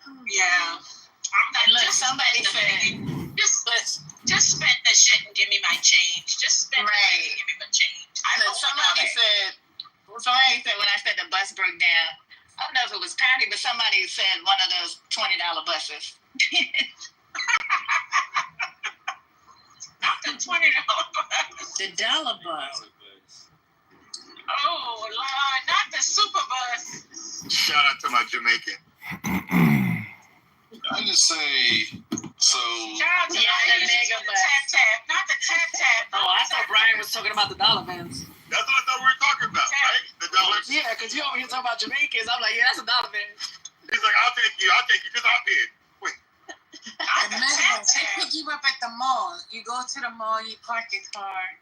Yeah. I'm not. And look, somebody said, just spend the shit and give me my change. Just spend it and give me my change. Somebody said when I said the bus broke down, I don't know if it was Patty, but somebody said one of those $20 buses. Not the $20 bus. The dollar bus. Oh Lord, not the super bus. Shout out to my Jamaican. I just say so. Shout out to the mega bus. Not the tap. Oh, I thought Brian was talking about the dollar bins. That's what I thought we were talking about, right? The dollars. Yeah, because you over here talking about Jamaicans. I'm like, yeah, that's a dollar bin. He's like, I'll take you. Just hop in. Wait. The mega bus. They pick you up at the mall. You go to the mall, you park your car,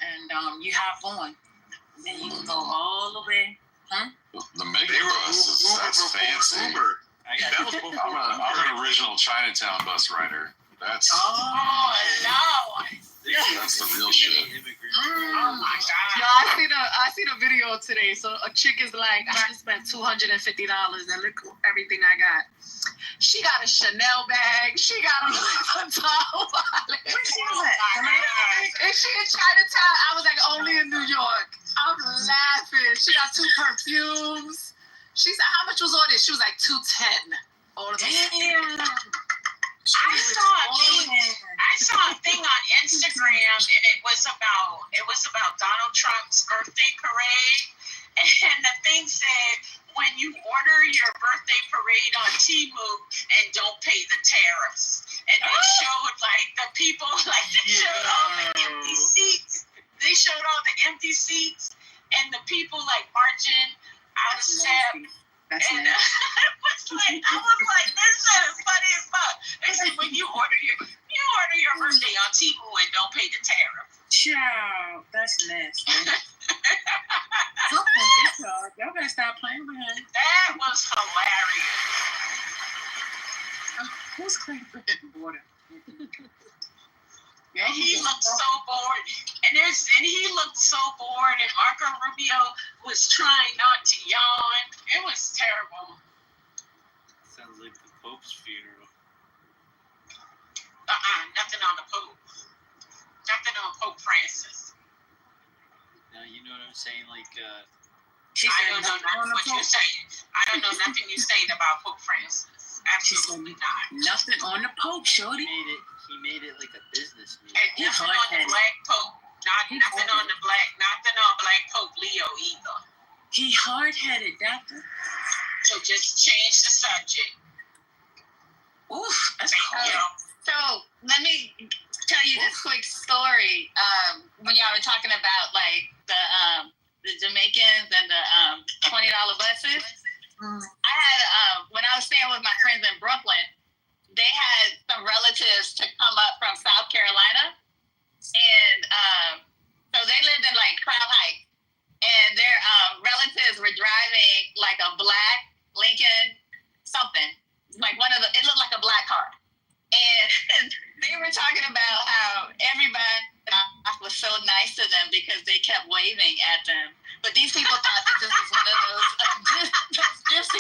and you hop on. And you can go all the way. Huh? The mega bus. That's fancy. Uber. I'm an original Chinatown bus rider. That's no. That's the real shit. Oh my God. Yeah, I seen a video today. So a chick is like, I just spent $250 and look everything I got. She got a Chanel bag. She got a Louis Vuitton wallet. Where she was at? Is she in Chinatown? I was like, only in New York. I'm laughing. She got 2 perfumes. She said, how much was all this? She was like $210. All of Damn. I saw a thing on Instagram, and it was about Donald Trump's birthday parade, and the thing said, when you order your birthday parade on Temu and don't pay the tariffs, and they showed like the people, like they showed all the empty seats. They showed all the empty seats and the people like marching out of step. And I was like, this shit is funny as fuck. They said when you order your birthday on Temu and don't pay the tariff. Child, that's nasty. Y'all better stop playing with him. That was hilarious. Who's cleaning water? And he looked so bored. And he looked so bored. And Marco Rubio was trying not to yawn. It was terrible. Sounds like the Pope's funeral. Nothing on the Pope. Nothing on Pope Francis. Now you know what I'm saying? Like, I don't know nothing what you're saying. I don't know nothing you're saying about Pope Francis. Absolutely not. Nothing on the Pope, shorty. He made it like a business meeting. And nothing on the Black Pope. Nothing on Black Pope Leo either. He hard-headed, doctor. So just change the subject. Oof, that's Thank you. So let me tell you this quick story. When y'all were talking about like the Jamaicans and the $20 buses, I had when I was staying with my friends in Brooklyn, they had some relatives to come up from South Carolina, and so they lived in like Crown Heights, and their relatives were driving like a black Lincoln something, like it looked like a black car. And they were talking about how everybody was so nice to them because they kept waving at them. But these people thought that this was one of those gypsy.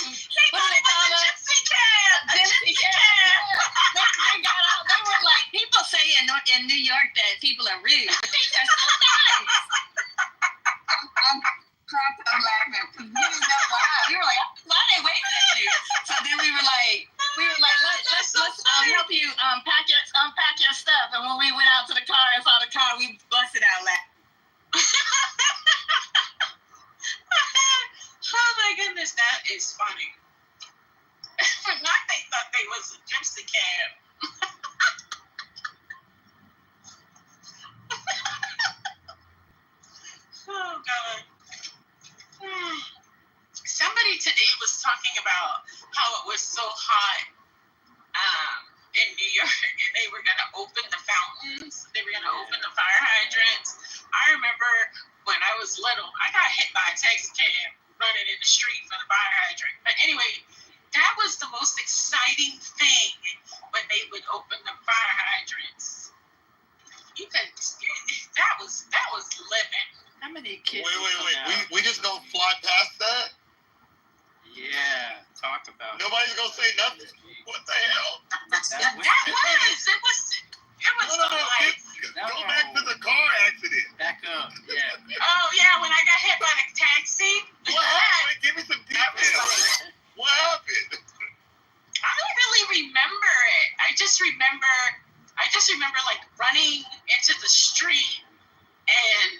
What do they call them? Gypsy cab. Gypsy cab. They were like, people say in New York that people are rude, but they are so nice. I'm laughing. We didn't know why. We were like, why are they waving at you? So then we were like, let's help you unpack your stuff. And when we went out to the car and saw the car, we busted out laughing. Oh my goodness, that is funny. Not they thought they was a gypsy cab. Oh God. Somebody today was talking about how it was so hot in New York, and they were going to open the fountains. They were going to open the fire hydrants. I remember when I was little, I got hit by a taxi cab running in the street for the fire hydrant. But anyway, that was the most exciting thing when they would open the fire hydrants. That was living. How many kids? Wait. We just don't fly past that? Yeah. talk about. Nobody's gonna say nothing. What the hell? It was No. like, Go back to the car accident. Back up. Yeah. oh yeah, when I got hit by the taxi. What happened? Give me some details. What happened? I don't really remember it. I just remember like running into the street and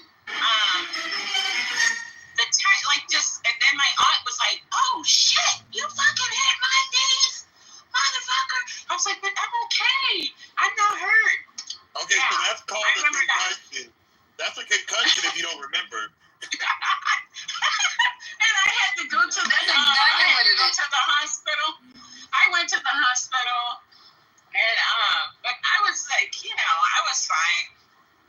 and then my aunt was like, "Oh shit, you fucking hit my knees, motherfucker." I was like, "But I'm okay. I'm not hurt." Okay, Yeah, so that's called I a remember that. concussion. That's a concussion if you don't remember. And I had to go to the hospital. I went to the hospital, and but I was like, I was fine.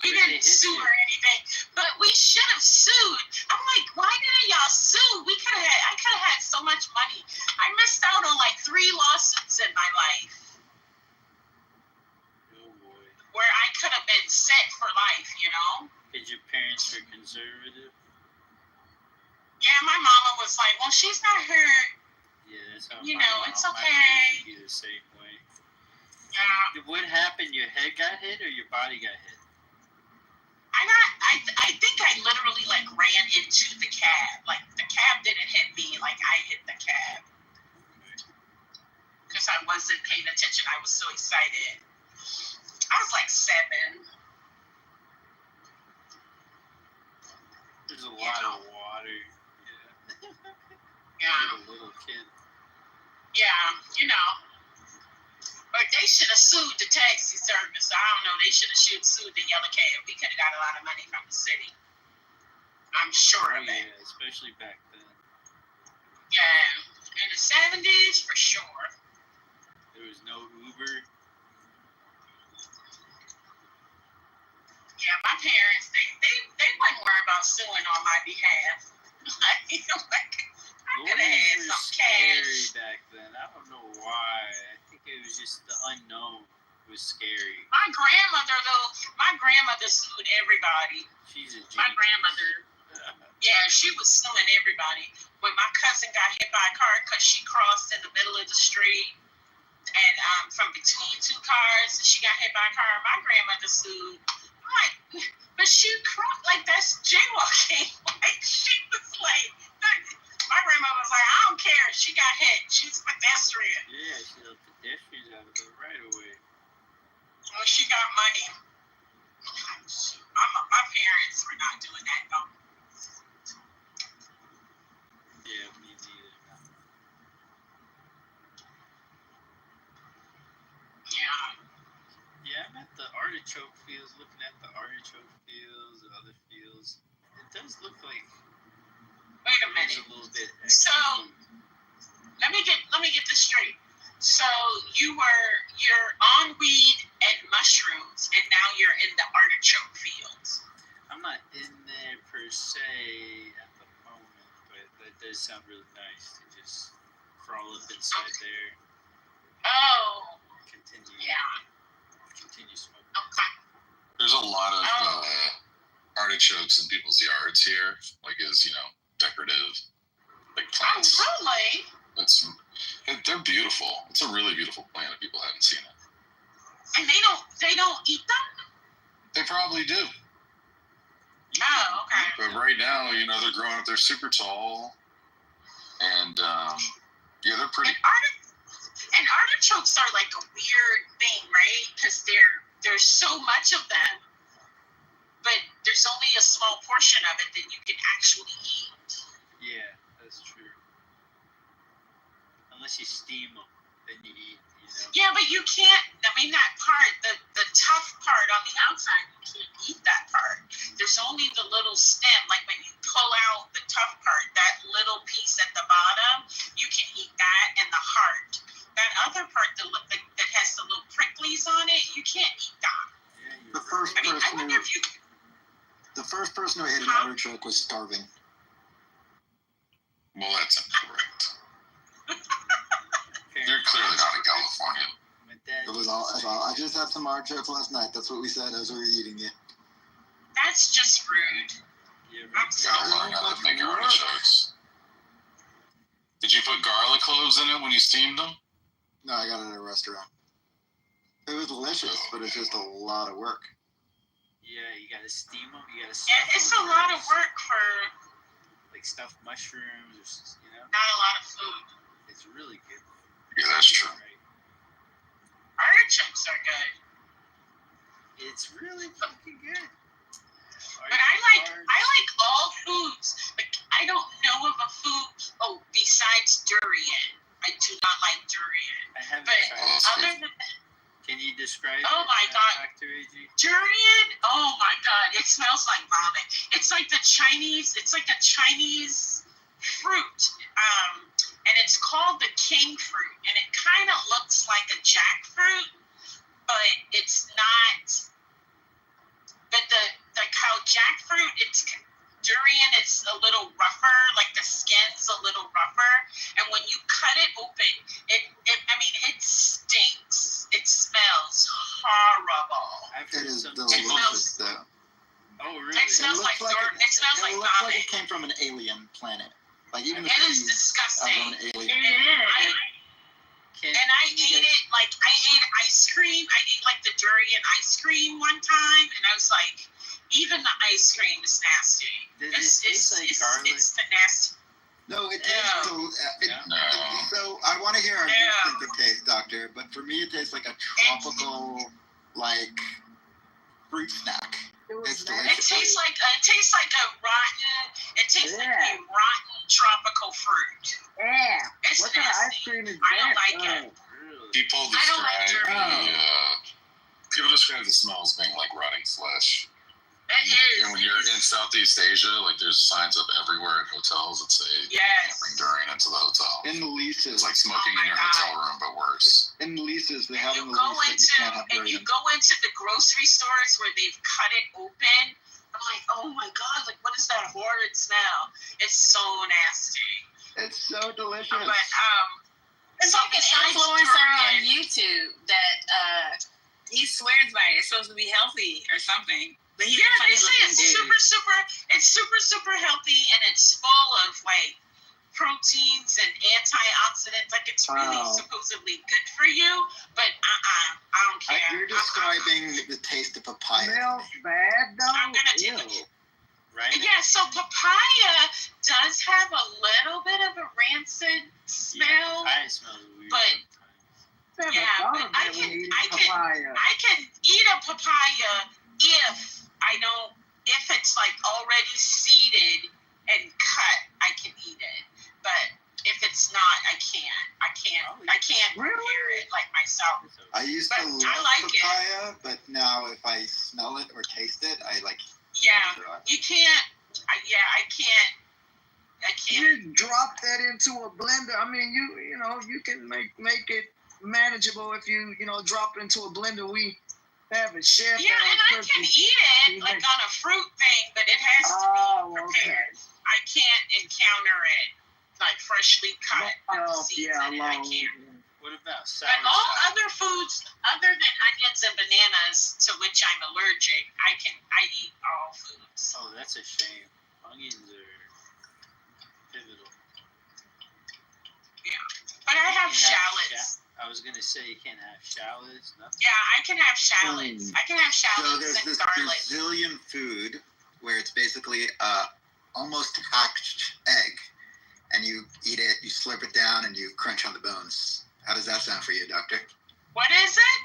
We didn't sue or anything, but we should have sued. I'm like, why didn't y'all sue? I could have had so much money. I missed out on like 3 lawsuits in my life Oh boy. where I could have been set for life, Did your parents were conservative? Yeah, my mama was like, well, she's not hurt. Yeah, that's how It's my okay. parents would be the same way. Yeah. What happened? Your head got hit or your body got hit? I think I literally like ran into the cab. Like the cab didn't hit me, like I hit the cab. Because I wasn't paying attention. I was so excited. I was like 7. There's a lot of water. Yeah. Yeah. I'm a little kid. Yeah, But they should have sued the taxi service. I don't know. They should have sued the yellow cab. We could have got a lot of money from the city. I'm sure of it. Yeah, especially back then. Yeah. In the 70s, for sure. There was no Uber. Yeah, my parents, they wouldn't worry about suing on my behalf. I could have had some Scary cash. back then. I don't know why. I think it was just the unknown was scary. My grandmother sued everybody. She's a genius. My grandmother, yeah, she was suing everybody. When my cousin got hit by a car because she crossed in the middle of the street and from between 2 cars, she got hit by a car. My grandmother sued. I'm like, but she crossed, like that's jaywalking. Like she was like, my grandmother was like, I don't care. She got hit. She's a pedestrian. Yeah, she let pedestrians out of the right away. Well, she got money. My parents were not doing that, though. Yeah, me neither. Yeah. Yeah, I'm at the artichoke fields, looking at the artichoke fields and other fields. It does look like Wait a there's minute. a little bit So, extra food. let me get this straight. So you're on weed and mushrooms, and now you're in the artichoke fields. I'm not in there per se at the moment, but that does sound really nice to just crawl up inside there, Oh, continue smoking. okay. There's a lot of artichokes in people's yards here, like as decorative, like Oh, plants. really? They're beautiful. It's a really beautiful plant if people haven't seen it. And they don't eat them? They probably do. Oh, okay. But right now, they're growing up. They're super tall, and they're pretty. And artichokes are like a weird thing, right? Because there's so much of them, but there's only a small portion of it that you can actually eat. Yeah, that's true. Unless you steam them, then you eat, Yeah, but you can't. I mean, that part, the tough part on the outside, you can't eat that part. There's only the little stem. Like when you pull out the tough part, that little piece at the bottom, you can eat that and the heart. That other part that has the little pricklies on it, you can't eat that. Yeah, The first I mean, I person wonder if you. the first person who ate an artichoke was starving. Well, that's incorrect. You're clearly not in California. My dad It was all. I just had some artichokes last night. That's what we said as we were eating it. That's just rude. Yeah, I'm You gotta sorry. learn how to make artichokes. Did you put garlic cloves in it when you steamed them? No, I got it at a restaurant. It was delicious, but it's just a lot of work. Yeah, you gotta steam them. You gotta. Yeah, it's a lot of work for like stuffed mushrooms, or not a lot of food. It's really good. Yeah, that's true. Right. Artichokes are good. It's really fucking good. But I like all foods. Like I don't know of a food. Oh, besides durian, I do not like durian. I haven't But tried. other than that, Can you describe? Oh my God. Dr. AG? durian, oh my god, it smells like vomit. It's like a Chinese fruit. And it's called the king fruit. And it kind of looks like a jackfruit, but it's not. But like how jackfruit, durian is a little rougher, like the skin's a little rougher, and when you cut it open, it stinks. It smells horrible. It is some delicious, though. Oh, really? It smells like dirt. It smells like looks like vomit. it came from an alien planet. Like even the It is trees disgusting. are an alien. Can And I you ate it, like, I ate ice cream. I ate, like, the durian ice cream one time, and I was like, even the ice cream is nasty. Does it taste like garlic? It's the nasty. No, it No. tastes. No. So I want to hear how No. you think it tastes, doctor. But for me, it tastes like a tropical, like fruit snack. It's It delicious. tastes like a rotten. It tastes like a rotten tropical fruit. Yeah. It's What kind of ice nasty. cream is I don't that? like it. Really? People I don't like describe the smell as being like rotting flesh. It is. And when you're in Southeast Asia, like there's signs up everywhere at hotels that say you can't Yes. bring durian into the hotel. In the leases, It's like smoking Oh in my your God. hotel room, but worse. in the leases, they And have you in the go lease that you can't have into durian. the grocery stores where they've cut it open. I'm like, oh my god, like what is that horrid smell? It's so nasty. It's so delicious. But It's so like an besides influencer on durian- YouTube that he swears by it. It's supposed to be healthy or something. But he's Yeah, a funny they say looking it's dude. super healthy, and it's full of like proteins and antioxidants. Like it's really Wow. supposedly good for you. But I don't care. You're describing the taste of papaya. Smells bad though. I'm gonna take Ew. it. Right? Yeah, so papaya does have a little bit of a rancid smell. Papaya smells weird but- sometimes. Never Yeah, thought but of I that when can- eating I can- papaya. I can eat a papaya if it's like already seeded and cut, I can eat it. But if it's not, I can't Really? prepare it like myself. I used But to I love like it. papaya, but now if I smell it or taste it, I like. Yeah, throw it. you can't. I can't. You drop that into a blender. I mean, you can make it manageable if you drop it into a blender. We have a chef. Yeah, and I can eat it like on a fruit thing, but it has to Oh, be okay. prepared. I can't encounter it like freshly cut with the Oh, seeds yeah, in it. I long. can't. What about sour But all salad? other foods, other than onions and bananas, to which I'm allergic, I eat all foods. Oh, that's a shame. Onions are pivotal. But I have You can't shallots. I was gonna say you can't have shallots. Nothing. Yeah, I can have shallots. I can have So shallots there's and this garlic. Brazilian food where it's basically almost hatched egg, and you eat it, you slurp it down, and you crunch on the bones. How does that sound for you, doctor? What is it?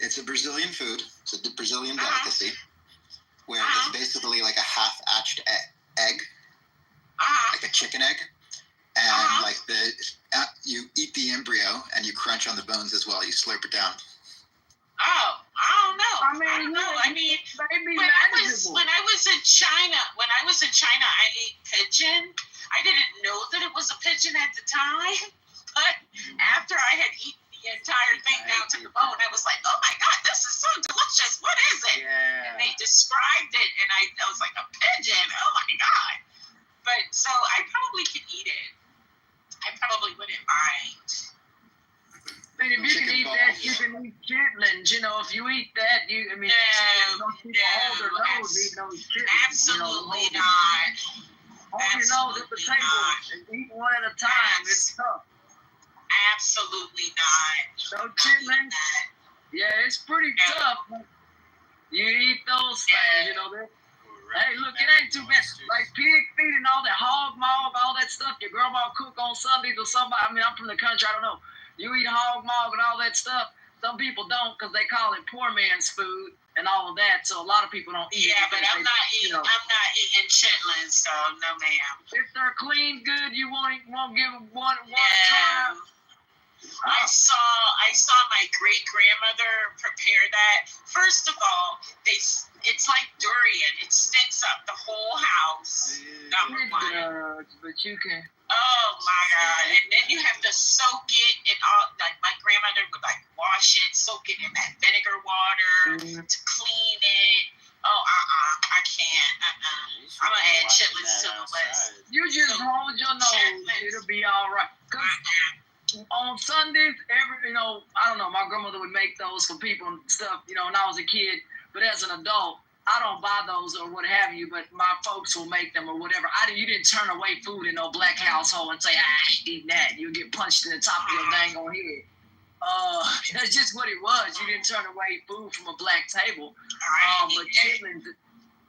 It's a Brazilian food. It's a Brazilian Uh-huh. delicacy where Uh-huh. it's basically like a half-hatched egg, Uh-huh. like a chicken egg, and Uh-huh. like you eat the embryo and you crunch on the bones as well. You slurp it down. Oh, I don't know. I I don't know. I mean, maybe when manageable. I was in China, I ate pigeon. I didn't know that it was a pigeon at the time, but after I had eaten the entire thing down to the bone, I was like, "Oh my god, this is so delicious! What is it?" Yeah. And they described it, and I was like, "A pigeon? Oh my god!" But so I probably could eat it. I probably wouldn't mind. But if you can Chicken eat balls. that, you can eat chitlins. If you eat that, No, chitlins, don't people hold their nose eating those chitlins. Absolutely not. hold your nose at the table and eat one at a time. It's tough. Absolutely not. No chitlins. Yeah, it's pretty tough. You eat those things, you know. Hey, look, it ain't too bad. Like pig feet and all that hog maw, all that stuff your grandma cook on Sundays or somebody. I mean, I'm from the country. I don't know. You eat hog maw and all that stuff. Some people don't because they call it poor man's food and all of that. So a lot of people don't eat. Yeah, but I'm not eating. I'm not eating chitlins, so no, ma'am. If they're clean, good, you won't give them one Yeah. try. I saw my great grandmother prepare that. First of all, it's like durian. It stinks up the whole house. Number one. But you can. Oh my God! And then you have to soak it in all. Like my grandmother would like wash it, soak it in that vinegar water to clean it. Oh, I can't. I'm gonna add chitlins to the list. You just hold your nose. It'll be all right. On Sundays, I don't know, my grandmother would make those for people and stuff, when I was a kid. But as an adult, I don't buy those or what have you, but my folks will make them or whatever. You didn't turn away food in no black household and say, I ain't eating that. You get punched in the top of your dang on head. That's just what it was. You didn't turn away food from a black table. But chitlins,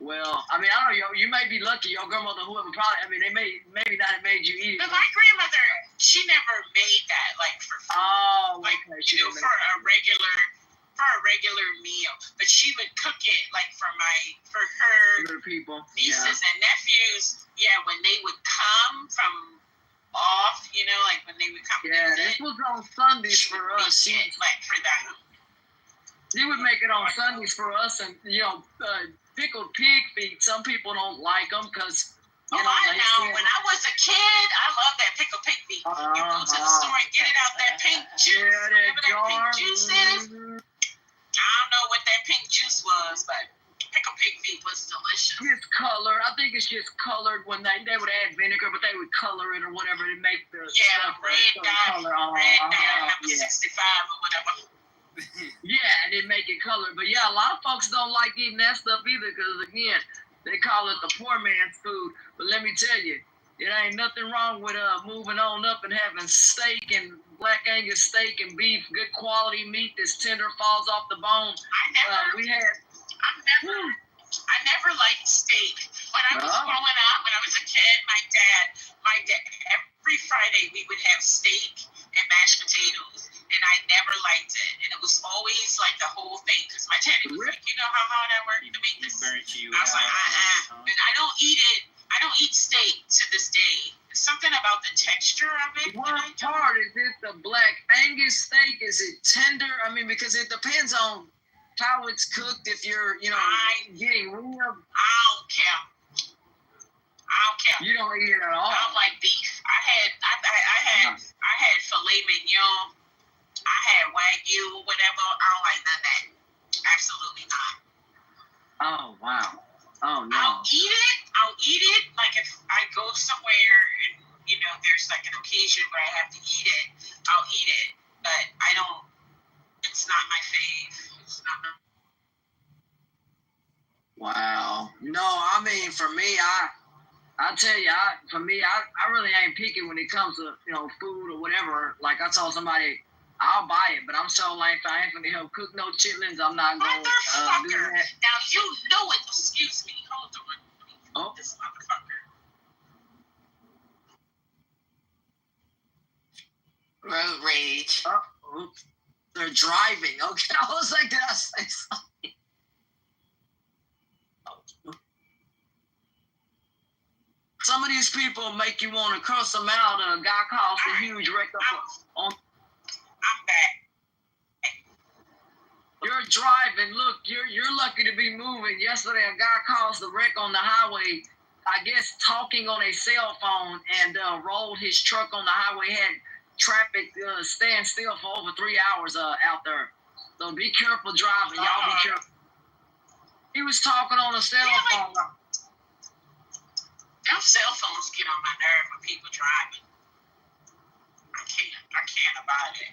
well, I mean, I don't know. You may be lucky. Your grandmother, whoever, probably. I mean, they maybe not have made you eat it. But my grandmother, she never made that like for food. Oh, like okay. for a regular meal. But she would cook it like for her people, nieces and nephews. Yeah, when they would come from off, like when they would come. Yeah, this was on Sundays for us. Like for them. She would make it on Sundays for us, and pickled pig feet. Some people don't like them because, I know. When I was a kid, I loved that pickled pig feet. You go to the store and get it out that pink juice. Whatever that pink juice is. I don't know what that pink juice was, but pickled pig feet was delicious. It's colored. I think it's just colored when they would add vinegar, but they would color it or whatever to make the stuff red dye, color. number 65 or whatever. Yeah, and it make it color. But yeah, a lot of folks don't like eating that stuff either because, again, they call it the poor man's food. But let me tell you, it ain't nothing wrong with moving on up and having steak and black Angus steak and beef, good quality meat that's tender, falls off the bone. I never liked steak. When I was growing up, when I was a kid, my dad, every Friday we would have steak and mashed potatoes. And I never liked it. And it was always like the whole thing. Because my dad was like, you know how hard I worked to make this? I was like, And I don't eat it. I don't eat steak to this day. There's something about the texture of it. What part is it the black Angus steak? Is it tender? I mean, because it depends on how it's cooked. If you're, getting rib. I don't care. You don't eat it at all. I don't like beef. I had filet mignon. I had Wagyu, whatever. I don't like none of that. Absolutely not. Oh, wow. Oh, no. I'll eat it. Like if I go somewhere and, there's like an occasion where I have to eat it, I'll eat it. But I don't, it's not my fave. It's not my... Wow. No, I mean, for me, I tell you, I really ain't picky when it comes to, food or whatever. Like I told somebody, I'll buy it, but I'm so like, I ain't gonna help cook no chitlins. I'm not gonna do that. Now you know it. Excuse me. Hold on. This motherfucker. Road rage. They're driving. Okay, I was like, did I say something? Some of these people make you want to curse them out. A guy caused a huge wreck on. I'm back. You're driving. Look, you're lucky to be moving. Yesterday, a guy caused a wreck on the highway. I guess talking on a cell phone and rolled his truck on the highway. Had traffic stand still for over 3 hours out there. So be careful driving. Y'all be careful. He was talking on a cell phone. Them cell phones get on my nerve when people driving. I can't about it.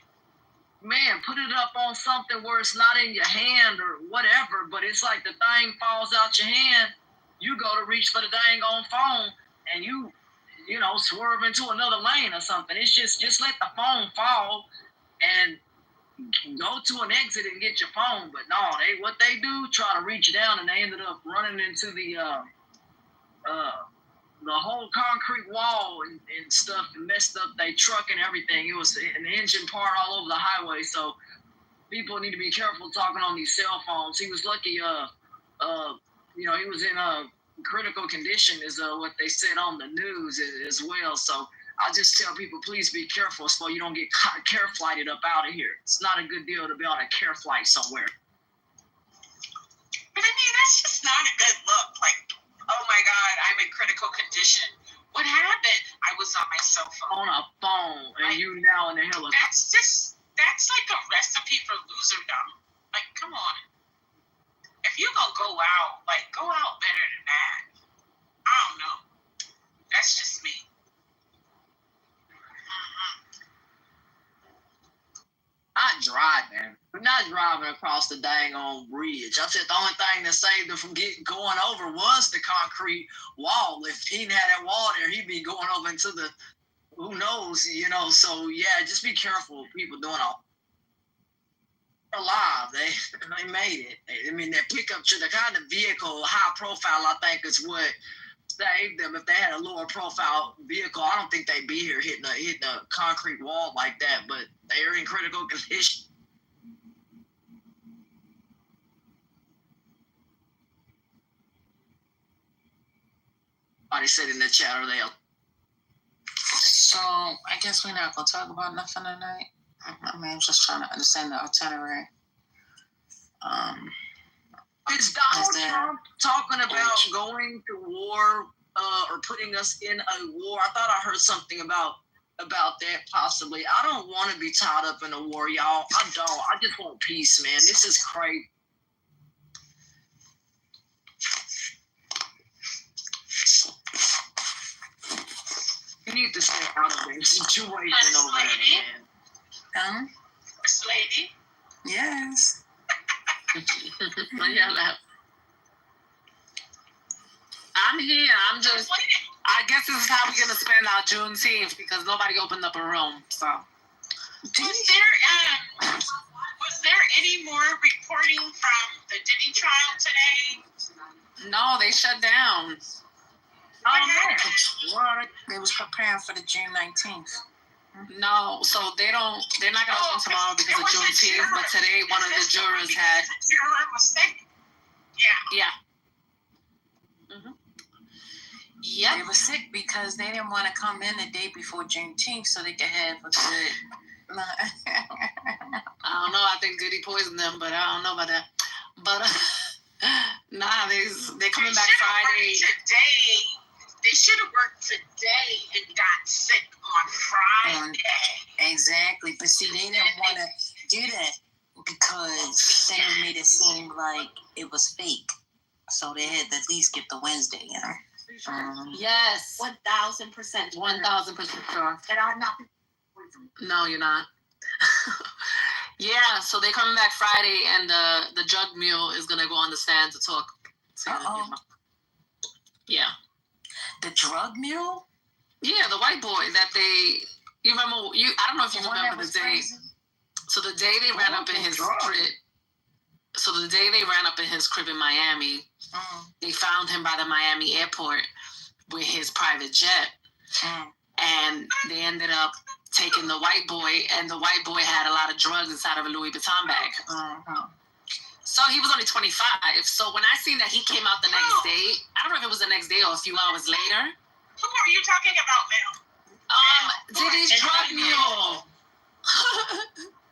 Man, put it up on something where it's not in your hand or whatever, but it's like the thing falls out your hand. You go to reach for the dang on phone, and you swerve into another lane or something. It's just let the phone fall and go to an exit and get your phone. But no, what they do, try to reach down, and they ended up running into the whole concrete wall and stuff, and messed up their truck and everything. It was an engine part all over the highway. So people need to be careful talking on these cell phones. He was lucky, he was in a critical condition, is what they said on the news as well. So I just tell people, please be careful so you don't get care flighted up out of here. It's not a good deal to be on a care flight somewhere. But I mean, that's just not a good look. Like, oh my God, I'm in critical condition. What happened? I was on my cell phone. On a phone, and you now in the helicopter. That's like a recipe for loserdom. Like, come on. If you gonna go out, like, go out better than that. I don't know. That's just me. Not driving. We're not driving across the dang on bridge. I said the only thing that saved him from going over was the concrete wall. If he didn't have that wall there, he'd be going over into the, who knows, So yeah, just be careful. People doing all alive. They made it. I mean, that pickup, the kind of vehicle, high profile, I think is what saved them. If they had a lower profile vehicle, I don't think they'd be here hitting a concrete wall like that. But they're in critical condition. Somebody said in the chat, are they? So I guess we're not gonna talk about nothing tonight. I mean, I'm just trying to understand the itinerary. Is Donald Trump talking about going to war or putting us in a war? I thought I heard something about that possibly. I don't want to be tied up in a war, y'all. I don't. I just want peace, man. This is crazy. You need to stay out of this situation over there, man. First lady? Yes. Yeah, I'm here. I'm just. I guess this is how we're gonna spend our Juneteenth because nobody opened up a room. So. Was there any more reporting from the Diddy trial today? No, they shut down. They was preparing for the June 19th. No, so they're not gonna open tomorrow because of Juneteenth. But today, one of the jurors had. Juror was sick. Yeah. Mm-hmm. Yep. They were sick because they didn't want to come in the day before Juneteenth so they could have a good. I don't know. I think Diddy poisoned them, but I don't know about that. But nah, they're coming back Friday. They should have worked today and got sick on Friday. Exactly, but see, they didn't want to do that because they made it seem like it was fake. So they had to at least get the Wednesday, Yes. 1,000%. 1,000% sure. And I'm not. No, you're not. Yeah, so they're coming back Friday, and the drug mule is gonna go on the stand to talk. Yeah. The drug mule? Yeah, the white boy that you remember, I don't know if you remember the day. Crazy. So the day they ran up in his crib. So the day they ran up in his crib in Miami, they found him by the Miami airport with his private jet. And they ended up taking the white boy, and the white boy had a lot of drugs inside of a Louis Vuitton bag. So he was only 25. So when I seen that he came out the next day, I don't know if it was the next day or a few hours later. Who are you talking about now? Diddy's drug mule.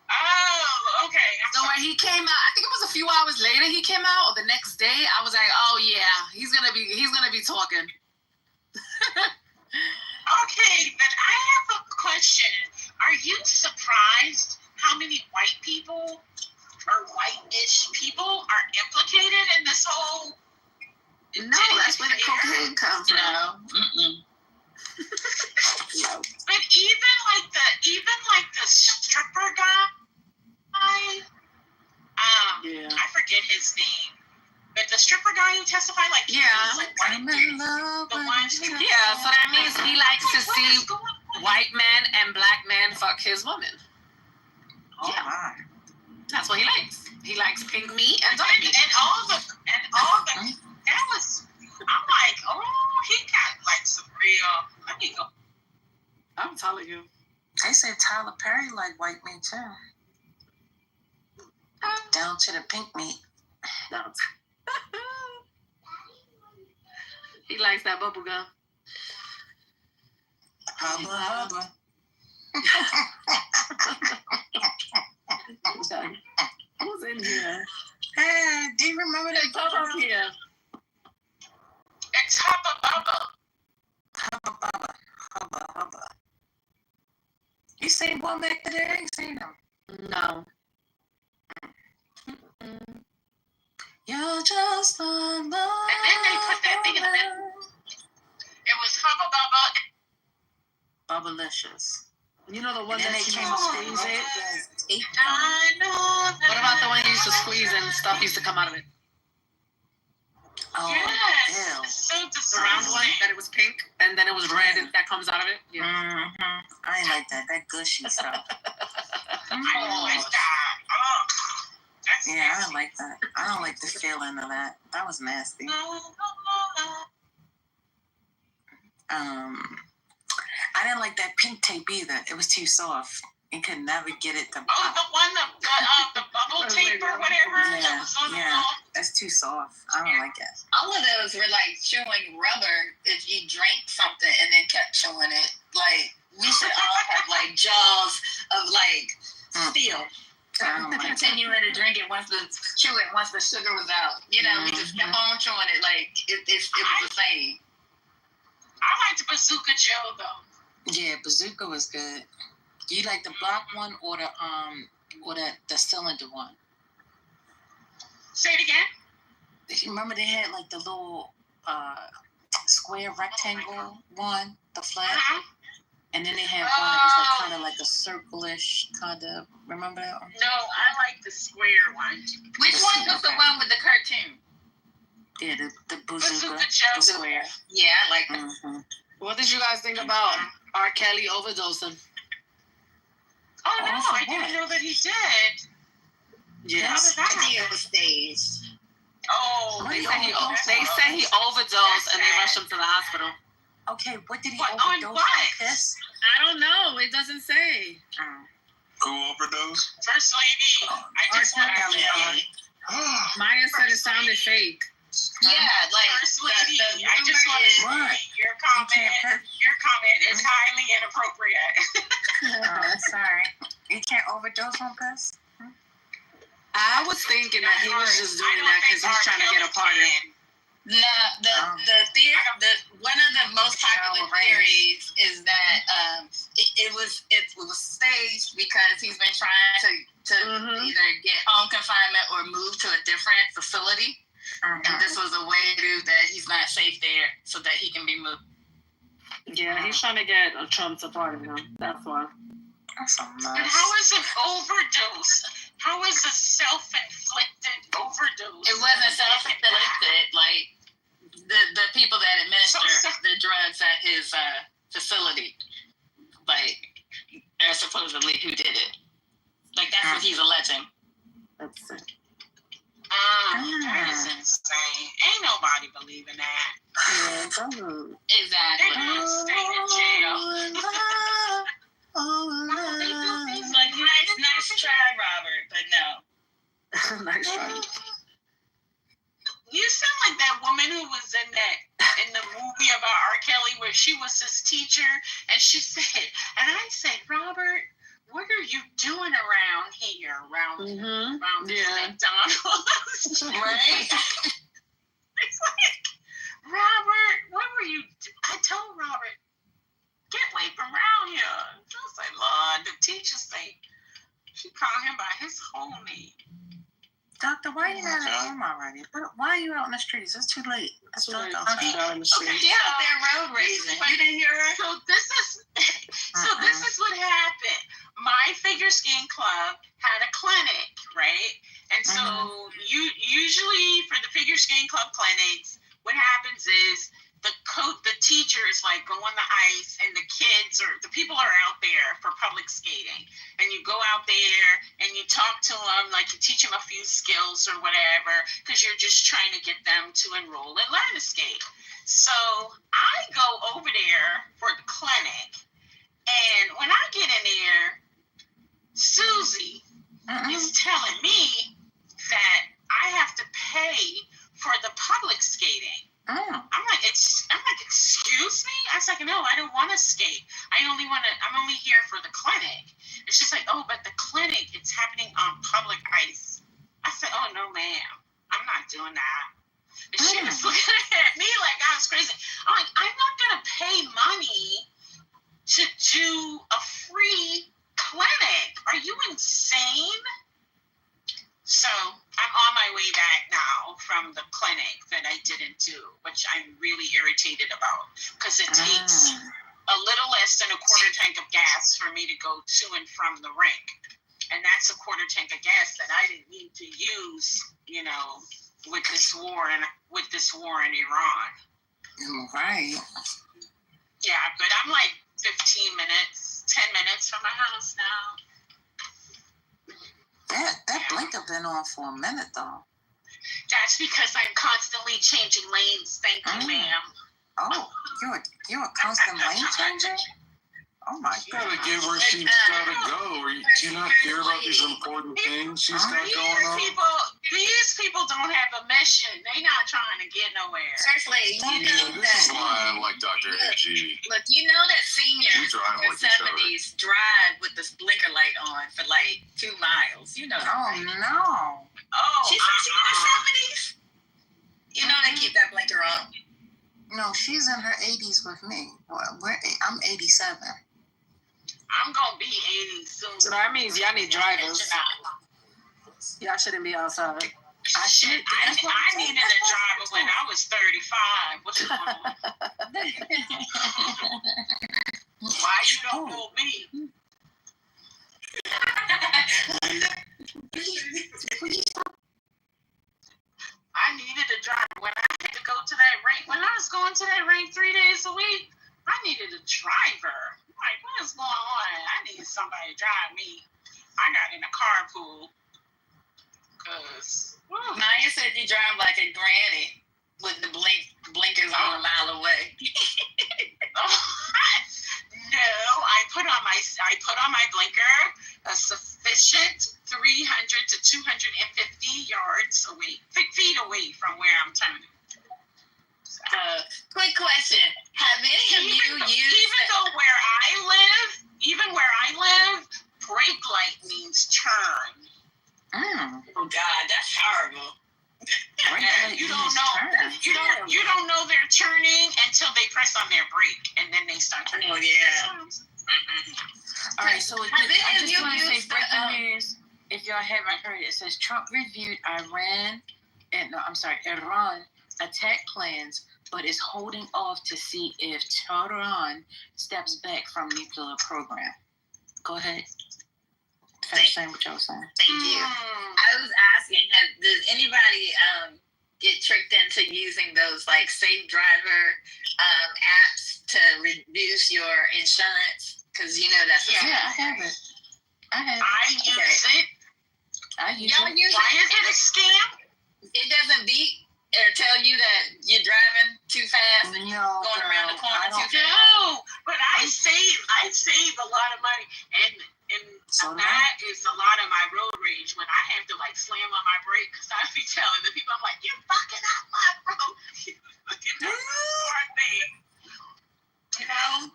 Oh, okay. So when he came out, I think it was a few hours later he came out, or the next day, I was like, oh yeah, he's gonna be talking. Okay, but I have a question. Are you surprised how many white people or white-ish people are implicated in this whole? No, that's where the cocaine comes from. No. But even the stripper guy, I forget his name, the stripper guy who testified, like, he Yeah. was, like, white I'm dudes. in love. The ones who- Yeah, so that means he likes to What see is going on? white men and black men fuck his woman. Oh Yeah. my. That's what he likes. He likes pink meat and dark And, meat. and all the that was, I'm like, oh, he got like some real. Let me go. I'm telling you. They say Tyler Perry like white meat too. Down to the pink meat. No. He likes that bubble gum. Hubba hubba. Who's in here? Hey, do you remember that? Come up here. It's Hubba Bubba. Hubba bubba. Hubba hubba. You seen one back there? I ain't seen him. No. You're just the love. And then they put that thing in the middle. It was Hubba Bubba. Bubblicious. You know the one And then that they you came used to on squeeze stage. it? I know that. What about the one you used to squeeze and stuff used to come out of it? Oh, Yes. ew. It's so The round one disgusting. that it was pink and then it was red and that comes out of it? Yeah. Mm-hmm. I ain't like that. That gushy stuff. I don't like that. Ugh. That's Yeah, I nasty. don't like that. I don't like the feeling of that. That was nasty. I didn't like that pink tape either. It was too soft. You could never get it to Oh, pop. the one, the bubble tape or whatever that Yeah, was on the yeah. wall. That's too soft. I don't like it. All of those were like showing rubber if you drank something and then kept showing it. Like, we should all have like jaws of like steel. I don't like it. Continuing to drink it once the sugar was out. You know, we just kept on showing it like it was the same. I liked Bazooka Joe though. Yeah, Bazooka was good. You like the block one or the cylinder one? Say it again. You remember they had like the little square rectangle one, the flat, Uh-huh. and then they had one that was like kind of like a circle-ish kind of. Remember that one? No, I like the square one. Which one was the one with the cartoon? Yeah, the bazooka, Bazooka Joe. the square. Yeah, I like that. Mm-hmm. What did you guys think about R. Kelly overdosing? Oh no, Oh, for I didn't what? know that he did. Yes. How did that I think happen? it was staged. Oh, What They do say he, overdosed they on? say he overdosed and they rushed him to the hospital. Okay, what did he What, on overdose on? what? Piss? I don't know. It doesn't say. Who overdosed? First lady. I just want to say. Maya said it sounded fake. Yeah, like First lady, the I just want to What? say your You can't comment. piss. Your comment is highly inappropriate. Oh, sorry. You can't overdose on piss? I was thinking that he was just doing that because he's trying to get a partner. no, the one of the most popular theories is that it was staged because he's been trying to either get home confinement or move to a different facility. And this was a way to do that he's not safe there so that he can be moved. Yeah, he's trying to get Trump to pardon him. That's why. That's so And nice. how is an overdose? How is a self-inflicted overdose? It wasn't self-inflicted. Like the people that administer the drugs at his facility, like are supposedly who did it. Like that's what he's alleging. Let's see. That is insane. Ain't nobody believing that. Yeah, it doesn't. Exactly. They're gonna stay in jail. It's like nice try, Robert, but no. Nice try. You sound like that woman who was in the movie about R. Kelly where she was his teacher and she said, and I said, Robert, what are you doing around here? Around this McDonald's? Right? It's like, Robert, what were you I told Robert, get away from around here. So I was like, Lord, the teachers say she called him by his whole name. Doctor, why are you not at home already? Why are you out in the streets? It's too late. It's dark outside. Okay, She out there road racing. You didn't hear her? So this is what happened. My figure skating club had a clinic, right? And And so you usually for the figure skating club clinics, what happens is the teacher is like go on the ice, and the kids or the people are out there for public skating, and you go out there and you talk to them, like you teach them a few skills or whatever, because you're just trying to get them to enroll and learn to skate. So I go over there for the clinic, and when I get in there, Susie is telling me that I have to pay for the public skating. I'm like, excuse me? I was like, no, I don't want to skate. I'm only here for the clinic. And she's like, oh, but the clinic, it's happening on public ice. I said, oh, no, ma'am. I'm not doing that. And she was looking at me like I was crazy. I'm like, I'm not going to pay money to do a free clinic. Are you insane? So I'm on my way back now from the clinic that I didn't do, which I'm really irritated about because it takes a little less than a quarter tank of gas for me to go to and from the rink. And that's a quarter tank of gas that I didn't need to use, with this war in Iran. Right. Yeah, but I'm like 10 minutes from my house now. That blinker been on for a minute though. That's because I'm constantly changing lanes. Thank you, ma'am. Oh, you're a constant lane changer? Oh my God. You gotta get where she's gotta go. Do you not care about these important things she's got going on? These people don't have a mission. They're not trying to get nowhere. Seriously, This is why I like Dr. AG. Look, you know that seniors in drive their like each other. 70s drive with this blinker light on for like 2 miles. You know that, right? No. Oh, She's in her 70s. You know they keep that blinker on. No, she's in her 80s with me. I'm 87. I'm gonna be 80 soon. So that means y'all need drivers. Y'all shouldn't be outside. I needed a driver when I was 35. What's going on? Why you don't know me? I needed a driver when I had to go to that rink. When I was going to that rink 3 days a week, I needed a driver. I'm like, what is going on? I need somebody to drive me. I got in a carpool. Maya said you drive like a granny with the blinkers on a mile away. No, I put on my blinker a sufficient 300 to 250 yards away, feet away from where I'm turning. Quick question: have any of you used? Even where I live, brake light means turn. Oh God, that's horrible. You don't know they're turning until they press on their brake, and then they start turning. Oh yeah. All right, so I just want to say, breaking news. If y'all haven't heard it says Trump reviewed Iran attack plans, but is holding off to see if Tehran steps back from nuclear program. Go ahead. Finish saying what y'all was saying. Thank you. I was asking, does anybody get tricked into using those like safe driver apps to reduce your insurance? Because that's I have it. I use it. Why is it a scam? It doesn't beep or tell you that you're driving too fast and you're going around the corner too fast. No, but I save a lot of money, and that is a lot of my road rage when I have to like slam on my brake because I be telling the people, I'm like, you're fucking up my road.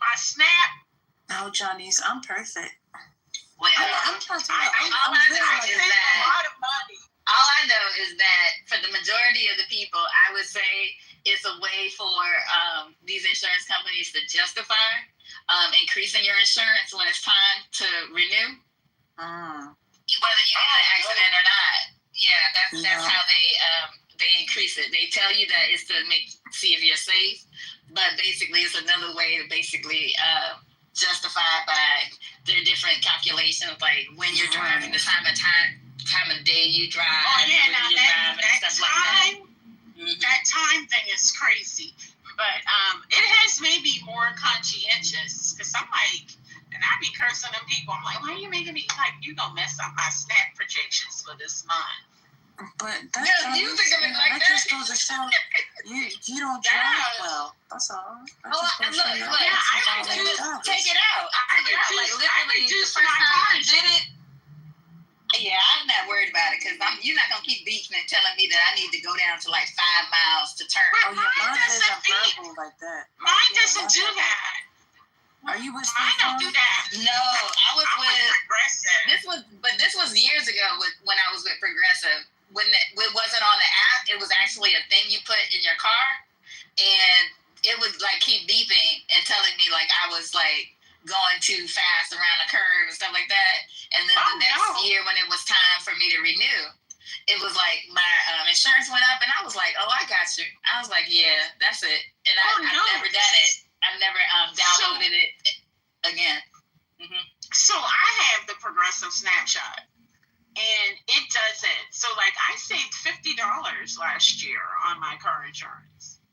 My snap. No, Johnny's, I'm perfect. Well, I'm trying to all I know is that for the majority of the people, I would say it's a way for these insurance companies to justify increasing your insurance when it's time to renew. Whether you had an accident or not. Yeah, that's how they increase it. They tell you that it's to see if you're safe, but basically it's another way to basically justify by their different calculations, like when you're driving, the time time of day you drive, Oh yeah, now when you drive and that stuff like that. time, that time thing is crazy. But it has made me more conscientious because I'm like, and I be cursing them people. I'm like, why are you making me like you gonna mess up my SNAP projections for this month? But that, Yeah, you think of it like that that. just goes to show you don't drive well. That's all. That just goes to show you yeah, I how do. you drive. Take it out. I take it out. Like literally, the first time I did it. Yeah, I'm not worried about it because you're not gonna keep beating and telling me that I need to go down to like 5 miles to turn. Oh yeah, mine isn't verbal like that. Mine doesn't do that. Are you with Mine don't do that. No, I was I'm with Progressive. this was years ago when I was with Progressive. When it wasn't on the app, it was actually a thing you put in your car, and it would like keep beeping and telling me like I was like going too fast around the curve and stuff like that. And then the next year when it was time for me to renew, it was like my insurance went up, and I was like, "Oh, I got you." I was like, "Yeah, that's it." And I've never done it. I've never downloaded it again. Mm-hmm. So I have the Progressive Snapshot, and it doesn't. So like I saved $50 last year on my car insurance.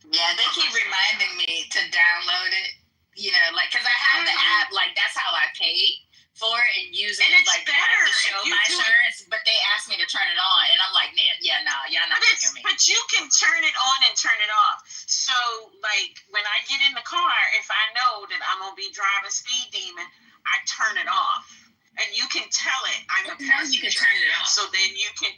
Yeah, they keep reminding me to download it. You know, like because I have the app. Like that's how I pay for it and use it. And it's like better to show my insurance, but they asked me to turn it on, and I'm like, y'all not taking me. But you can turn it on and turn it off. So like when I get in the car, if I know that I'm gonna be driving Speed Demon, I turn it off, and you can tell it I'm a passenger. You can turn it off. So then you can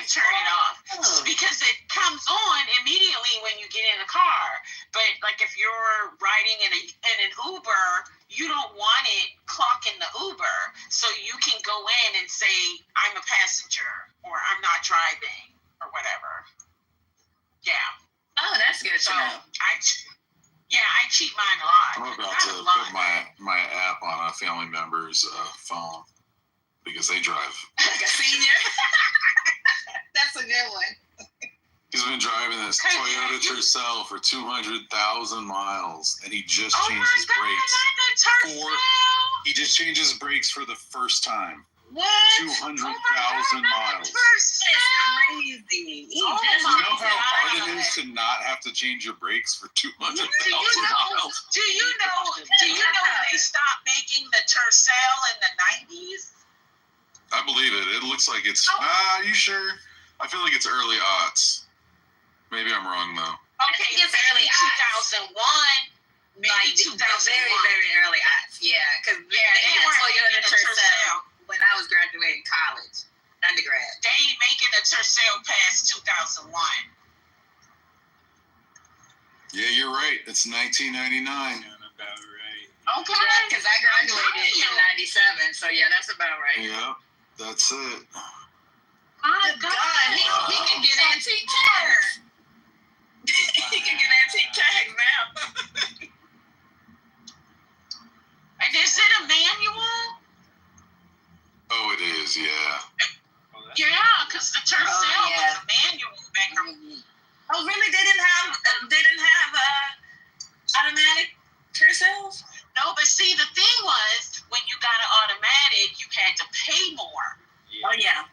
turn it off because it comes on immediately when you get in the car. But like if you're riding in an Uber, you don't want it clocking the Uber, so you can go in and say I'm a passenger or I'm not driving or whatever. Yeah. Oh, that's good to know. I cheat mine a lot. I'm about to put my app on a family member's phone because they drive. Like a senior. That's a good one. He's been driving this Toyota Tercel for 200,000 miles, and he just changed his brakes. He just changed his brakes for the first time. What? 200,000 miles. That's crazy. You know how hard it is to not have to change your brakes for 200,000 miles? Do you know they stopped making the Tercel in the 90s? I believe it. It looks like it's. Are you sure? I feel like it's early aughts. Maybe I'm wrong though. Okay, it's early 2001. Maybe like 2001. Very, very early aughts. Yeah, because they had Toyota Tercel when I was graduating college, undergrad. They ain't making a Tercel past 2001. Yeah, you're right. It's 1999. About right. Okay. Because I graduated in 97, so yeah, that's about right. Yeah, that's it. My God, he can get antique tags. He can get antique tags now. And is it a manual? Oh, it is, yeah. Yeah, because the Tercel was a manual back then. Oh, really? They didn't have automatic Tercels? No, but see, the thing was, when you got an automatic, you had to pay more. Oh, yeah.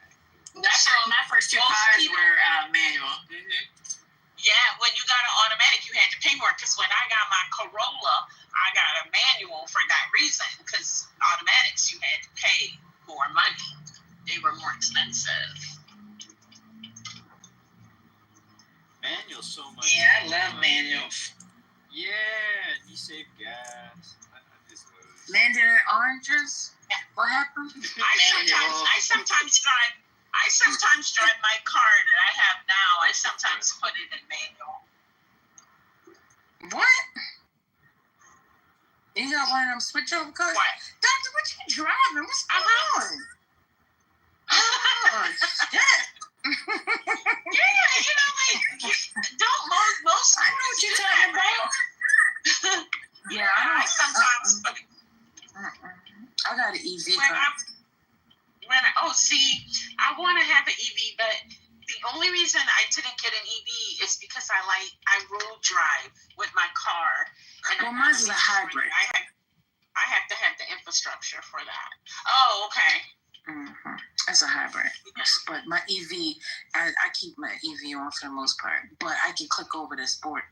My first two cars were manual. Mm-hmm. Yeah, when you got an automatic, you had to pay more. Because when I got my Corolla, I got a manual for that reason. Because automatics, you had to pay more money. They were more expensive. Manual's so much. Yeah, I love manuals. Yeah, you save gas. I just love it. Mandarin oranges? What happened? I sometimes drive my car that I have now. I sometimes put it in manual. What? You got one of them switch over cars? What? Doctor, what you driving? What's going on? Oh, shit. Yeah, don't most. I know what you're talking about. Yeah, I sometimes put it. I got an EV car. I want to have an EV, but the only reason I didn't get an EV is because I road drive with my car. And well, mine's a hybrid. I have to have the infrastructure for that. Oh, okay. Mm-hmm. It's a hybrid. Yes, but my EV, I keep my EV on for the most part, but I can click over to sport.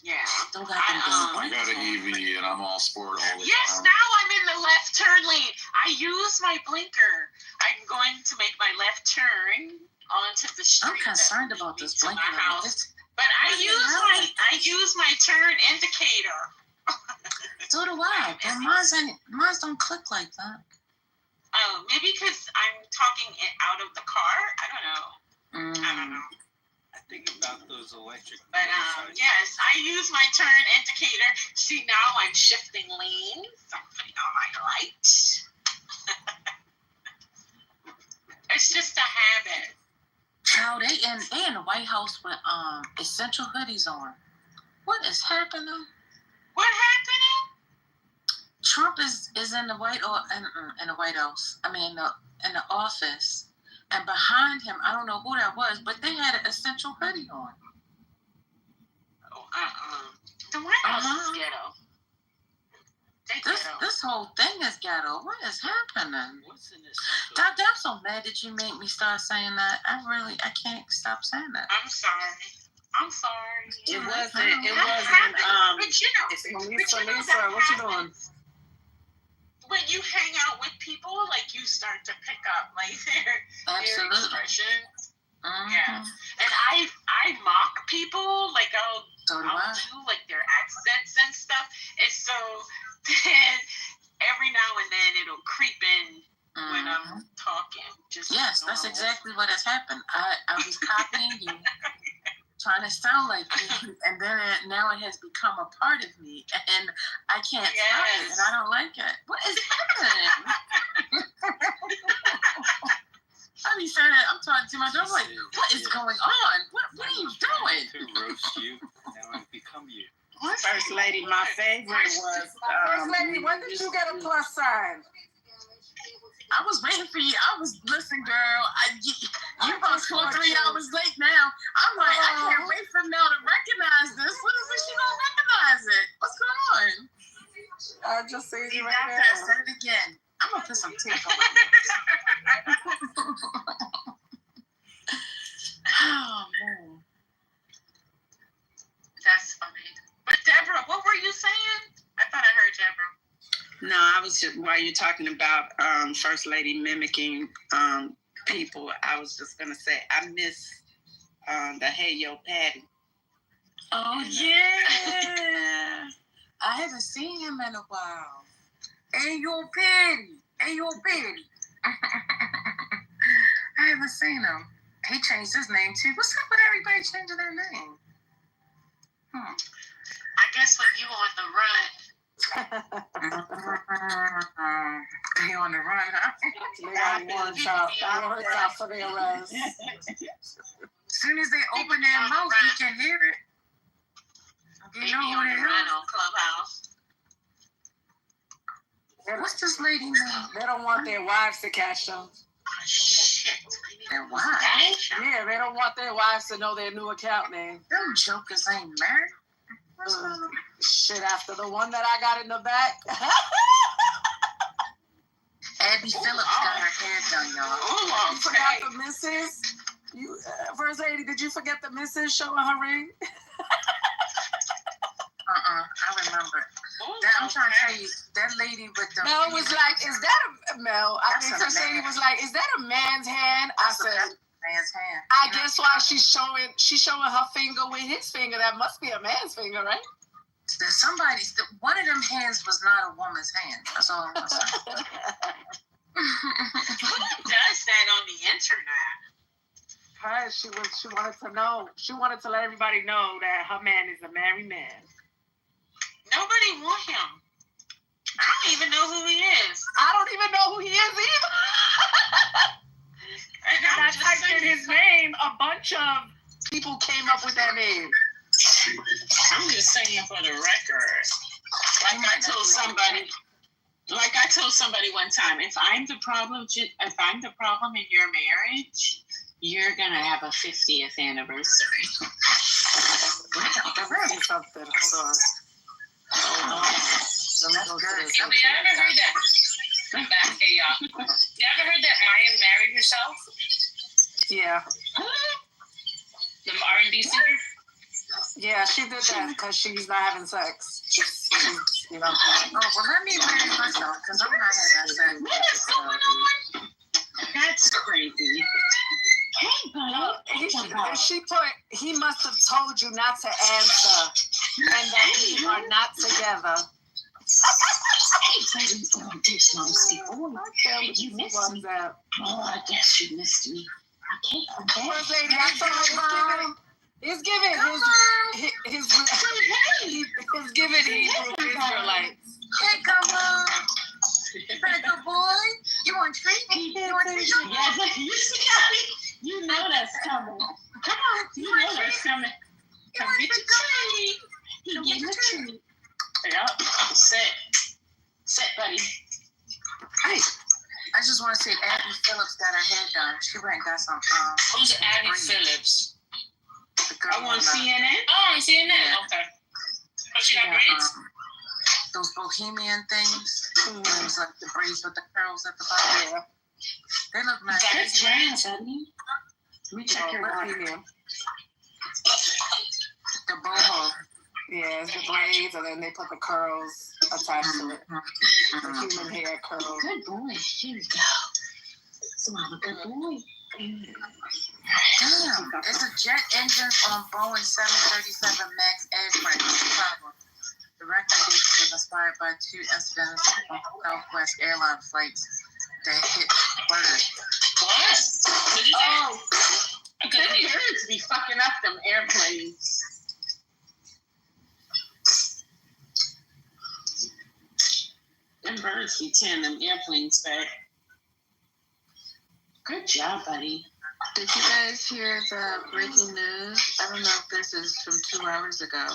Yeah. Don't got I got an EV and I'm all sport all the yes, time. now I'm in the left turn lane. I use my blinker. I'm going to make my left turn onto the street. I'm concerned about this blinker. But I use my turn indicator. So do I. But mine don't click like that. Oh, maybe because I'm talking it out of the car. I don't know. I think about those electric. But yes, I use my turn indicator. See, now I'm shifting lanes. I'm putting on my lights. It's just a habit. Child, they in the White House with essential hoodies on. What is happening? What happening? Trump is in the White House. I mean, in the office, and behind him, I don't know who that was, but they had an essential hoodie on. Oh, the White House is ghetto. This whole thing is ghetto. What is happening? What's in essential? Doctor, I'm so mad that you made me start saying that. I can't stop saying that. I'm sorry. It wasn't. But you know, Lisa, what you doing? when you hang out with people, like you start to pick up like their expressions. Mm-hmm. Yeah, and I mock people, like I'll do like their accents and stuff, and so then every now and then it'll creep in when I'm talking. Yes, that's exactly what has happened. I was copying you, trying to sound like you, and then now it has become a part of me, and I can't stop it, and I don't like it. What is happening? I be saying that I'm talking to my daughter, like, what is going on? What are you doing? To roast you, now I've become you. First Lady, my favorite was. First Lady, when did you get a plus sign? I was waiting for you. I was listening, girl. You about 2 or 3 hours late now. I'm like, I can't wait for Mel to recognize this. When is she gonna recognize it? What's going on? I just seen you right now. I said it again. I'm gonna put some tape on. Oh man, that's funny. But Deborah, what were you saying? I thought I heard Deborah. No, I was just, while you're talking about First Lady mimicking people, I was just going to say, I miss the Hey Yo Patty. Oh, yeah. I haven't seen him in a while. Hey Yo Patty. Hey Yo Patty. I haven't seen him. He changed his name, too. What's up with everybody changing their name? I guess when you on the run. They on the run, huh? As soon as they open their mouth, you can hear it. You know who they are on Clubhouse. What's this lady name? They don't want their wives to catch them. Oh, shit. Their wives? Yeah, they don't want their wives to know their new account name. Them jokers ain't married. Shit, after the one that I got in the back. Abby Phillips got her hair done, y'all. You forgot the missus? First Lady, did you forget the missus showing her ring? I remember. I'm trying to tell you, that lady with the... Mel was like, is that a... Mel, I think First Lady was like, is that a man's hand? I said... man's hand. I guess why she's showing her finger with his finger. That must be a man's finger, right? One of them hands was not a woman's hand. That's all I'm gonna say. Who does that on the internet? She wanted to know. She wanted to let everybody know that her man is a married man. Nobody want him. I don't even know who he is. I don't even know who he is either. And I typed in his name. A bunch of people came up with that name. I'm just saying for the record. Like I told somebody one time, if I'm the problem in your marriage, you're gonna have a 50th anniversary. That's something. Hold on. I mean, I haven't heard that. I'm back. Hey, y'all. You ever heard that Maya married herself? Yeah. The R&B singer? Yeah, she did that because she's not having sex. She's, you know. Oh, well, let me marry myself because I'm not having sex. What is going on? That's crazy. Hey, buddy. She put, he must have told you not to answer and that we are not together. You missed me. Oh, I guess you missed me. I can't forget. First lady, I told him. He's giving his giving Hebrew Israelites. Hey, come on. Pretty good boy. You want a treat? You want a treat? Yes, you know that's coming. Come on, you know that's coming. Come get your treat. He gave you a treat. Yep. Sit, buddy. Hey. I just want to say Abby Phillips got her hair done. She went and got some. Who's Abby Phillips? I want CNN. Oh, on CNN. Yeah. Okay. Oh, she got braids? Those bohemian things. It was like the braids with the curls at the bottom. Yeah. They look nice. That's trans, honey. Let me check your bohemian. The boho. Yeah, it's the braids, and then they put the curls attached to it. The human hair curls. Good boy. Here we go. So I'm a good boy. Damn, it's a jet engine on Boeing 737 MAX aircraft in Chicago. The recommendation was inspired by two incidents on Southwest airline flights that hit birds. What? Did you say? Oh, birds be fucking up them airplanes. Them birds be tearing them airplanes back. Good job, buddy. Did you guys hear the breaking news? I don't know if this is from 2 hours ago.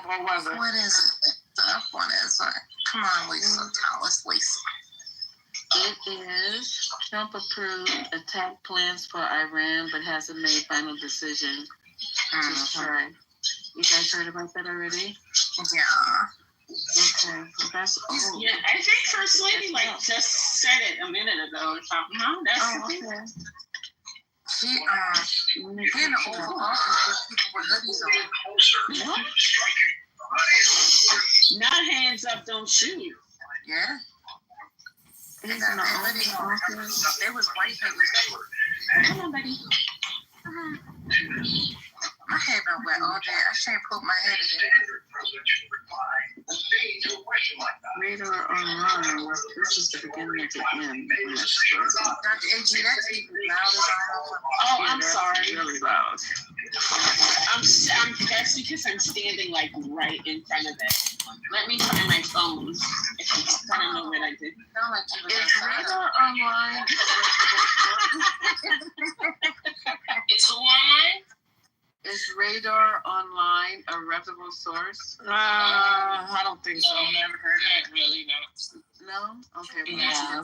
What was it? What is it? The one is come on, Lisa. Tell us, Lisa. It is Trump approved attack plans for Iran, but hasn't made final decision to strike. You guys heard about that already? Yeah. Okay, that's old. Yeah, I think First Lady just said it a minute ago or something. Huh? That's the thing. Okay. She in the Oval Office with people with hoodies on. Not hands up, don't shoot. Yeah. He's in the Oval Office. There was white hoodies. Come on, buddy. My hair been wet all day. I shampooed my head today. Radar online. This is the beginning of the end. Dr. AG, that's even loud as Oh, I'm sorry. Really loud. That's because I'm standing like right in front of it. Let me find my phone. I don't know what I did. Is Radar online? Is who online? Is Radar online a reputable source? I don't think so. No, never heard of it. Really, no. No? Okay. Well, Yeah.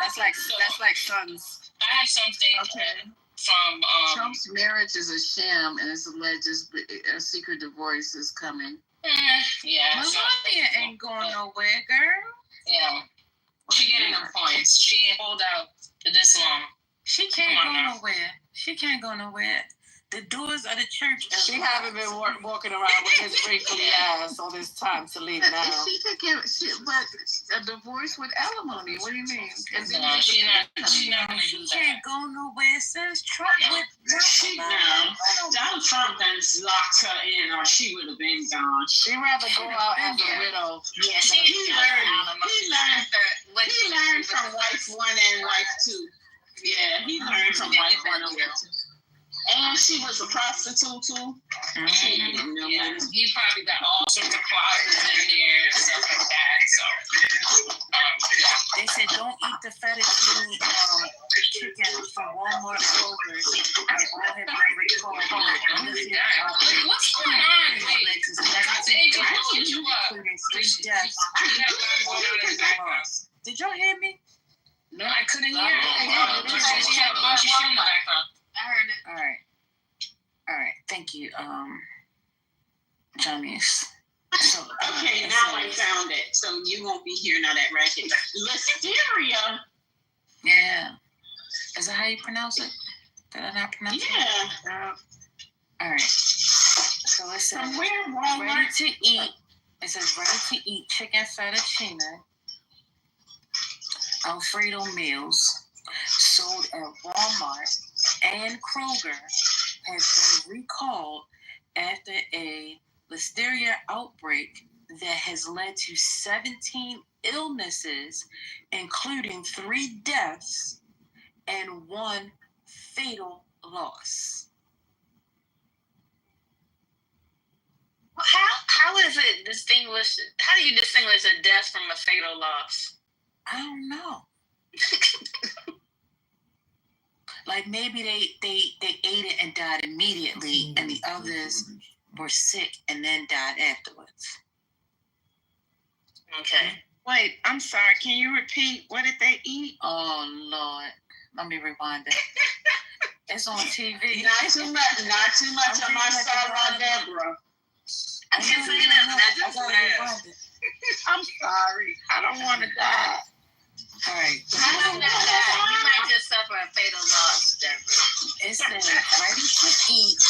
That's like Sons. I have something from Trump's marriage is a sham, and it's alleged a secret divorce is coming. Yeah. Melania ain't going nowhere, girl. Yeah. She getting them points. She ain't hold out for this long. She can't go nowhere. She can't go nowhere. The doors of the church. She haven't been walking around with his wrinkly ass all this time to leave now. She could get but a divorce with alimony. What do you mean? No, she not gonna do that. She can't go nowhere. Says Trump with Donald Trump then locked her in, or she would have been gone. She'd rather go out as a widow. Yeah, he learned from wife 1 and wife 2. Yeah, he learned from wife 1 and wife 2. And she was a prostitute too. Yeah, he probably got all sorts of clauses in there and stuff like that. So, yeah. They said don't eat the fettuccine chicken from Walmart Kroger's. They all have been recalled. What's going on? Wait, who you up? Including 3 deaths. Did y'all hear me? No, I couldn't hear it. She had a bunch of shit in the background. I heard it. All right. Thank you, Johnny's. Okay, now I found it. so you won't be hearing all that racket. Listeria. Yeah. Is that how you pronounce it? Did I not pronounce it? Yeah. All right. So it says From where? Walmart? ready to eat. It says ready to eat chicken fettuccine Alfredo meals sold at Walmart and Kroger has been recalled after a listeria outbreak that has led to 17 illnesses, including 3 deaths and 1 fatal loss. How is it distinguished? How do you distinguish a death from a fatal loss? I don't know. Like maybe they ate it and died immediately, and the others were sick and then died afterwards. Okay. Wait, I'm sorry. Can you repeat? What did they eat? Oh Lord, let me rewind it. It's on TV. Not too much of my Sarah Deborah. I can't say that. That's just I'm sorry. I don't want to die. All right. You might just suffer a fatal loss, Deborah. It says ready to eat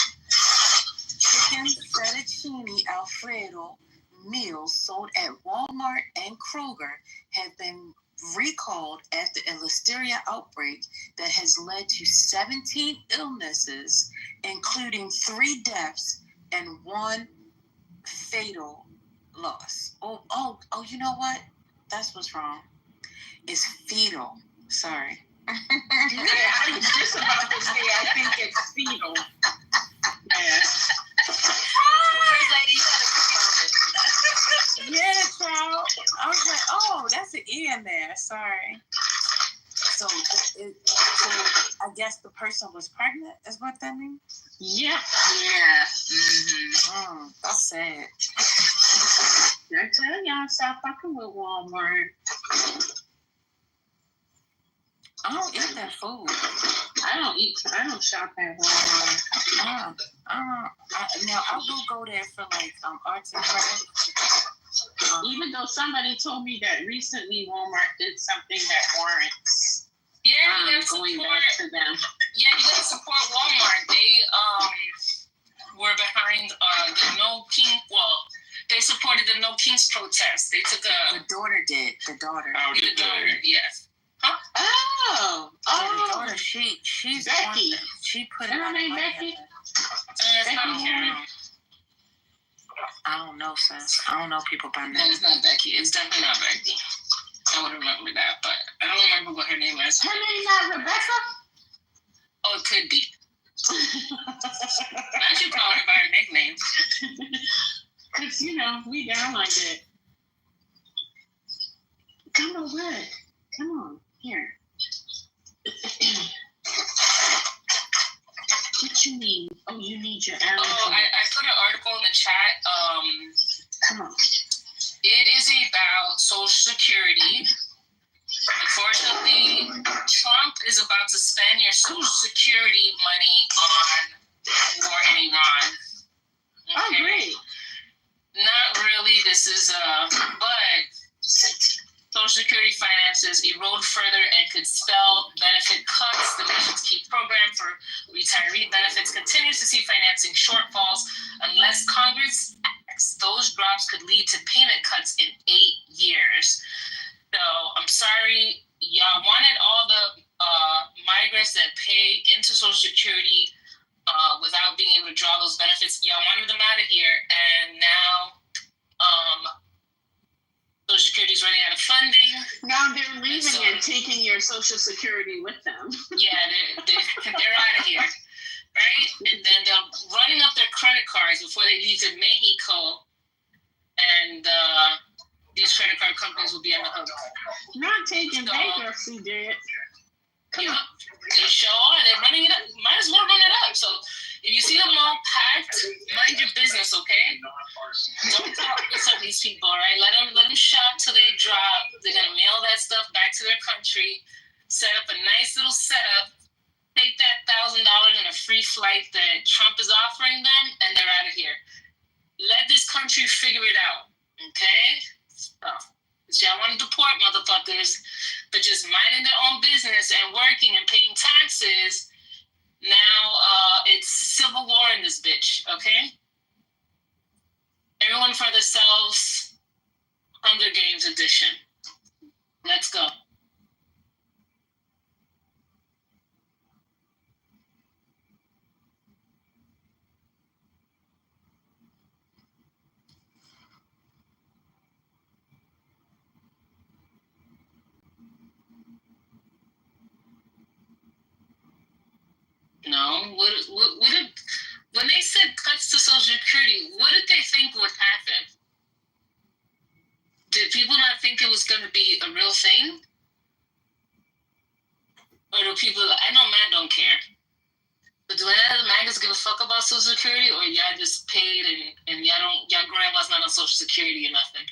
chicken fettuccine Alfredo meals sold at Walmart and Kroger have been recalled after a listeria outbreak that has led to 17 illnesses, including 3 deaths and 1 fatal loss. Oh, you know what? That's what's wrong. It's fetal. Sorry. Yeah, I was just about to say, I think it's fetal. Yeah. First lady, you gotta confirm it. Yeah, child. I was like, oh, that's an E in there. Sorry. So I guess the person was pregnant, is what that means? Yeah. Yeah. Mm-hmm. That's sad. I tell y'all, stop fucking with Walmart. I don't eat that food. I don't shop at Walmart. Now I will go there for like arts and crafts. Even though somebody told me that recently Walmart did something that warrants Yeah, you gotta going support. back to them. Yeah, you gotta support Walmart. They were behind the No King. Well, they supported the No Kings protest. They took The daughter did. The daughter. the daughter. Yes. Oh. The daughter. She's Becky. She put it Her on name money. Becky? It's not Karen. I don't know, sis. I don't know people by No, name. it's not Becky. It's definitely not Becky. I would remember that, but I don't remember what her name is. Her name not Rebecca? Oh, it could be. I should call her by her nickname. Because, we down like that. Come on, what? Come on, here. What you need? Oh, you need your allergy. Oh, I put an article in the chat. Come on. It is about Social Security. Unfortunately, Trump is about to spend your Social Security money on war in Iran. Okay? Oh, great. Not really. This is but Social Security finances erode further and could spell benefit cuts. The nation's key program for retiree benefits continues to see financing shortfalls unless Congress acts. Those drops could lead to payment cuts in 8 years. So I'm sorry, y'all wanted all the migrants that pay into Social Security without being able to draw those benefits. Y'all wanted them out of here, and now Social Security is running out of funding. Now they're leaving and taking your Social Security with them. Yeah, they're out of here, right? And then they're running up their credit cards before they leave to Mexico, and these credit card companies will be on the hook. Not taking bankruptcy debt. Yeah, they sure are. They're running it up. Might as well run it up. So if you see them all packed, mind your business, okay? Don't talk to some of these people, all right? Let them shop till they drop. They're gonna mail that stuff back to their country. Set up a nice little setup. Take that $1,000 and a free flight that Trump is offering them, and they're out of here. Let this country figure it out, okay? So, y'all want to deport motherfuckers for just minding their own business and working and paying taxes. Now it's civil war in this bitch, okay? Everyone for themselves, Hunger Games edition. Let's go. No, when they said cuts to Social Security, what did they think would happen? Did people not think it was going to be a real thing? Or do people, I know Matt don't care, but do any of the maggots give a fuck about Social Security, or y'all just paid and y'all grandma's not on Social Security or nothing?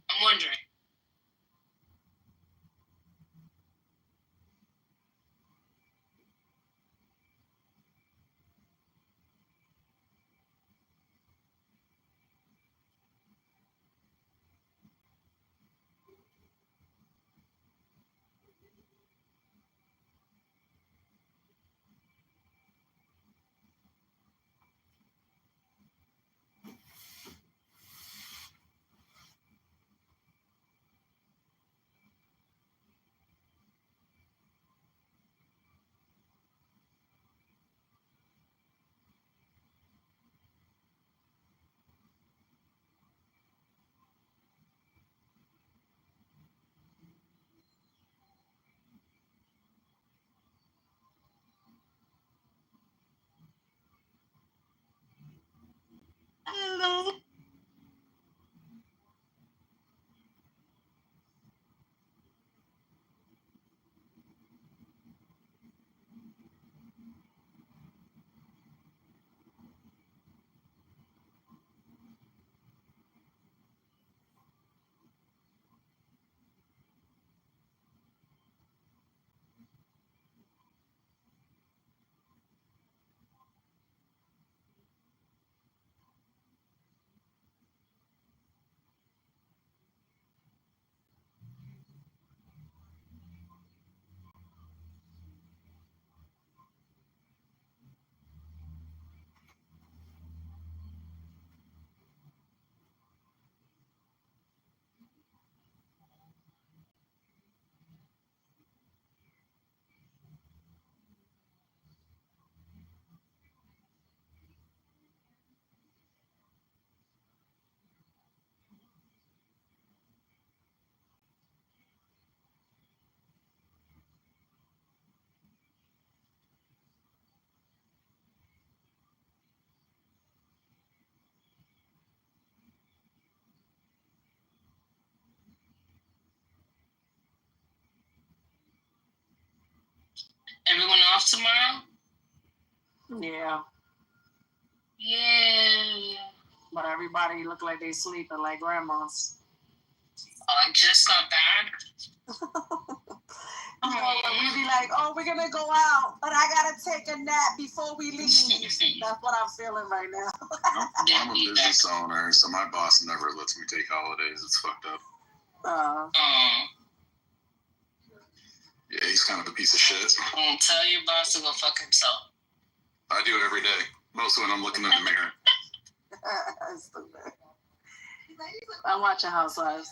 I'm wondering. Hello. Everyone off tomorrow? Yeah, Yeah. but everybody look like they sleeping like grandmas. Oh, I just got back. You know, when we be like, oh, we're gonna go out, but I gotta take a nap before we leave. That's what I'm feeling right now. I'm a business owner, so my boss never lets me take holidays. It's fucked up. Yeah, he's kind of a piece of shit. Tell your boss to go fuck himself. I do it every day. Mostly when I'm looking in the mirror. Stupid. I'm watching Housewives.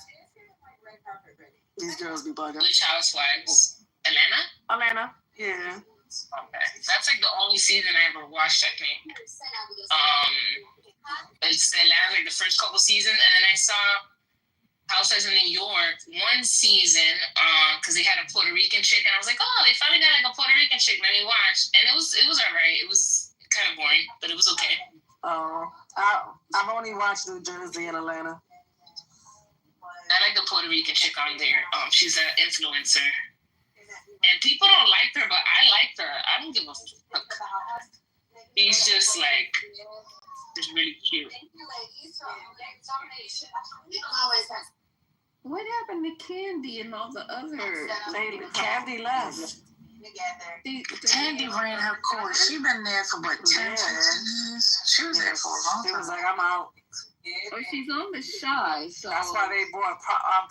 These girls be bugging. Which Housewives? Atlanta? Yeah. Okay. That's like the only season I ever watched, I think. It's Atlanta, like the first couple seasons, and then I saw Housewives in New York one season, because they had a Puerto Rican chick, and I was like, oh, they finally got like a Puerto Rican chick. Let me watch, and it was alright. It was kind of boring, but it was okay. I've only watched New Jersey and Atlanta. I like the Puerto Rican chick on there. She's an influencer, and people don't like her, but I like her. I don't give a fuck. She's just like, just really cute. What happened to Candy and all the other? Candy left. Candy ran her course. She been there for what, 10, 15 years? She was there for a long time. She was like, I'm out. Oh, she's on the Shy, so That's why they brought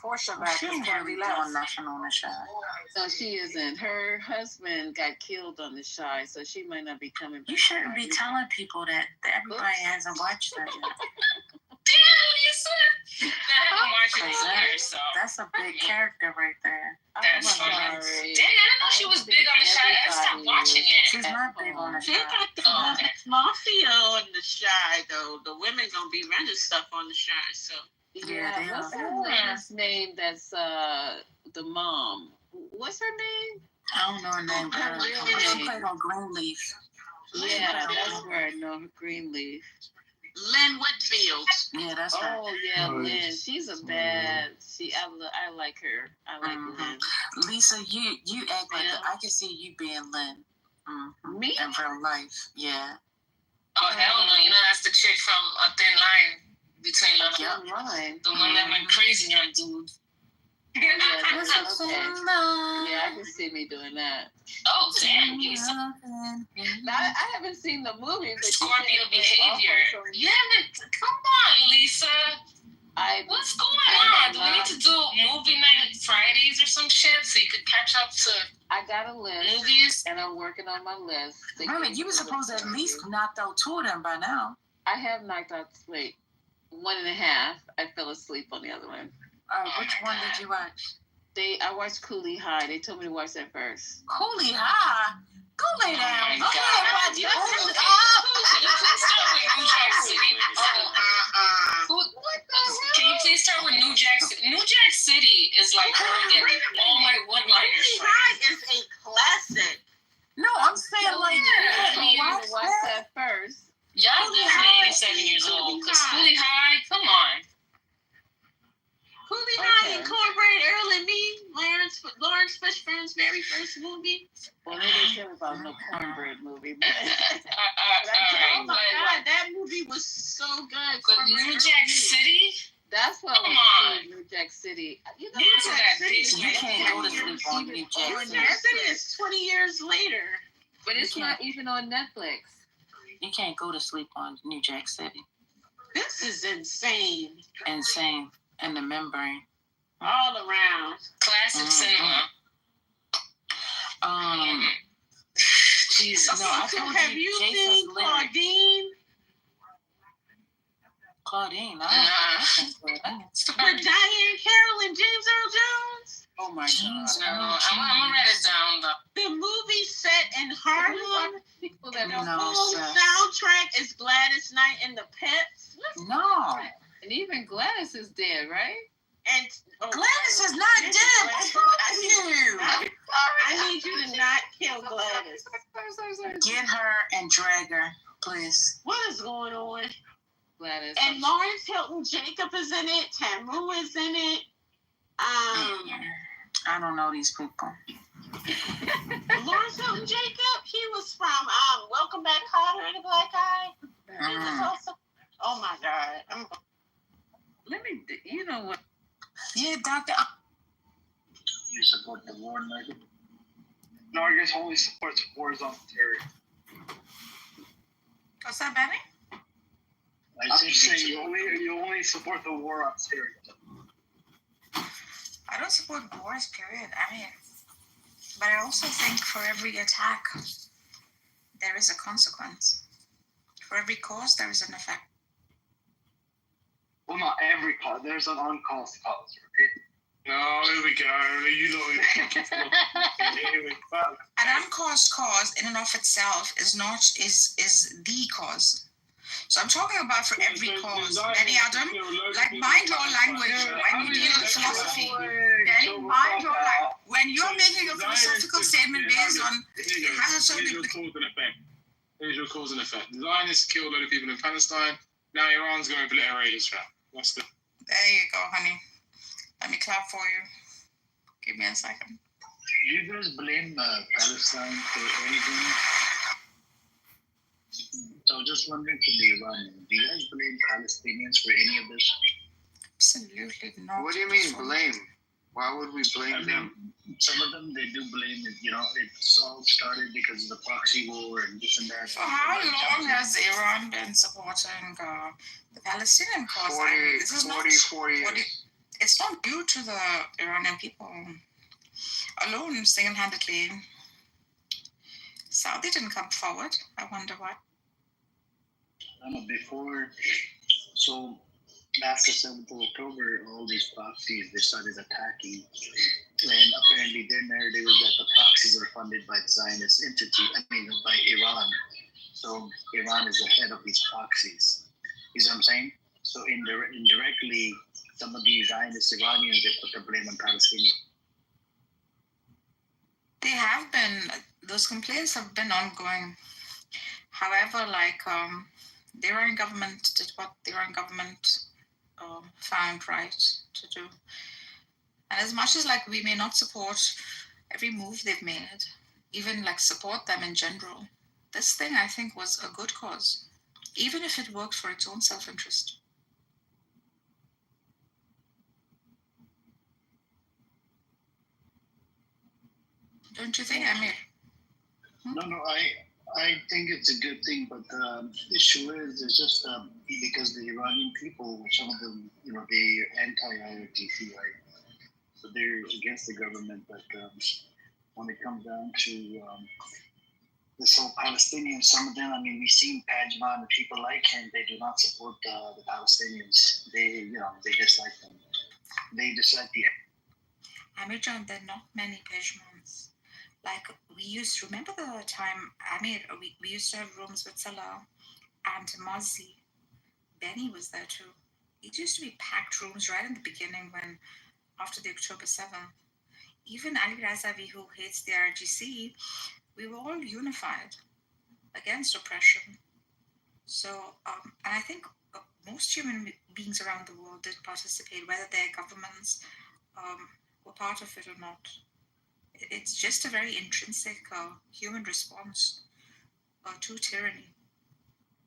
Portia back. She ain't Can't really be doing left. nothing on the show. so she isn't. Her husband got killed on the Shy, so she might not be coming back. You shouldn't be telling people that everybody hasn't watched that yet. Damn, Lisa. I haven't watched it either, so. That's a big character right there. That's I'm funny. sorry. Dang, I didn't know she was big on the show. I stopped watching it. She's not big on the They show. got the mafia on the Shy, though. The women gonna be running stuff on the Shy, so. Yeah, they what's are. her lady's name? That's the mom. What's her name? I don't know her name. Her But real she name. played on Greenleaf. Yeah, that's where I know her. Greenleaf. Lynn Whitfield. Yeah, that's her. Oh yeah, Lynn. She's a bad. I like her. I like Lynn. Lisa, you act like I can see you being Lynn. Me? In real life, yeah. Oh, hell no. You know, that's the chick from A Thin Line Between Love and Line. The one that went crazy on dude. Yeah, I can see me doing that. Oh, damn, Lisa. I haven't seen the movie, but Scorpio behavior. You haven't. Come on, Lisa. What's going on? Do we need to do movie night Fridays or some shit so you could catch up to? I got a list, movies, and I'm working on my list. Remember, you were supposed to at least knock out 2 of them by now. I have knocked out 1.5. I fell asleep on the other one. Which one did you watch? I watched Cooley High. They told me to watch that first. Cooley High? Go lay down. Can you please start with New Jack City? Can you please start with New Jack City? New Jack City is like getting all my one-liners. Cooley High is a classic. No, I'm saying like watch that first. Y'all definitely 87 years old. Cause Cooley High, come on. Cooley High incorporated Earl and me, Lawrence Fishburne's very first movie. Well, they didn't tell me about no cornbread movie. But oh my God, that movie was so good. But New Jack City? That's what I want to see, New Jack City. You know, New Jack City. You can't go to sleep on New Jack City. New Jack City is 20 years later. But it's not even on Netflix. You can't go to sleep on New Jack City. This is insane. Insane. And the membrane. All around. Classic cinema. Jesus. No, I told have you seen Claudine? Claudine, With Diane Carroll and James Earl Jones? Oh my God. No, I'm gonna write it down though. The movie set in Harlem. People that the whole soundtrack is Gladys Knight and the Pets. No. And even Gladys is dead, right? And Gladys is not dead. What's wrong with you? I need you to not kill Gladys. Get her and drag her, please. What is going on? Gladys. And Lawrence Hilton Jacob is in it. Tamu is in it. I don't know these people. Lawrence Hilton Jacob, he was from Welcome Back, Kotter and the Black Eye. He was also. Oh my God! You know what? Yeah, Doctor. You support the war, nigga? No, I guess only supports wars on terror. What's that, Benny? I'm just saying you only support the war on terror. I don't support wars, period. But I also think for every attack, there is a consequence. For every cause, there is an effect. Well, not every cause. There's an uncaused cause, right? No, here we go. You know, an uncaused cause in and of itself is the cause. So I'm talking about for every cause. Any Adam, like mind your language when you deal with philosophy. Okay, mind your language. When you're making a philosophical statement based on it has a certain Here's your cause and effect. The Zionists killed a lot of people in Palestine. Now Iran's going to obliterate Israel. What's the? There you go, honey. Let me clap for you. Give me a second. Do you guys blame Palestine for anything? So just wondering from the Iranians, do you guys blame Palestinians for any of this? Absolutely not. What do you mean blame? Why would we blame them? Some of them, they do blame it. It's all started because of the proxy war and this and that. For how long has Iran been supporting the Palestinian cause? 44 years. It's not due to the Iranian people alone, single-handedly. Saudi didn't come forward. I wonder why. Before, so after 7th of October, all these proxies, they started attacking. And apparently their narrative is that the proxies are funded by the Zionist entity, by Iran. So Iran is the head of these proxies. You see what I'm saying? So indirectly, some of these Zionist Iranians, they put the blame on Palestinians. They have been, those complaints have been ongoing. However, the Iranian government did what the Iranian government found right to do. And as much as we may not support every move they've made, even support them in general, this thing I think was a good cause, even if it worked for its own self-interest. Don't you think, Amir? No, I think it's a good thing, but the issue is it's just because the Iranian people, some of them, they're anti-IRGC, right? So they're against the government, but when it comes down to this whole Palestinian, some of them, we've seen Pajman and people like him, they do not support the Palestinians. They dislike them. They dislike the... Amir John, there are not many Pajmans. We used to remember the time, Amir, we used to have rooms with Salah and Mazi. Benny was there too. It used to be packed rooms right in the beginning after the October 7th. Even Ali Razavi, who hates the RGC, we were all unified against oppression. So, and I think most human beings around the world did participate, whether their governments were part of it or not. It's just a very intrinsic human response to tyranny.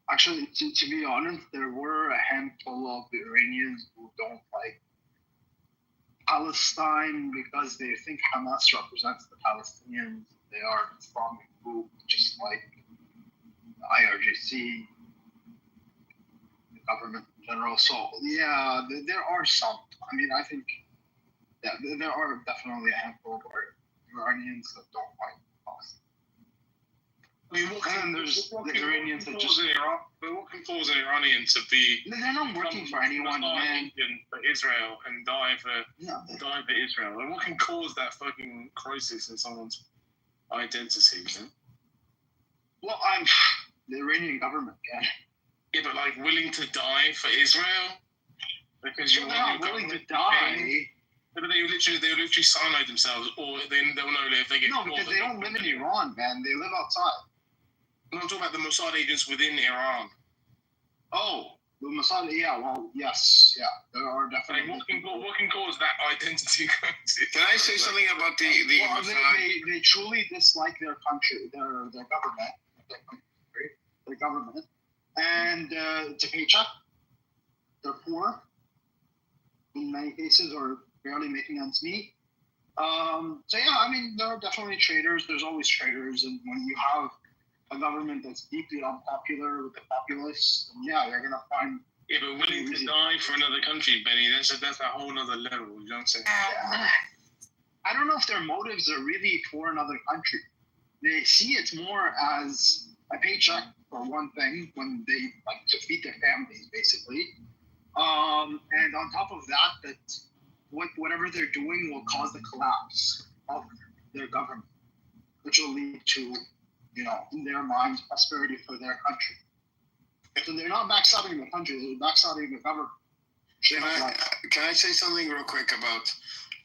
Actually, to be honest, there were a handful of Iranians who don't like Palestine because they think Hamas represents the Palestinians. They are a strong group, just like the IRGC, the government in general. So, yeah, there are some. I think there are definitely a handful of Iranians that don't like Palestine. There's the Iranians that just... But what can cause an Iranian to be... They're not working for anyone, man. ...for Israel and die for Israel? What can cause that fucking crisis in someone's identity, man? Well, I'm the Iranian government, yeah. Yeah, but willing to die for Israel? Because they're not willing to die. But they literally cyanide themselves, or they'll know if they get... No, because they don't live in Iran, man. They live outside. I'm talking about the Mossad agents within Iran. Oh, the Mossad, yeah, well, yes, yeah. There are definitely... What can cause that identity crisis? Can I say something about the Mossad? They truly dislike their country, their government, and it's a paycheck. They're poor, in many cases, or barely making ends meet. So yeah, there are definitely traitors. There's always traitors, and when you have a government that's deeply unpopular with the populace, then yeah, you're gonna find... Yeah, but willing to die for another country, Benny, that's a whole other level, you know what I'm saying? I don't know if their motives are really for another country. They see it more as a paycheck, for one thing, when they to feed their families, basically. And on top of that whatever they're doing will cause the collapse of their government, which will lead to, in their minds, prosperity for their country. So they're not backstabbing the country, they're backstabbing the government. Can I say something real quick about,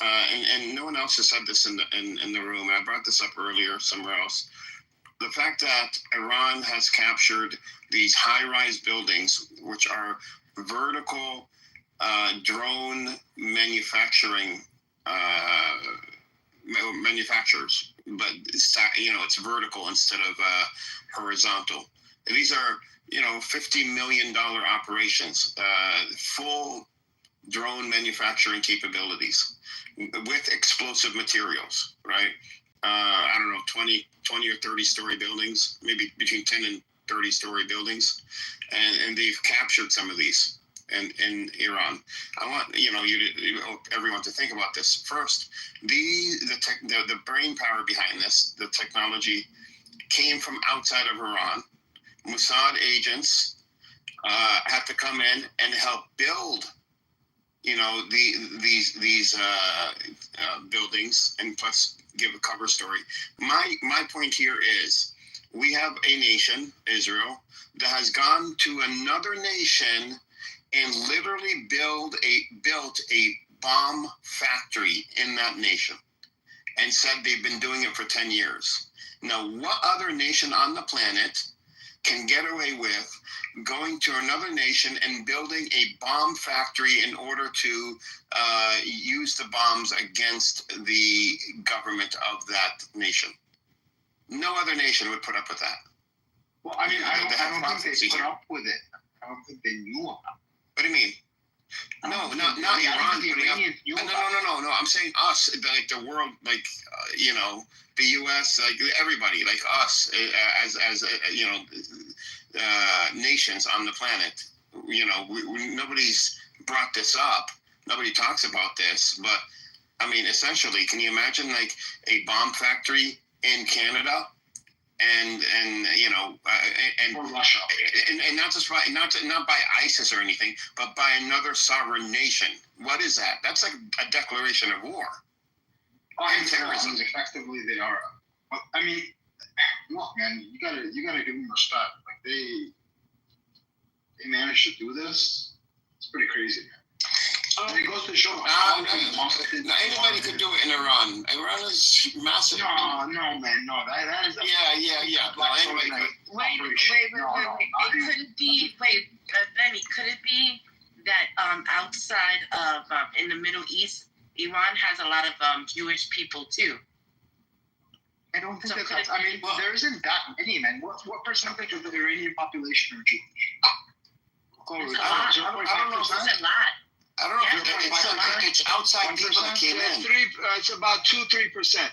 and no one else has said this in the room, I brought this up earlier somewhere else, the fact that Iran has captured these high-rise buildings, which are vertical drone manufacturers, but it's vertical instead of horizontal. These are $50 million operations, full drone manufacturing capabilities with explosive materials, right? I don't know, 20 or 30-story buildings, maybe between 10 and 30-story buildings, and they've captured some of these in Iran. I want everyone to think about this first. The brain power behind this, the technology, came from outside of Iran. Mossad agents have to come in and help build, these buildings, and plus give a cover story. My point here is, we have a nation, Israel, that has gone to another nation and literally built a bomb factory in that nation, and said they've been doing it for 10 years. Now, what other nation on the planet can get away with going to another nation and building a bomb factory in order to use the bombs against the government of that nation? No other nation would put up with that. Well, I mean, I don't think they put up with it. I don't think they knew about it. What do you mean? No, not Iran. No. I'm saying us, like the world, like the U.S., like everybody, like us, as nations on the planet. Nobody's brought this up. Nobody talks about this, but I mean, essentially, can you imagine like a bomb factory in Canada? And or Russia, and not just by not by ISIS or anything, but by another sovereign nation. What is that? That's like a declaration of war. And terrorism. Effectively, they are. But I mean, look, man, you gotta give them respect. Like they managed to do this. It's pretty crazy, man. And it goes to show anybody could do it in Iran. Iran is massive. No, man, no. That is. Yeah. Well, Wait. It couldn't be. Benny, could it be that outside of in the Middle East, Iran has a lot of Jewish people too? I don't think that's. I mean, there isn't that many, man. What percentage of the Iranian population are Jewish? It's a lot. I don't know. It's a lot. I don't know. It's outside people that came in. It's about 2-3%.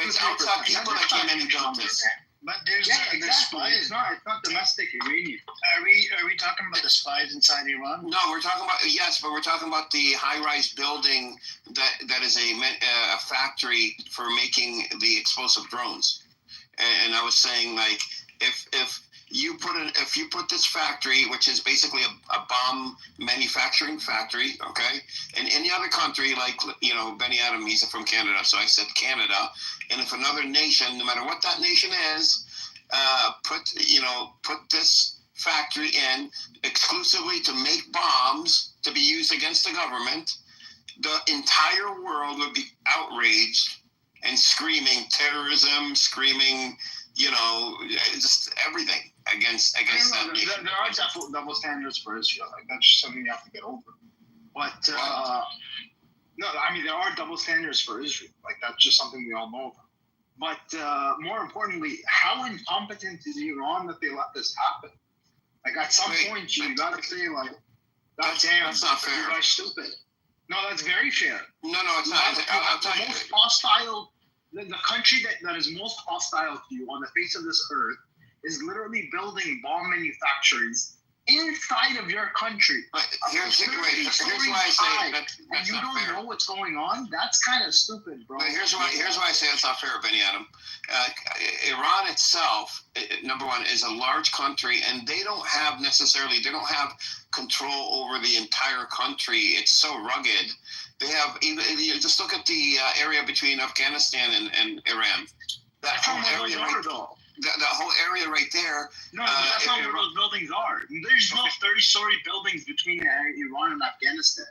It's outside people that came in and built this. But there's spies. It's not domestic Iranian. Are we talking about the spies inside Iran? No, we're talking about but we're talking about the high-rise building that is a factory for making the explosive drones. And I was saying, like, if you put this factory, which is basically a bomb manufacturing factory, okay, in any other country, like, Benny Adam, he's from Canada, so I said Canada, and if another nation, no matter what that nation is, put this factory in exclusively to make bombs to be used against the government, the entire world would be outraged and screaming terrorism, screaming, just everything against that nation. There are double standards for Israel. Like, that's just something you have to get over. But no, I mean, there are double standards for Israel. Like, that's just something we all know about. But more importantly, how incompetent is Iran that they let this happen? Like, at some point, you got to say, like, that's not fair. You guys stupid. No, that's very fair. No, it's not. The most hostile, the country that is most hostile to you on the face of this earth is literally building bomb manufacturers inside of your country. But here's why I say that's and you don't know what's going on. That's kind of stupid, bro. But here's why I say it's not fair, Benny Adam. Iran itself, number one, is a large country, and they don't have control over the entire country. It's so rugged. They have just look at the area between Afghanistan and Iran. That whole area. That whole area right there. No, but that's not where those buildings are. There's no 30-story buildings between Iran and Afghanistan.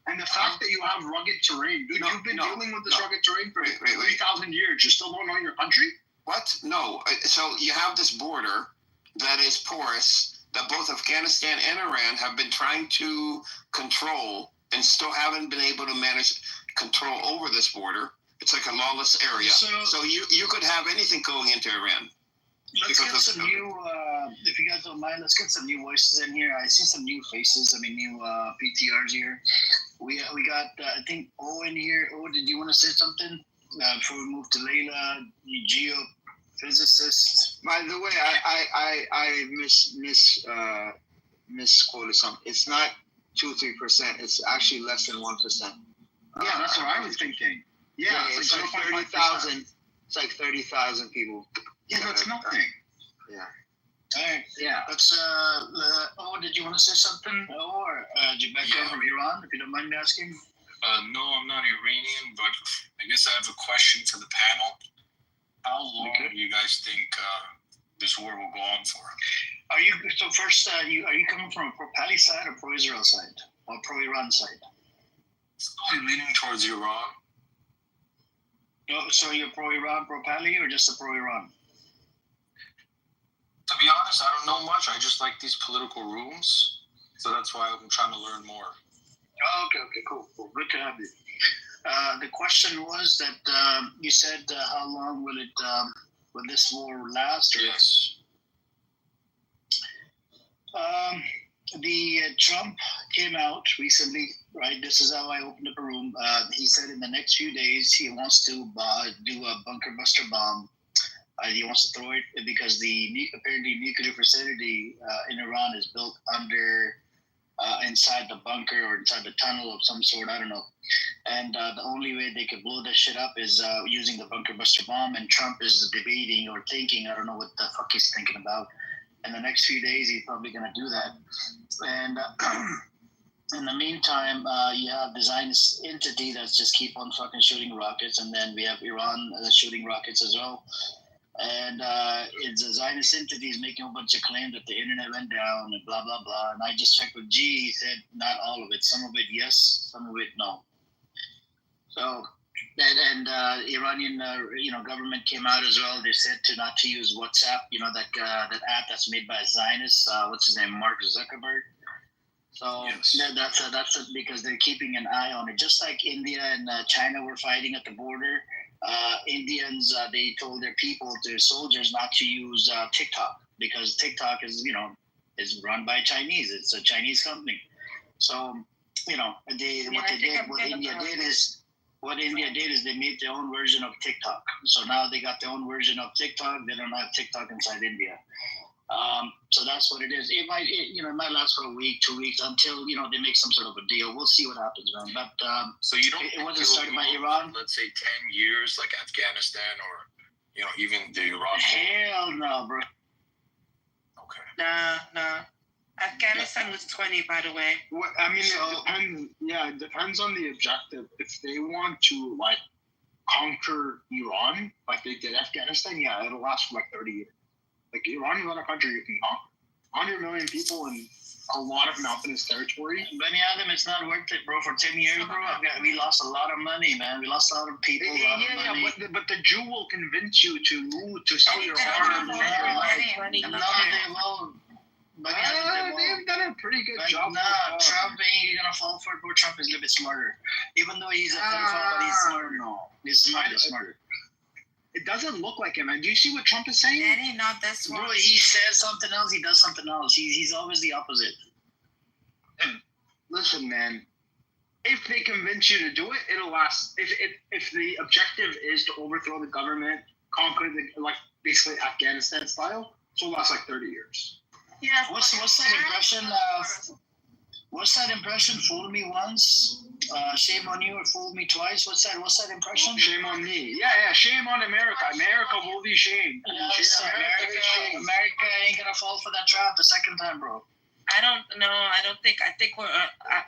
And the fact that you have rugged terrain, dude, you've been dealing with this rugged terrain for 3,000 years. You still don't know your country? What? No. So you have this border that is porous that both Afghanistan and Iran have been trying to control and still haven't been able to manage control over this border. It's like a lawless area. So you could have anything going into Iran. Let's get some new if you guys don't mind, let's get some new voices in here. I see some new faces. I mean, new PTRs here. We got I think Owen here. Owen, did you want to say something before we move to Layla, geophysicist? By the way, I misquoted something. It's not 2-3%. It's actually less than 1%. Yeah, that's what I was thinking. Yeah, it's like 30,000. It's like 30,000 people. Yeah, that's nothing. Yeah. All right. Yeah. Let's. Oh, did you want to say something? Or did you back from Iran? If you don't mind me asking. No, I'm not Iranian, but I guess I have a question for the panel. How long do you guys think this war will go on for? Are you so first? Are you coming from a pro-Pali side or pro-Israel side or pro-Iran side? I'm leaning towards Iran. No, so you're pro-Iran, pro-Pali, or just a pro-Iran? To be honest, I don't know much. I just like these political rooms, so that's why I'm trying to learn more. Oh, okay, cool. Good to have you. The question was that you said how long will this war last? Or? Yes. The Trump came out recently, right? This is how I opened up a room. He said in the next few days he wants to do a bunker buster bomb. He wants to throw it because the apparently nuclear facility in Iran is built under inside the bunker or inside the tunnel of some sort. I don't know. And the only way they could blow this shit up is using the bunker buster bomb. And Trump is debating or thinking, I don't know what the fuck he's thinking about. In the next few days, he's probably going to do that. And in the meantime, you have the Zionist entity that's just keep on fucking shooting rockets. And then we have Iran that's shooting rockets as well. And it's a Zionist entity is making a bunch of claims that the internet went down and blah, blah, blah. And I just checked with G. He said not all of it. Some of it, yes. Some of it, no. So... And Iranian, government came out as well. They said not to use WhatsApp. That app that's made by Zionists. What's his name? Mark Zuckerberg. So yes. That's it because they're keeping an eye on it. Just like India and China were fighting at the border. Indians they told their soldiers not to use TikTok because TikTok is run by Chinese. It's a Chinese company. So What India did is they made their own version of TikTok. So now they got their own version of TikTok. They don't have TikTok inside India. So that's what it is. It might last for a week, 2 weeks until they make some sort of a deal. We'll see what happens, man. But so you don't. It wasn't started by Iran. Let's say 10 years, like Afghanistan, or even the Iraq. Hell no, bro. Okay. Nah. Afghanistan was 20, by the way. It depends on the objective. If they want to conquer Iran, like they did Afghanistan, it'll last for 30 years. Iran is not a country you can conquer. 100 million people and a lot of mountainous territory. Benny Adam, it's not worth it, bro. For 10 years, bro, we lost a lot of money, man. We lost a lot of people. But the Jew will convince you to move to sell your farm. No, they won't. They've done a pretty good job. Trump ain't gonna fall for it, bro. Trump is a little bit smarter. Even though he's a pedophile, but he's smarter. No, he's smarter. It doesn't look like him, man. Do you see what Trump is saying? Danny, not this one. Bro, he says something else, he does something else. He's always the opposite. Listen, man. If they convince you to do it, it'll last. If the objective is to overthrow the government, conquer basically Afghanistan style, it'll last 30 years. Yeah. What's that impression? What's that impression? Fool me once, shame on you, or fool me twice. What's that impression? Shame on me. Yeah. Shame on America. America will be shamed. Yes, America ain't gonna fall for that trap the second time, bro. I think we're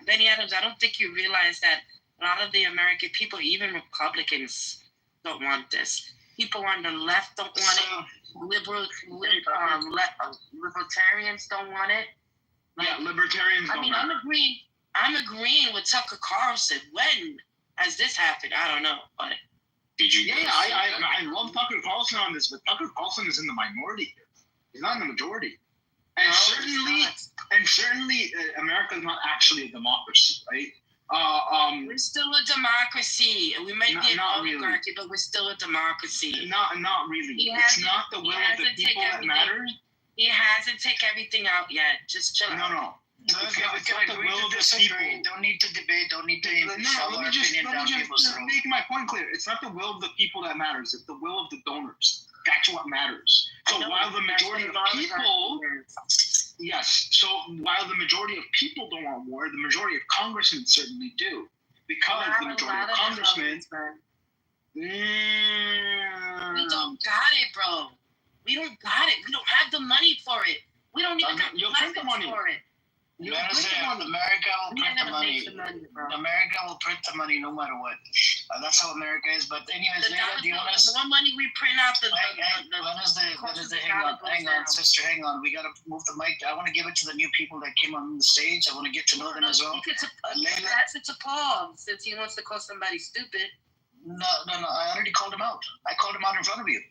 Benny Adams. I don't think you realize that a lot of the American people, even Republicans, don't want this. People on the left don't want it. Libertarians don't want it. Libertarians don't want it. I'm agreeing with Tucker Carlson. When has this happened? I don't know. But did you? Yeah, I love Tucker Carlson on this, but Tucker Carlson is in the minority. He's not in the majority. And certainly, America is not actually a democracy, right? We're still a democracy. We might be an oligarchy, but we're still a democracy. Not really. It's not the will of the people that matters. He hasn't taken everything out yet. Just chill out. No. Okay, we It's not can the agree will to of the disagree. people. Don't need to debate. Don't need to No, shove let our me just opinion down people's throat. make my point clear. It's not the will of the people that matters. It's the will of the donors. That's what matters. So while the majority of people, yes, so while the majority of people don't want war, the majority of congressmen certainly do, because the majority of congressmen. We don't got it, bro. We don't got it. We don't have the money for it. We don't even have you'll the print the money for it. America will print the money. America will print the money no matter what. That's how America is. But anyways, Leila, do you want us? The more money we print out, the hang on, sister, hang on. We gotta move the mic. I want to give it to the new people that came on the stage. I want to get to know them as well. It's a Paul, since he wants to call somebody stupid. No. I already called him out. I called him out in front of you.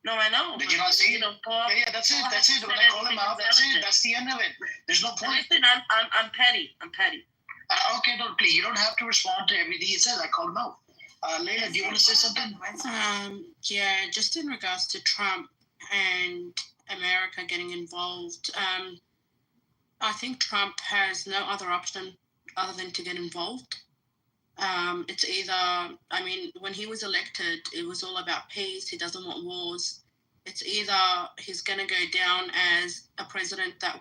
No, I know. Did you not see? Paul, yeah, that's it. That's it. When I call him out, that's it. That's the end of it. There's no point. Listen, I'm petty. Okay, please. You don't have to respond to everything he says. I called him out. Leila, do you want to say something? Yeah, just in regards to Trump and America getting involved, I think Trump has no other option other than to get involved. It's either, when he was elected, it was all about peace. He doesn't want wars. It's either he's going to go down as a president that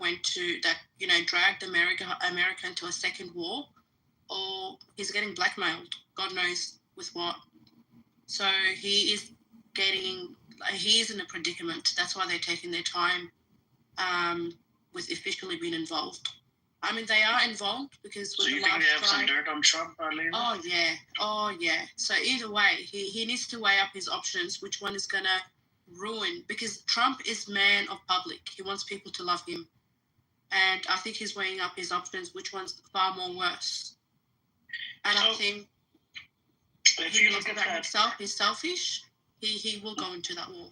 dragged America into a second war, or he's getting blackmailed. God knows with what. So he is in a predicament. That's why they're taking their time with officially being involved. They are involved because. So you think they have some dirt on Trump, Arlene? Oh yeah. So either way, he needs to weigh up his options. Which one is gonna ruin? Because Trump is man of public. He wants people to love him, and I think he's weighing up his options. Which one's far more worse? And I think if you look at that himself, he's selfish. He will go into that war.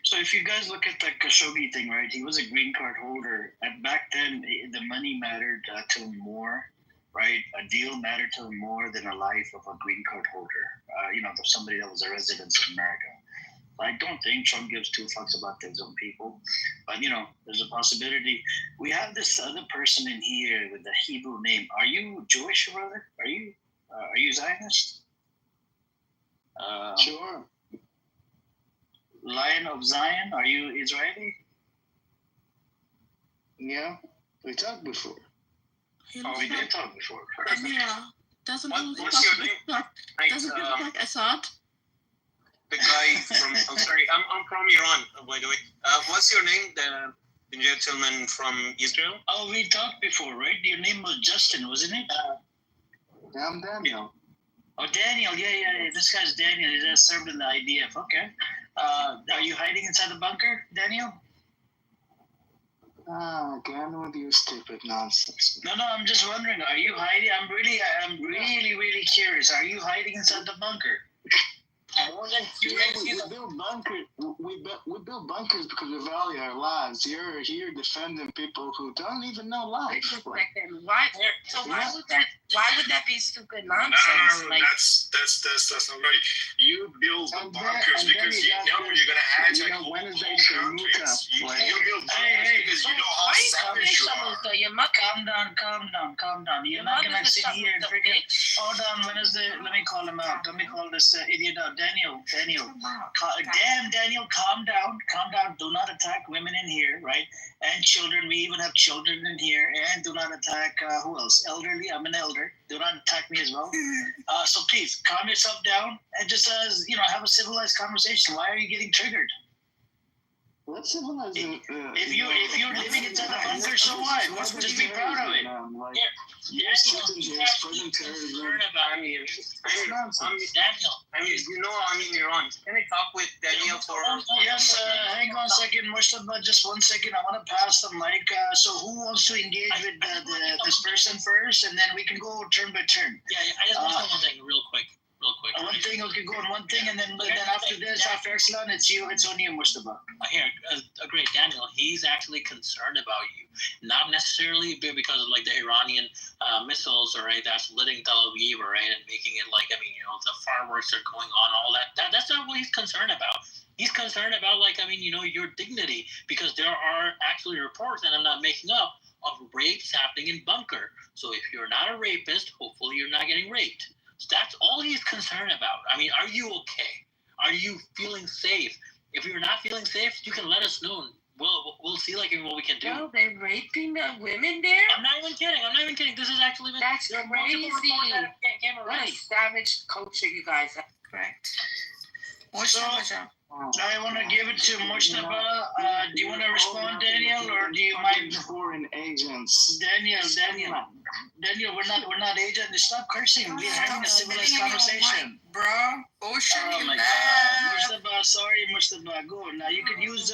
So if you guys look at the Khashoggi thing, right? He was a green card holder, and back then the money mattered to him more, right? A deal mattered to him more than a life of a green card holder. Somebody that was a resident of America. I don't think Trump gives two fucks about his own people, but there's a possibility. We have this other person in here with the Hebrew name. Are you Jewish, brother? Are you Zionist? Sure. Lion of Zion, are you Israeli? Yeah, we talked before. We did talk before. Yeah, doesn't what's your name? Doesn't look like Assad. The guy from, I'm sorry, I'm from Iran, by the way. What's your name, the gentleman from Israel? Oh, we talked before, right? Your name was Justin, wasn't it? I'm Daniel. Oh, Daniel, yeah. This guy's Daniel. He just served in the IDF. Okay. Are you hiding inside the bunker, Daniel? Again with your stupid nonsense. No, I'm just wondering. Are you hiding? I'm really curious. Are you hiding inside the bunker? We build bunkers. We build bunkers because we value our lives. You're here defending people who don't even know life. Why would that be stupid nonsense? No, that's not right. You build bunkers because you know you're gonna attack countries. You build bunkers because you know how savage you are. Calm down. You're not gonna sit here and freaking. Hold on, let me call him out. Let me call this idiot out. Daniel. Daniel, calm down. Do not attack women in here, right? And children. We even have children in here. And do not attack, who else? Elderly. I'm an elder. Do not attack me as well. So please, calm yourself down and just, have a civilized conversation. Why are you getting triggered? What's civilized? If you're living inside the bunker, so what? Just be proud of it. You're sitting here spreading terrorism. Daniel. I'm in Iran. Can I talk with Daniel for? Yes. Hang on a second, Mustafa. Just 1 second. I want to pass the mic. So who wants to engage with this person first, and then we can go turn by turn. Yeah. I just want to say one thing real quick. One thing, okay, go on one thing, and then after Exlan, it's on you, Mustafa. Here, great, Daniel. He's actually concerned about you, not necessarily because of the Iranian missiles, right? That's hitting Tel Aviv, right, and making it the fireworks are going on, all that. That's not what he's concerned about. He's concerned about, your dignity, because there are actually reports, and I'm not making up, of rapes happening in bunker. So if you're not a rapist, hopefully you're not getting raped. So that's all he's concerned about. I mean, are you okay? Are you feeling safe? If you're not feeling safe, you can let us know. We'll see what we can do. No, they're raping the women there? I'm not even kidding. This is actually That's crazy. What a savage culture you guys have. Correct. So, I want to give it to Mustafa. Do you want to respond, Daniel, or do you mind? Foreign agents. Daniel, we're not agents. Stop cursing. We're having a civilized conversation, bro. Ocean. Oh my God, Mustafa. Sorry, Mustafa. Go now. You could use.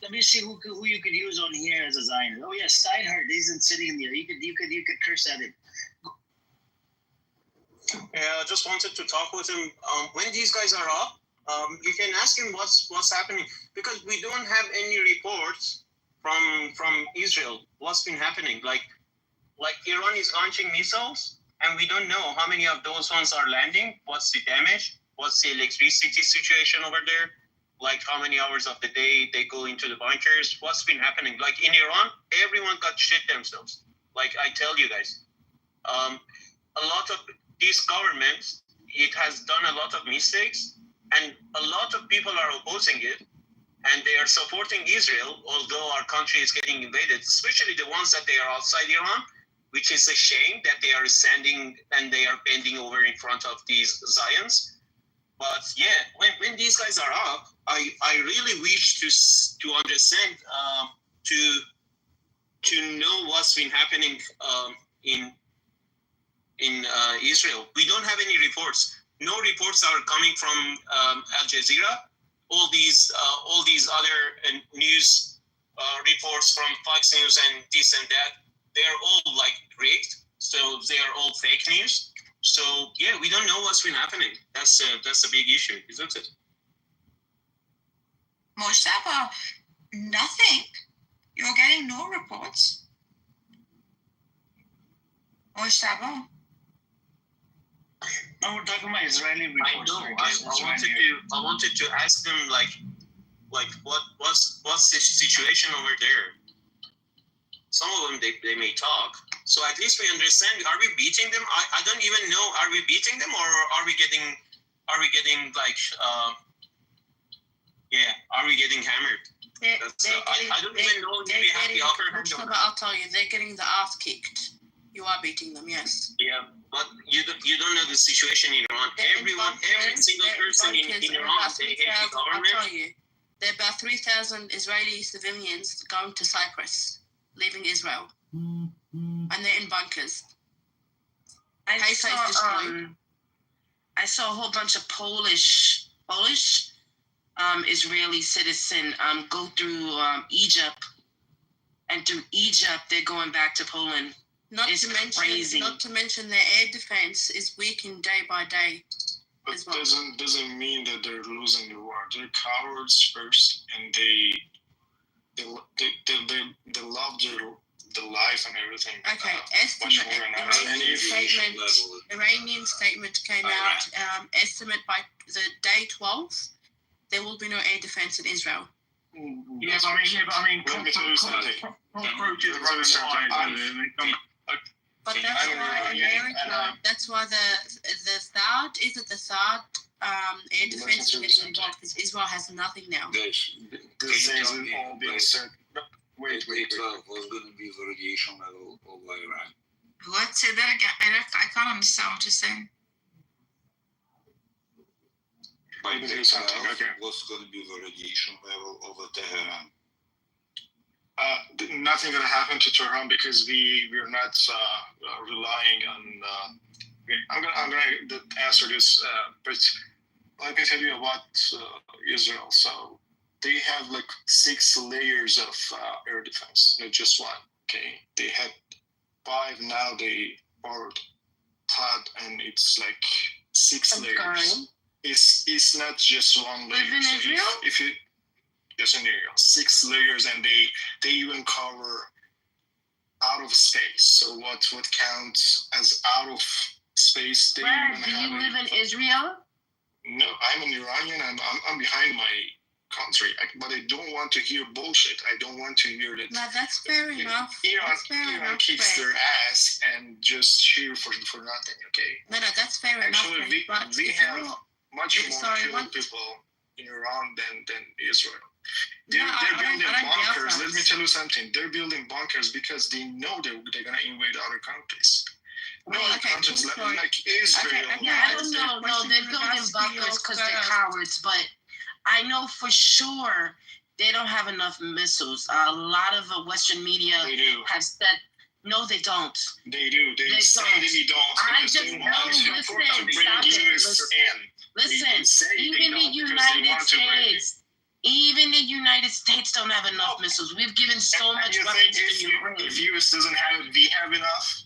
Let me see who you could use on here as a Zionist. Oh yes, Steinhardt isn't sitting in there. You could curse at him. Yeah, I just wanted to talk with him. When these guys are up, you can ask him what's happening, because we don't have any reports from Israel. What's been happening? Like Iran is launching missiles, and we don't know how many of those ones are landing. What's the damage? What's the electricity situation over there? Like how many hours of the day they go into the bunkers? What's been happening? Like in Iran, everyone got shit themselves. Like I tell you guys, a lot of these governments, it has done a lot of mistakes, and a lot of people are opposing it, and they are supporting Israel, although our country is getting invaded, especially the ones that they are outside Iran, which is a shame that they are standing and they are bending over in front of these Zions. But yeah, when these guys are up, I really wish to understand, to know what's been happening in Israel. We don't have any reports. No reports are coming from Al Jazeera. All these other news reports from Fox News and this and that, they're all like rigged. So they are all fake news. So yeah, we don't know what's been happening. That's a big issue, isn't it? Mustafa, nothing. You're getting no reports. Mustafa. No, we're talking about Israeli reports. I wanted to ask them like what's the situation over there. Some of them they may talk, so at least we understand. Are we beating them? I don't even know. Are we beating them, or are we getting like are we getting hammered? I don't even know if we have the upper hand. I'll tell you, they're getting the ass kicked. You are beating them, yes. Yeah, but you don't know the situation in Iran. Every single person in Iran, they hate the government. I'll tell you, there are about 3,000 Israeli civilians going to Cyprus, leaving Israel, and they're in bunkers. I saw a whole bunch of Polish Israeli citizen go through Egypt, and through Egypt they're going back to Poland. Not to mention their air defense is weakened day by day. But doesn't mean that they're losing the war. They're cowards first, and they love the life and everything. Okay, Iranian statement came out. Estimate by the day 12, there will be no air defense in Israel. Yeah, but I mean, cockroaches running wild. But that's why America, that's why the THAAD air defense is getting involved, because Israel has nothing now. This isn't all being said. Wait. What's going to be the radiation level of Iran? What? Say that again. I can't understand what you're saying. By day 12, what's going to be the radiation level over Tehran? Nothing gonna happen to Tehran because we're not relying on. I'm gonna answer this, but let me tell you about Israel. So they have like 6 layers of air defense, not just one. Okay, they had 5. Now they borrowed THAAD, and it's like 6 layers. It's not just one layer. Live in Israel? If you yes, in Israel, 6 layers, and they even cover out of space. So what counts as out of space space. They Brad, do you live in Israel? No, I'm an Iranian. I'm behind my country, but I don't want to hear bullshit. I don't want to hear that. No, that's fair enough. Iran kicks their ass and just cheer for nothing. Okay. No, that's fair enough. Actually, we have much more killed people in Iran than Israel. They're building bunkers. Let me tell you something. They're building bunkers because they know they're going to invade other countries. No, countries like Israel. No, they're building bunkers because they're cowards, but I know for sure they don't have enough missiles. A lot of Western media have said, no, they don't. They do. They say they don't. I just know. Listen. Even the United States don't have enough missiles. We've given so much weapons to Ukraine. If US doesn't have it, we have enough.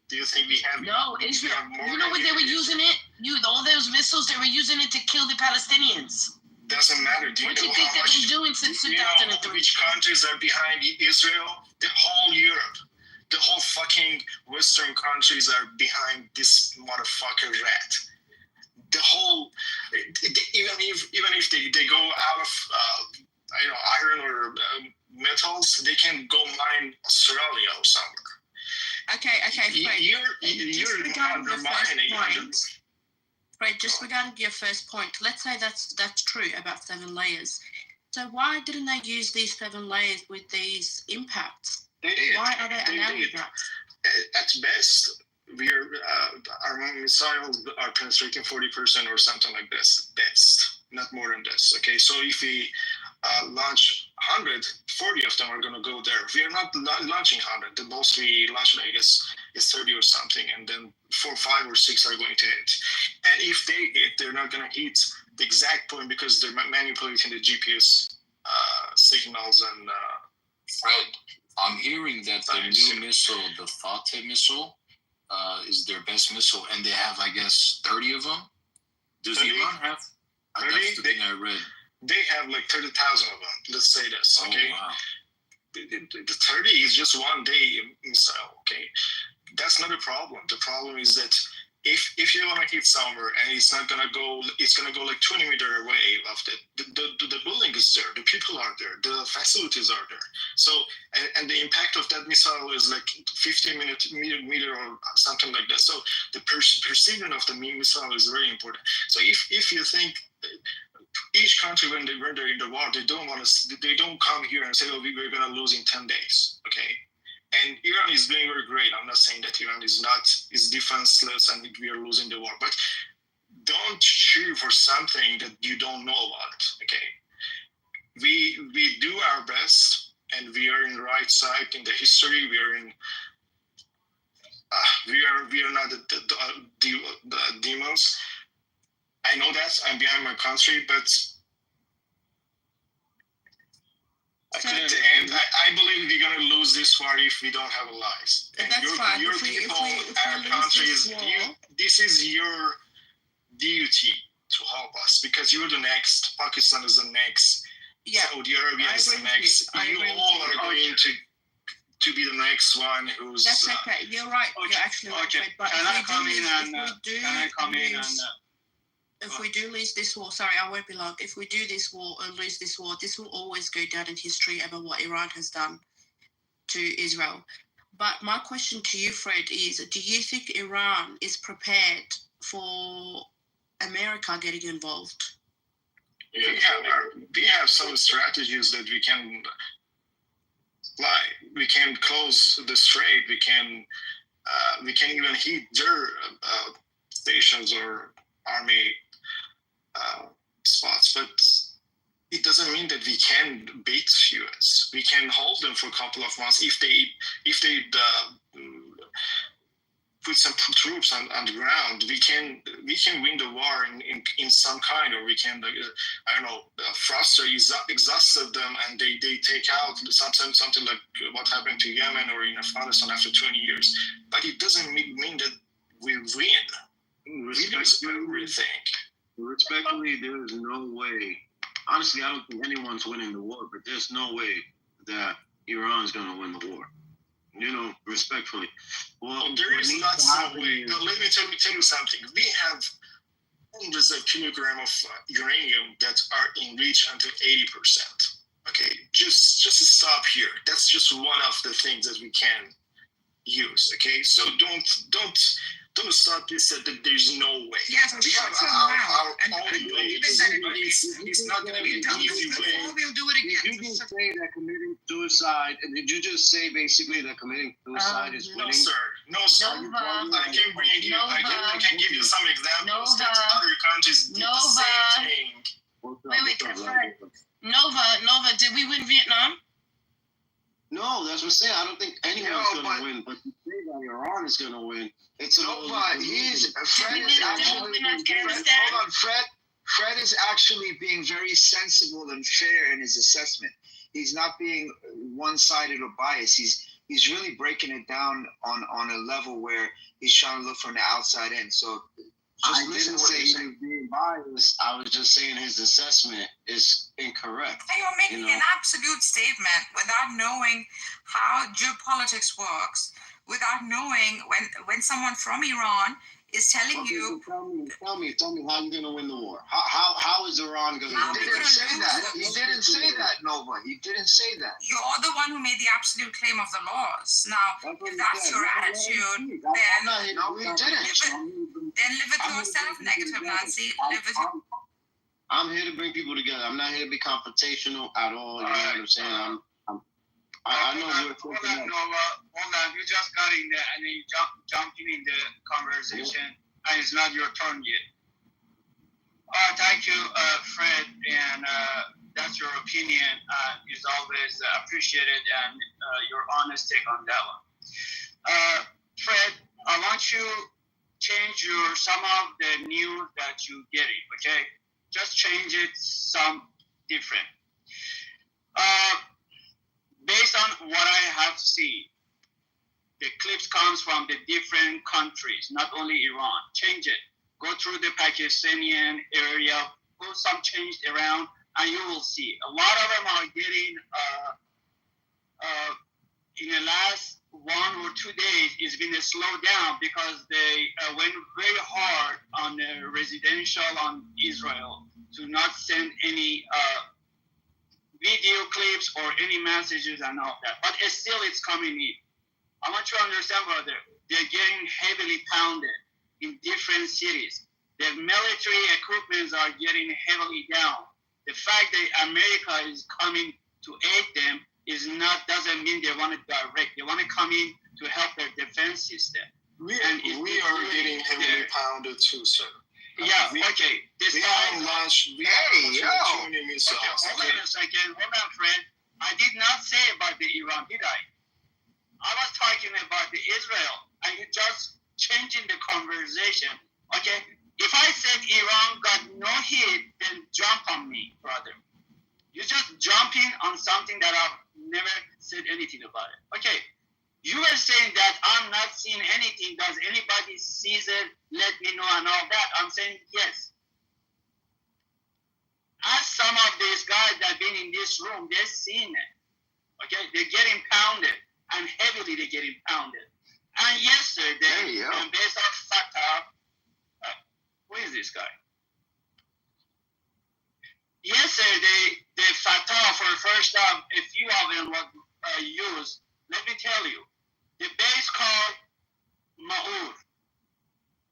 Do you think we have? No, Israel. You know what they were using it? All those missiles, they were using it to kill the Palestinians. Doesn't matter. What do you think they've been doing since 2003? Which countries are behind Israel? The whole Europe. The whole fucking Western countries are behind this motherfucker rat. The whole, even if they go out of iron or metals, they can go mine Australia or somewhere. Okay, Fred. You're undermining. Fred, just regarding your first point, let's say that's true about 7 layers. So why didn't they use these 7 layers with these impacts? They did. Why are they allowing that? At best, our missiles are penetrating 40% or something like this. Best, not more than this. Okay, so if we launch 100, 40 of them are going to go there. We are not launching 100. The most we launch, I guess, is 30 or something, and then 4, 5, or 6 are going to hit. And if they hit, they're not going to hit the exact point because they're manipulating the GPS signals and. Fred, I'm hearing that the new missile, the Fateh missile, is their best missile, and they have, I guess, 30 of them. Does 30? Iran have? 30? That's the thing I read. They have like 30,000 of them. Let's say this, okay? Oh, wow. The 30 is just one day missile, okay? That's not a problem. The problem is that if you want to hit somewhere and it's going to go like 20 meters away of the building is there, the people are there, the facilities are there. So, and the impact of that missile is like 50 meter or something like that. So the precision of the missile is very important. So if you think each country when they're in the war, they don't come here and say, oh, we're going to lose in 10 days, okay? And Iran is doing very great. I'm not saying that Iran is defenseless and we are losing the war, but don't cheer for something that you don't know about, okay? We do our best, and we are in the right side in the history. We are in. We are not the demons. I know that I'm behind my country, but. At the end, I believe we're going to lose this war if we don't have allies. And your people, our countries, this is your duty to help us because you're the next. Pakistan is the next. Yeah. Saudi Arabia is the next. You all are going to be the next one who's. That's okay. You're right. Okay. You're actually right. Okay. But Can I come in on that? If we do lose this war, sorry, I won't be long. If we do this war or lose this war, this will always go down in history about what Iran has done to Israel. But my question to you, Fred, is do you think Iran is prepared for America getting involved? Yeah, we have some strategies that we can apply. We can close the strait. We can even hit their stations or army spots, but it doesn't mean that we can beat US. We can hold them for a couple of months if they put some troops on the ground. We can win the war in some kind, or we can I don't know, frustrate, exhausted them, and they take out something like what happened to Yemen or in Afghanistan after 20 years. But it doesn't mean that we win. We lose everything. Respectfully, there is no way. Honestly, I don't think anyone's winning the war, but there's no way that Iran's going to win the war. Respectfully. Well, there is not some way. Let me tell you something. We have hundreds of kilogram of uranium that are enriched until 80%. Okay, just stop here. That's just one of the things that we can use. Okay, so don't start this that there's no way. Yes, we have our own way. It's not going to be an easy way. We'll do it again. Did you just say that committing suicide, and did you just say basically that committing suicide is winning? No, sir. I can bring you. I can give you some examples that other countries did the same thing. Wait, Fred. Nova, did we win Vietnam? No, that's what I'm saying. I don't think anyone's going to win, but you say that Iran is going to win. Fred is actually being very sensible and fair in his assessment. He's not being one-sided or biased. He's really breaking it down on a level where he's trying to look from the outside in. So I didn't say he was being biased. I was just saying his assessment is incorrect. You're making an absolute statement without knowing how geopolitics works, without knowing when someone from Iran is telling you. Tell me how you're going to win the war. How is Iran going to win? He didn't say that. He didn't say that, Nova. He didn't say that. You're the one who made the absolute claim of the laws. Now, if that's your attitude, then no, we didn't. Then live it yourself, negative Nancy. Live it. I'm here to bring people together. I'm not here to be confrontational at all. You know what I'm saying? I know we're hold on, Nova. Hold on. You just got in there and then you jumped in the conversation, and it's not your turn yet. Thank you, Fred, and that's your opinion. Is always appreciated, and your honest take on that one. Fred, I want you change some of the news that you get it, okay? Just change it some different. Based on what I have seen, the clips comes from the different countries, not only Iran. Change it. Go through the Pakistani area, put some change around, and you will see. A lot of them are getting, in the last 1 or 2 days, it's been a slow down because they went very hard on the residential on Israel to not send any video clips or any messages and all that. But still it's coming in. I want you to understand, brother, they're getting heavily pounded in different cities. The military equipments are getting heavily down. The fact that America is coming to aid them doesn't mean they want to direct. They want to come in to help their defense system. We are getting heavily pounded too, sir. Yeah, okay. We haven't launched. Hold on a second. Hold on, Fred. I did not say about the Iran, did I? I was talking about the Israel, and you just changing the conversation. Okay? If I said Iran got no hit, then jump on me, brother. You're just jumping on something that I've never said anything about it. Okay. You were saying that I'm not seeing anything. Does anybody see it? Let me know and all that. I'm saying yes. Ask some of these guys that have been in this room, they're seeing it. Okay? They're getting pounded, and heavily they're getting pounded. And yesterday, based on Fatah, who is this guy? Yesterday, the Fatah, for the first time, a few of them were used. Let me tell you, the base called Ma'ur,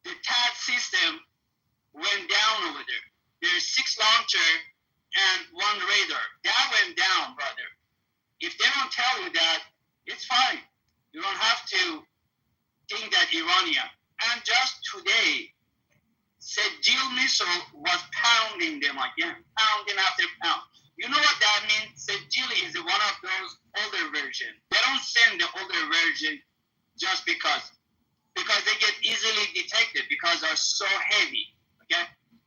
the TAD system went down over there. There's 6 launcher and 1 radar. That went down, brother. If they don't tell you that, it's fine. You don't have to think that Iranian. And just today, Sejil missile was pounding them again, pounding after pound. You know what that means? Sejil is one of those older versions. They don't send the older version just because they get easily detected because they're so heavy. Okay?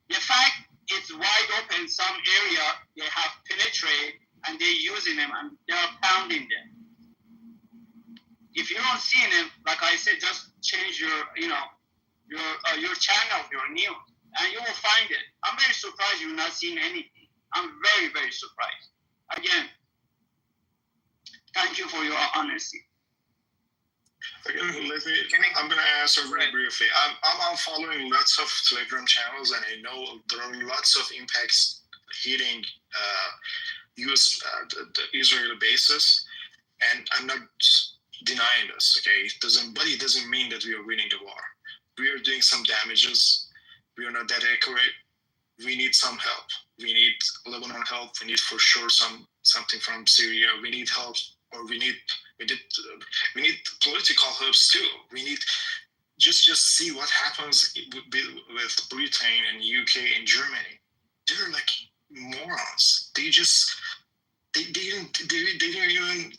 The fact it's wide open, some area they have penetrated and they're using them and they're pounding them. If you don't see them, like I said, just change your channel, your news, and you will find it. I'm very surprised you're not seeing anything. I'm very, very surprised. Again, thank you for your honesty. I'm going to answer very briefly. I'm following lots of Telegram channels, and I know there are lots of impacts hitting US, the Israeli bases, and I'm not denying this. Okay, it doesn't mean that we are winning the war. We are doing some damages. We are not that accurate. We need some help. We need Lebanon help. We need for sure something from Syria. We need help, or we need political helps too. We need just see what happens with Britain and UK and Germany. They're like morons. They didn't even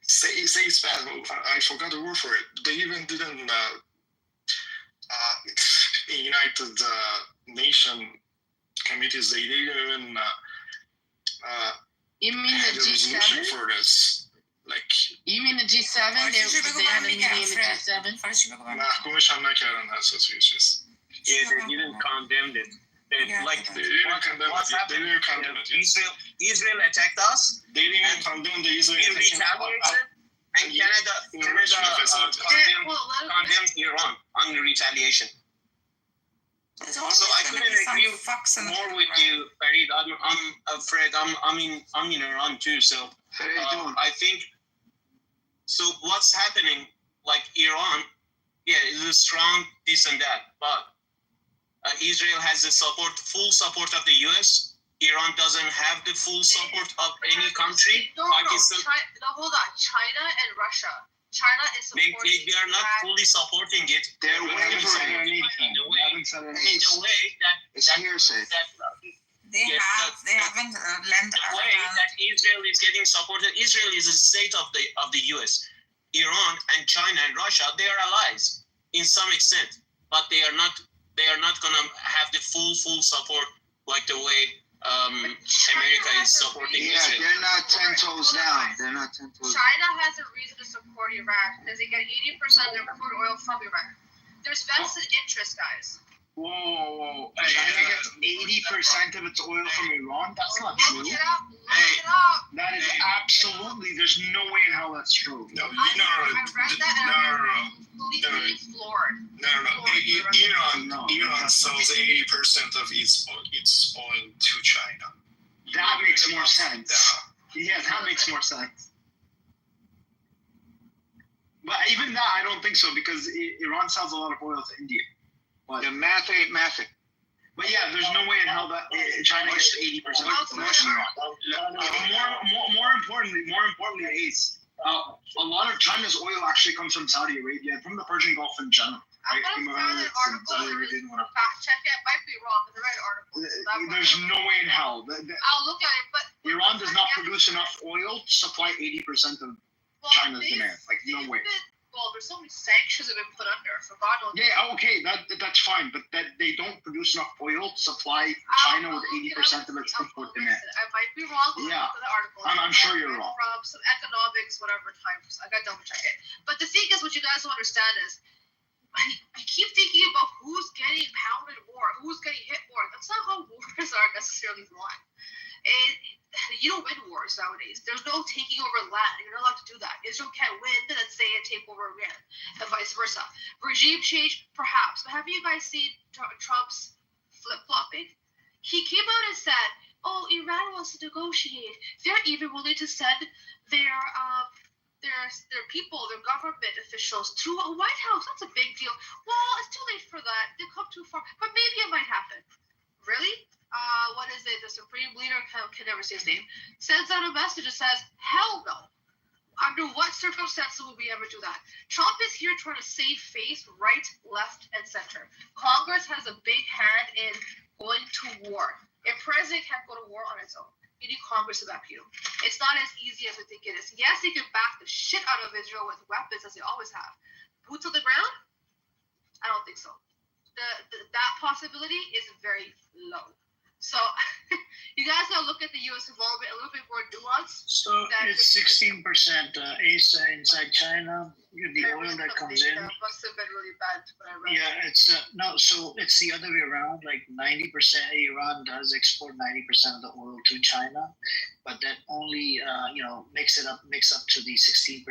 say it's bad. I forgot the word for it. They even didn't United Nation committees. They didn't even you mean had the a resolution G7? for this. Like, you mean the G7? They had a meeting in the G7. محکومش هم نکردن اساسیش. Yeah, they didn't condemn it. Israel attacked us. They didn't even condemn the Israeli retaliated, and Canada condemned Iran on the retaliation. So I couldn't agree more with you, Farid. I'm afraid I'm in Iran too. So I think so. What's happening? Like Iran, yeah, is strong, this and that, but Israel has the full support of the U.S. Iran doesn't have the full support of any country. Pakistan. Hold on. China and Russia. China is supporting. They are not fully supporting it. They're wavering in the way that it's hearsay. They haven't lent the way that Israel is getting supported. Israel is a state of the U.S. Iran and China and Russia, they are allies in some extent, but they are not gonna have the full support like the way America is supporting Israel. They're not 10 toes down. They're not 10 toes down. China has a reason to support Iraq because they get 80% of their crude oil from Iraq. There's vested interest, guys. Whoa. China gets 80% of its oil from Iran? That's not true. Look it up. That is absolutely, there's no way in hell that's true. I read that and I'm completely floored. Iran sells 80% of its oil to China. That makes more sense. Yeah, that makes more sense. But even that, I don't think so, because Iran sells a lot of oil to India. But the math ain't mathing. But yeah, there's no way in hell that China gets 80% of More importantly, Ace, a lot of China's oil actually comes from Saudi Arabia and from the Persian Gulf in general. Right? I found an article. Fact check it. It might be wrong, but the right article. There's no way in hell. I'll look at it, but Iran does not produce enough oil to supply 80% of China's demand. Like, no way. Well, there's so many sanctions that have been put under, so God knows. Yeah, okay, that's fine, but that they don't produce enough oil to supply China with 80% of its import demand. I might be wrong. Yeah, the article. I'm sure you're wrong. From some economics, whatever times. I gotta double check it. But the thing is, what you guys don't understand is, I keep thinking about who's getting pounded more, who's getting hit more. That's not how wars are necessarily won. You don't win wars nowadays. There's no taking over land. You're not allowed to do that. Israel can't win, then say and take over Iran, and vice versa. Regime change, perhaps. But have you guys seen Trump's flip-flopping? He came out and said, "Oh, Iran wants to negotiate. They're even willing to send their people, their government officials to a White House. That's a big deal. Well, it's too late for that. They've come too far. But maybe it might happen." Really? What is it? The Supreme Leader, can never say his name, sends out a message that says, "Hell no. Under what circumstances would we ever do that?" Trump is here trying to save face right, left, and center. Congress has a big hand in going to war. A president can't go to war on its own. You need Congress to back you. It's not as easy as we think it is. Yes, they can back the shit out of Israel with weapons, as they always have. Boots on the ground? I don't think so. That possibility is very low. So You guys gotta look at the U.S. involvement a little bit more nuanced. So it's 16% ASA inside China. The oil that comes in. Must have been really bad when I read. Yeah, it's no. So it's the other way around. Like 90%, Iran does export 90% of the oil to China, but that only makes up to the 16%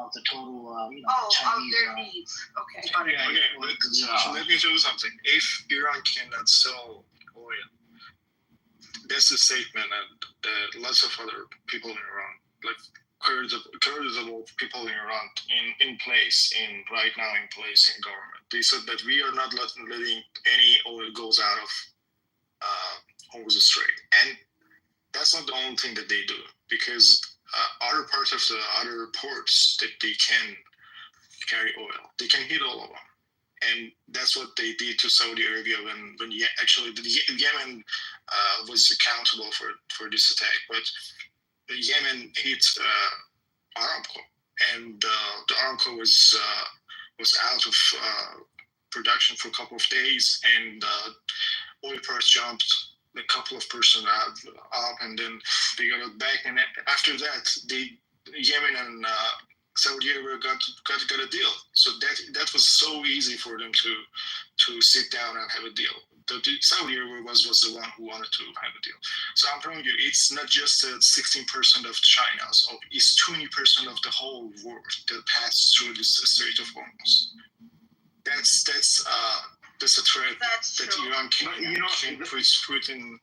of the total Chinese. Their needs. Okay. Let me tell you something. If Iran cannot sell oil, that's a statement that lots of other people in Iran, like Kurds of people in Iran, right now in place in government. They said that we are not letting any oil goes out of Hormuz Strait, and that's not the only thing that they do, because other parts of the other ports that they can carry oil, they can hit all of them. And that's what they did to Saudi Arabia when Yemen was accountable for this attack. But Yemen hit Aramco, and the Aramco was out of production for a couple of days, and oil price jumped a couple of percent up, and then they got it back. And after that, Yemen and Saudi Arabia got a deal. So that was so easy for them to sit down and have a deal. Saudi Arabia was the one who wanted to have a deal. So I'm telling you, it's not just 16% of China's, it's 20% of the whole world that passed through this Strait of Hormuz. That's a threat that Iran can put in.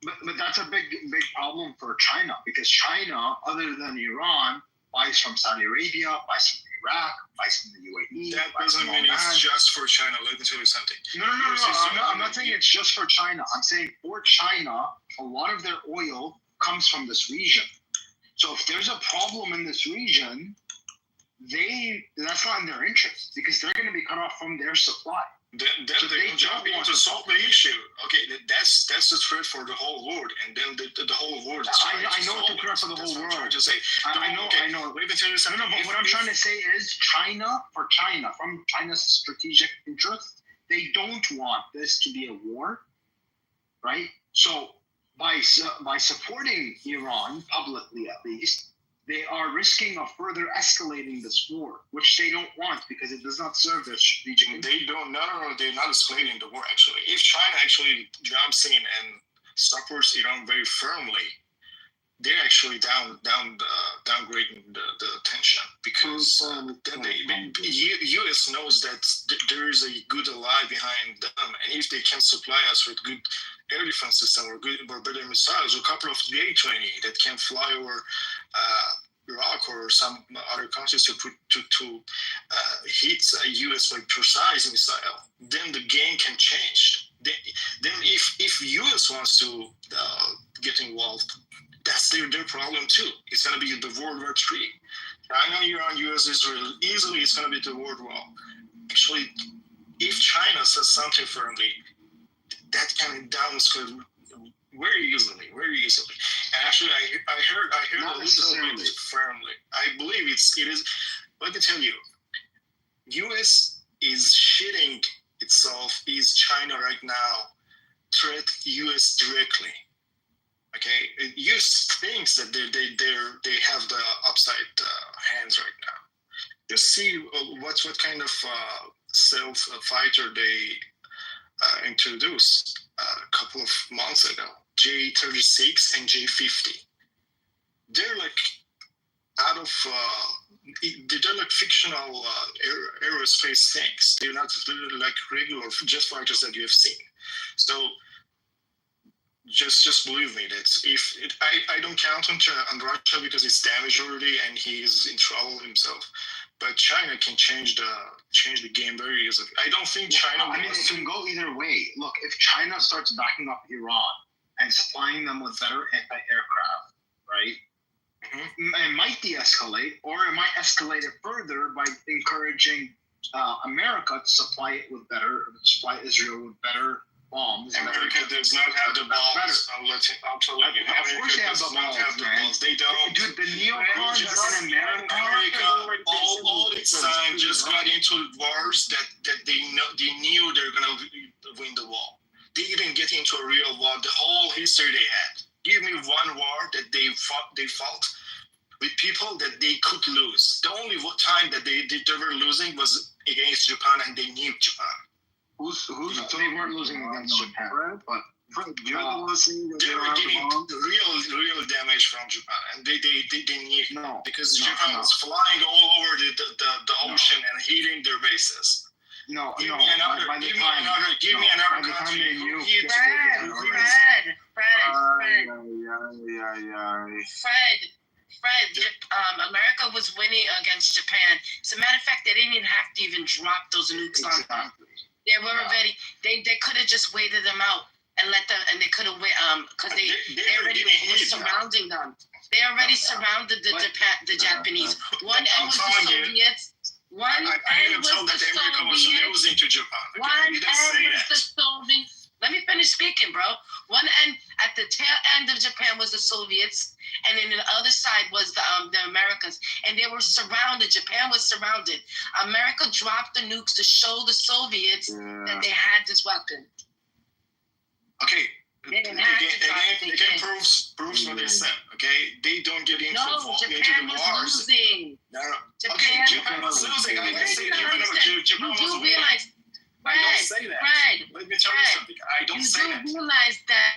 But that's a big problem for China, because China, other than Iran, buys from Saudi Arabia, buys from Iraq, buys from the UAE. That doesn't mean it's just for China. Let me tell you something. No. I'm not saying it's just for China. I'm saying for China, a lot of their oil comes from this region. So if there's a problem in this region, that's not in their interest, because they're going to be cut off from their supply. Then they will jump in to solve the issue. Okay, that's the threat for the whole world, and then the whole world. I know it's a threat for the whole world. I know. Let me tell you something. No, but what I'm trying to say is from China's strategic interest, they don't want this to be a war, right? So by supporting Iran publicly, at least, they are risking of further escalating this war, which they don't want, because it does not serve their strategic interest. They don't. No, they're not escalating the war. Actually, if China actually jumps in and supports Iran very firmly, they're actually downgrading the tension, because the U.S. knows that there is a good ally behind them, and if they can supply us with good air defense system or better missiles, or a couple of J-20 that can fly over Iraq or some other countries to hit a U.S. with precise missile, then the game can change. Then if U.S. wants to get involved, that's their problem too. It's going to be the World War III. China, Iran, U.S., Israel, easily it's going to be the World War. Actually, if China says something firmly, that can downscale very easily. And actually, I heard a little bit firmly. I believe it is. Let me tell you, U.S. is shitting itself. Is China right now threat U.S. directly? Okay, U.S. thinks that they have the upside hands right now. Just see what kind of stealth fighter they introduced a couple of months ago. J-36 and J-50. They're like they're like fictional aerospace things. They're not like regular jet fighters that you have seen. So just believe me that I don't count on Russia, because it's damaged already and he's in trouble himself. But China can change the game very easily. I don't think China. It can go either way. Look, if China starts backing up Iran and supplying them with better anti-aircraft, right? Mm-hmm. It might de-escalate, or it might escalate it further by encouraging America to supply Israel with better bombs. America does not have the bombs. I'll tell you. Of course they have the bombs. They don't. Dude, the neocons in America, all its time just got into wars that they knew they're gonna win the war. They didn't get into a real war, the whole history they had. Give me one war that they fought with people that they could lose. The only time that they were losing was against Japan, and they knew Japan. They weren't losing against Japan, but they were getting real damage from Japan, and they knew because Japan was flying all over the ocean and hitting their bases. Give me another country who hit Fred, America was winning against Japan. As a matter of fact, they didn't even have to even drop those nukes on them. They were already. They could have just waited them out and let them, and they could have because they already were surrounding them. They already surrounded the Japanese. One end was the Soviets. One end was the Soviets. One end was the Soviets. Let me finish speaking, bro. One end, at the tail end of Japan, was the Soviets, and then the other side was the Americans, and they were surrounded. Japan was surrounded. America dropped the nukes to show the Soviets that they had this weapon. Okay. Again, proves what they said. Okay, they don't get into Japan the was wars. Losing. Japan was losing. I can say Japan was winning. I don't say that. Let me tell you something. I don't say that. You do realize that.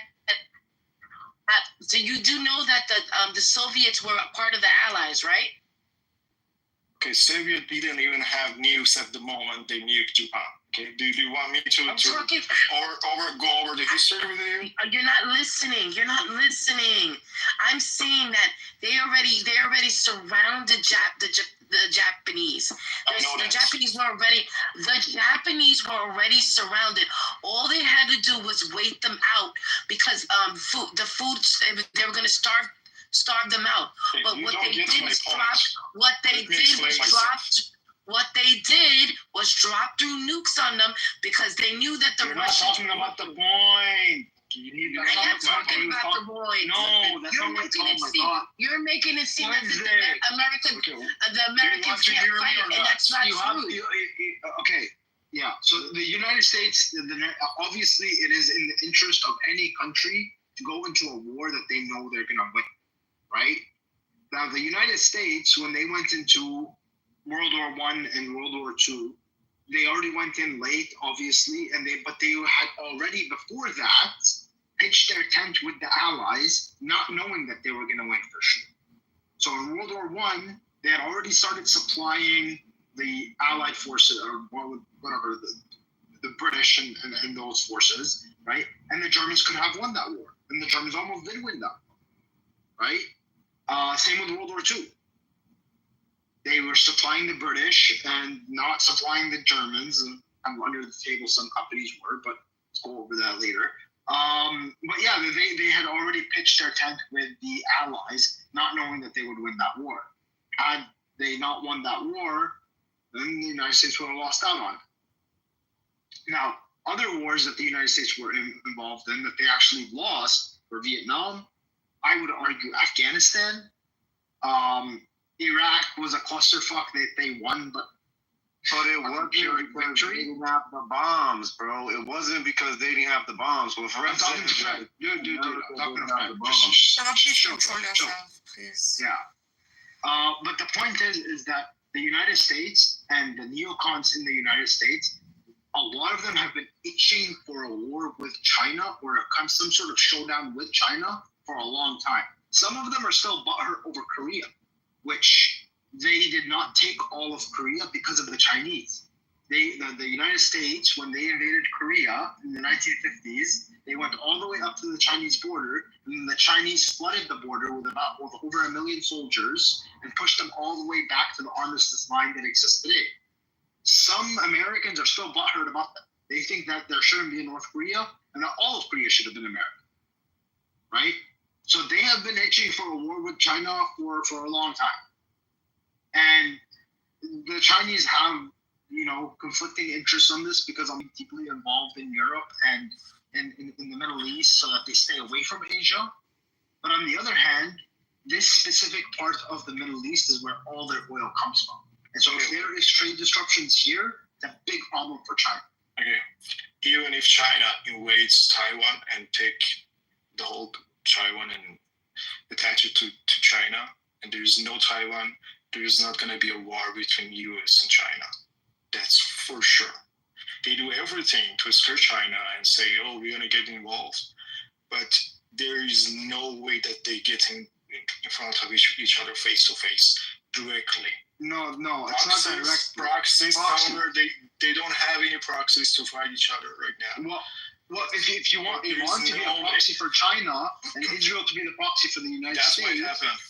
So you do know that the Soviets were a part of the Allies, right? Okay, Soviet didn't even have nukes at the moment they nuked Japan. Okay, do you want me to go over the history with you? You're not listening. I'm saying that they already surrounded the Japanese. The Japanese were already surrounded. All they had to do was wait them out because they were going to starve them out. Okay, but what they did was drop through nukes on them because they knew that the Russians. You're not talking about the point. I am talking about the point. No, that's not what it's called. You're making it seem as if the Americans can't fight, and that's not true. Okay. Yeah. So the United States, obviously, it is in the interest of any country to go into a war that they know they're going to win. Right? Now, the United States, when they went into World War I and World War II, they already went in late, obviously, but they had already before that pitched their tent with the Allies, not knowing that they were going to win for sure. So in World War I, they had already started supplying the Allied forces, or whatever, the British and those forces, right? And the Germans could have won that war, and the Germans almost did win that war, right? Same with World War II. They were supplying the British and not supplying the Germans. And I'm under the table, some companies were, but let's go over that later. But yeah, they had already pitched their tent with the Allies, not knowing that they would win that war. Had they not won that war, then the United States would have lost out on it. Now, other wars that the United States were involved in that they actually lost were Vietnam. I would argue Afghanistan. Iraq was a clusterfuck. They won, but it wasn't because they didn't have the bombs, bro. It wasn't because they didn't have the bombs. Well, for I'm talking to Fred. Dude, I'm talking to Fred. Control yourself, please. Yeah. But the point is that the United States and the neocons in the United States, a lot of them have been itching for a war with China or some sort of showdown with China for a long time. Some of them are still butthurt over Korea, which they did not take all of Korea because of the Chinese. The United States, when they invaded Korea in the 1950s, they went all the way up to the Chinese border, and the Chinese flooded the border with over 1 million soldiers and pushed them all the way back to the armistice line that exists today. Some Americans are still butthurt about that. They think that there shouldn't be a North Korea and that all of Korea should have been American, right? So they have been itching for a war with China for a long time. And the Chinese have, conflicting interests on this because I'm deeply involved in Europe and in the Middle East so that they stay away from Asia. But on the other hand, this specific part of the Middle East is where all their oil comes from. And so if there is trade disruptions here, it's a big problem for China. Okay, even if China invades Taiwan and take the whole Taiwan and attach it to China, and there is no Taiwan, there is not going to be a war between US and China. That's for sure. They do everything to scare China and say, oh, we're going to get involved. But there is no way that they get in front of each other face to face directly. No, it's not direct. Proxies, however, they don't have any proxies to fight each other right now. Well, if you want Iran to be a proxy for China and Israel to be the proxy for the United States,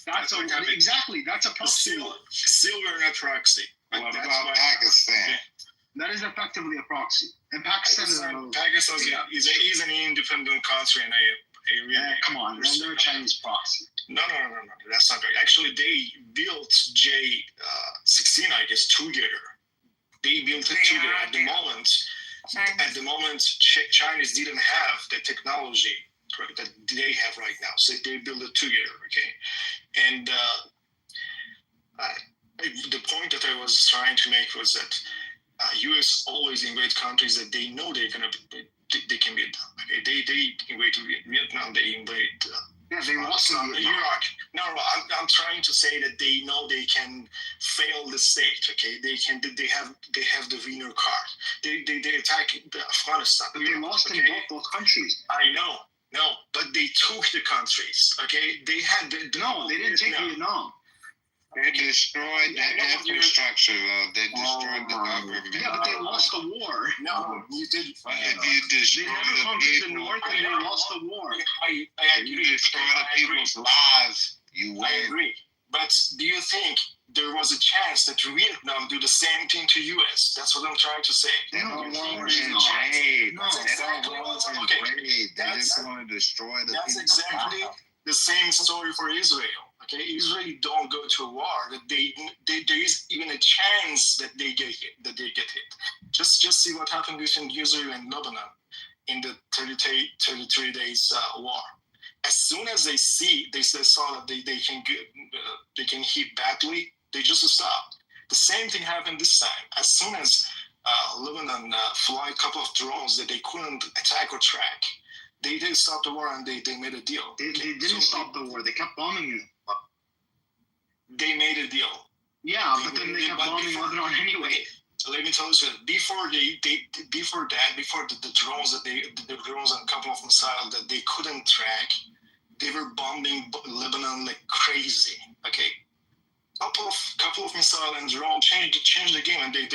that's a proxy. Still we're not proxy. What about Pakistan? That is effectively a proxy. And Pakistan is an independent country and a really come on, they're a Chinese proxy. No, that's not right. Actually, they built J-16, I guess, together. They built it together. At the moment, Chinese didn't have the technology that they have right now, so they built it together. Okay, and the point that I was trying to make was that U.S. always invade countries that they know they can beat them. Okay, they invade Vietnam. They invade. They lost Iraq. No, I'm trying to say that they know they can fail the state. Okay, they have the winner card. They attack Afghanistan. But they lost in both those countries. I know, but they took the countries. Okay, they had they didn't take Vietnam. They destroyed the infrastructure, though. They destroyed the government. Yeah, but they lost the war. No, you did. If you destroy the North and they lost the war. I agree. You destroy the people's lives, you win. I agree. But do you think there was a chance that Vietnam do the same thing to U.S.? That's what I'm trying to say. They don't want to invade. That's exactly what I'm okay. They just want to destroy the people. That's exactly the same story for Israel. Okay, Israel don't go to a war. That there is even a chance that they get hit. Just see what happened between Israel and Lebanon in the 33 days war. As soon as they saw that they can hit badly, they just stopped. The same thing happened this time. As soon as Lebanon fly a couple of drones that they couldn't attack or track, they did stop the war and they made a deal. They didn't stop the war. They kept bombing it. They made a deal. Yeah, but then they kept bombing Lebanon anyway. Let me tell you something. Before the drones the drones and a couple of missiles that they couldn't track, they were bombing Lebanon like crazy. Okay, couple of missiles and drone changed the game, and they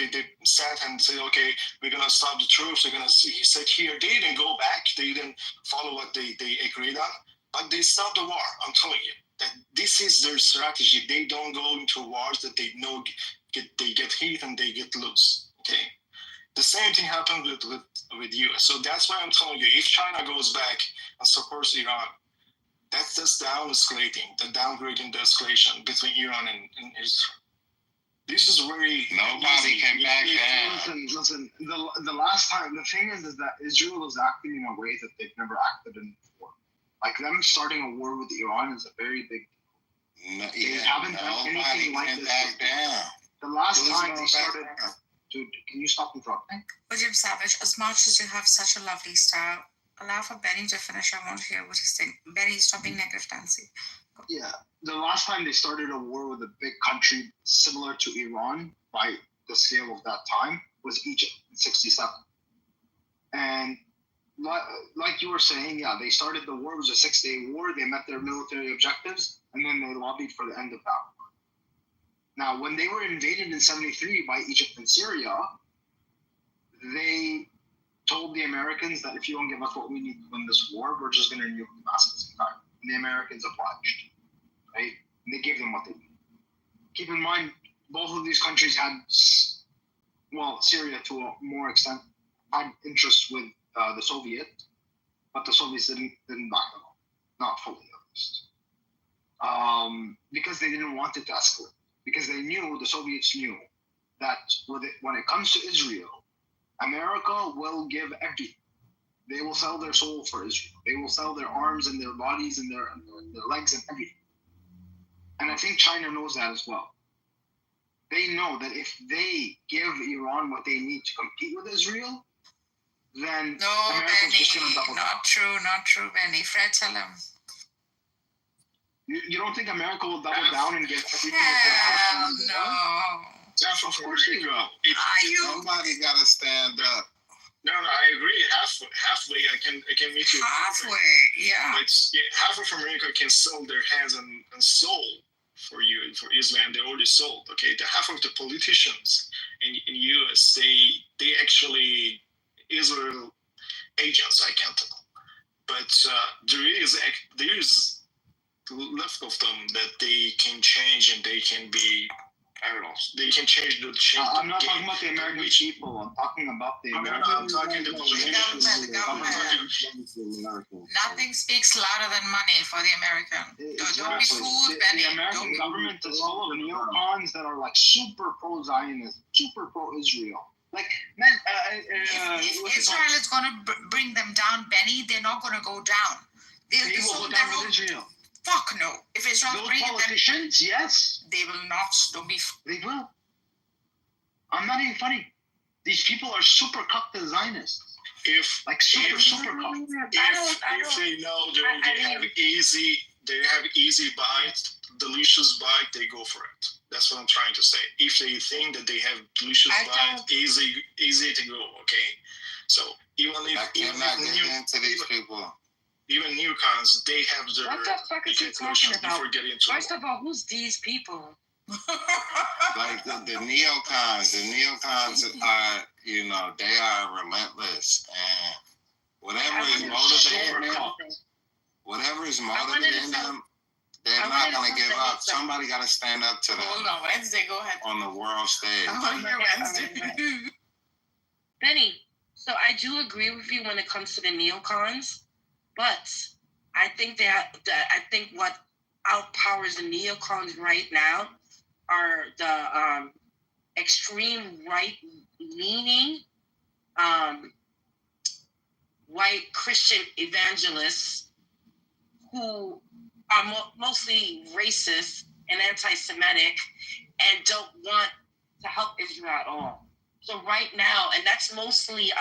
sat and said, okay, we're gonna stop the troops. We're gonna sit here. They didn't go back. They didn't follow what they agreed on, but they stopped the war. I'm telling you. That this is their strategy. They don't go into wars that they know they get hit and they get loose. Okay, the same thing happened with US. So that's why I'm telling you, if China goes back and supports Iran, that's just downgrading the escalation between Iran and Israel. This is very nobody can back down. Listen. The last time, the thing is that Israel is acting in a way that they've never acted in before. Like them starting a war with Iran is a very big deal. They haven't done anything like this. The last time they started... Dude, can you stop interrupting? William Savage, as much as you have such a lovely style, allow for Benny to finish. I want to hear what he's saying. Benny, stop being negative, Nancy. Yeah. The last time they started a war with a big country similar to Iran by the scale of that time was Egypt in 1967. And like you were saying, yeah, they started the war. It was a 6-day war. They met their military objectives, and then they lobbied for the end of that war. Now, when they were invaded in 1973 by Egypt and Syria, they told the Americans that if you don't give us what we need to win this war, we're just going to nuke Damascus entirely. And the Americans obliged, right? And they gave them what they needed. Keep in mind, both of these countries had, well, Syria to a more extent, had interest with the Soviets, but the Soviets didn't back them up, not fully at least, because they didn't want it to escalate. Because the Soviets knew that when it comes to Israel, America will give everything. They will sell their soul for Israel. They will sell their arms and their bodies and their legs and everything. And I think China knows that as well. They know that if they give Iran what they need to compete with Israel, then No, America's just Benny, going to double down. not true, Benny. Fred, tell him. You don't think America will double down and give everything? Hell no. Of course they will. Somebody got to stand up. No, I agree. Halfway, I can meet you. Halfway, yeah. It's half of America can sell their hands and soul for you and for Islam. They already sold. Okay, the half of the politicians in US, they actually Israel agents. I can't tell, but there is left of them that they can change and they can be. I don't know. They can change the I'm not talking about the American people. I'm talking about the American. I'm talking about the government. Nothing speaks louder than money for the American. Don't be fooled, Benny. The American government is full of neocons that are like super pro-Zionist, super pro-Israel. Like, man, if Israel is going to bring them down, Benny, they're not going to go down. They will go down with Israel. Fuck no. If Israel those politicians, yes. They will not. Don't be. They will. I'm not even funny. These people are super cucked Zionists. Super cucked. If they know they have easy bites, delicious bite, they go for it. That's what I'm trying to say. If they think that they have delicious bite, easy to go. Okay. So even neocons, they have their. What the fuck is he talking about? First of all, who's these people? Like the neocons. The neocons are, they are relentless, and whatever is motivating them, they're not gonna give up. Somebody got to stand up to them. Hold on, Wednesday. Go ahead. On the world stage. Benny, so I do agree with you when it comes to the neocons. But I think that what outpowers the neocons right now are the extreme right-leaning white Christian evangelists who are mostly racist and anti-Semitic and don't want to help Israel at all. So right now, and that's mostly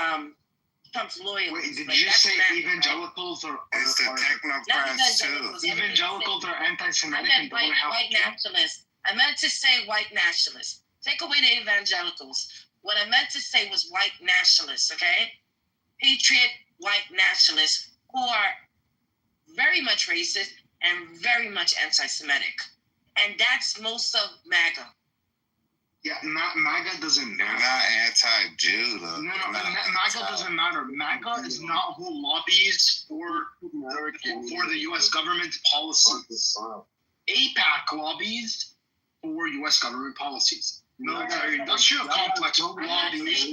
Trump's loyalists. Wait, did you say evangelicals are technocrats too? Evangelicals are anti-Semitic and don't help. White nationalists. I meant to say white nationalists. Take away the evangelicals. What I meant to say was white nationalists, okay? Patriot white nationalists who are very much racist and very much anti-Semitic. And that's most of MAGA. Yeah, MAGA doesn't matter. They're not anti-Jew, though. No, MAGA doesn't matter. MAGA is not who lobbies for the U.S. government's policies. AIPAC lobbies for U.S. government policies. Military industrial complex lobbies for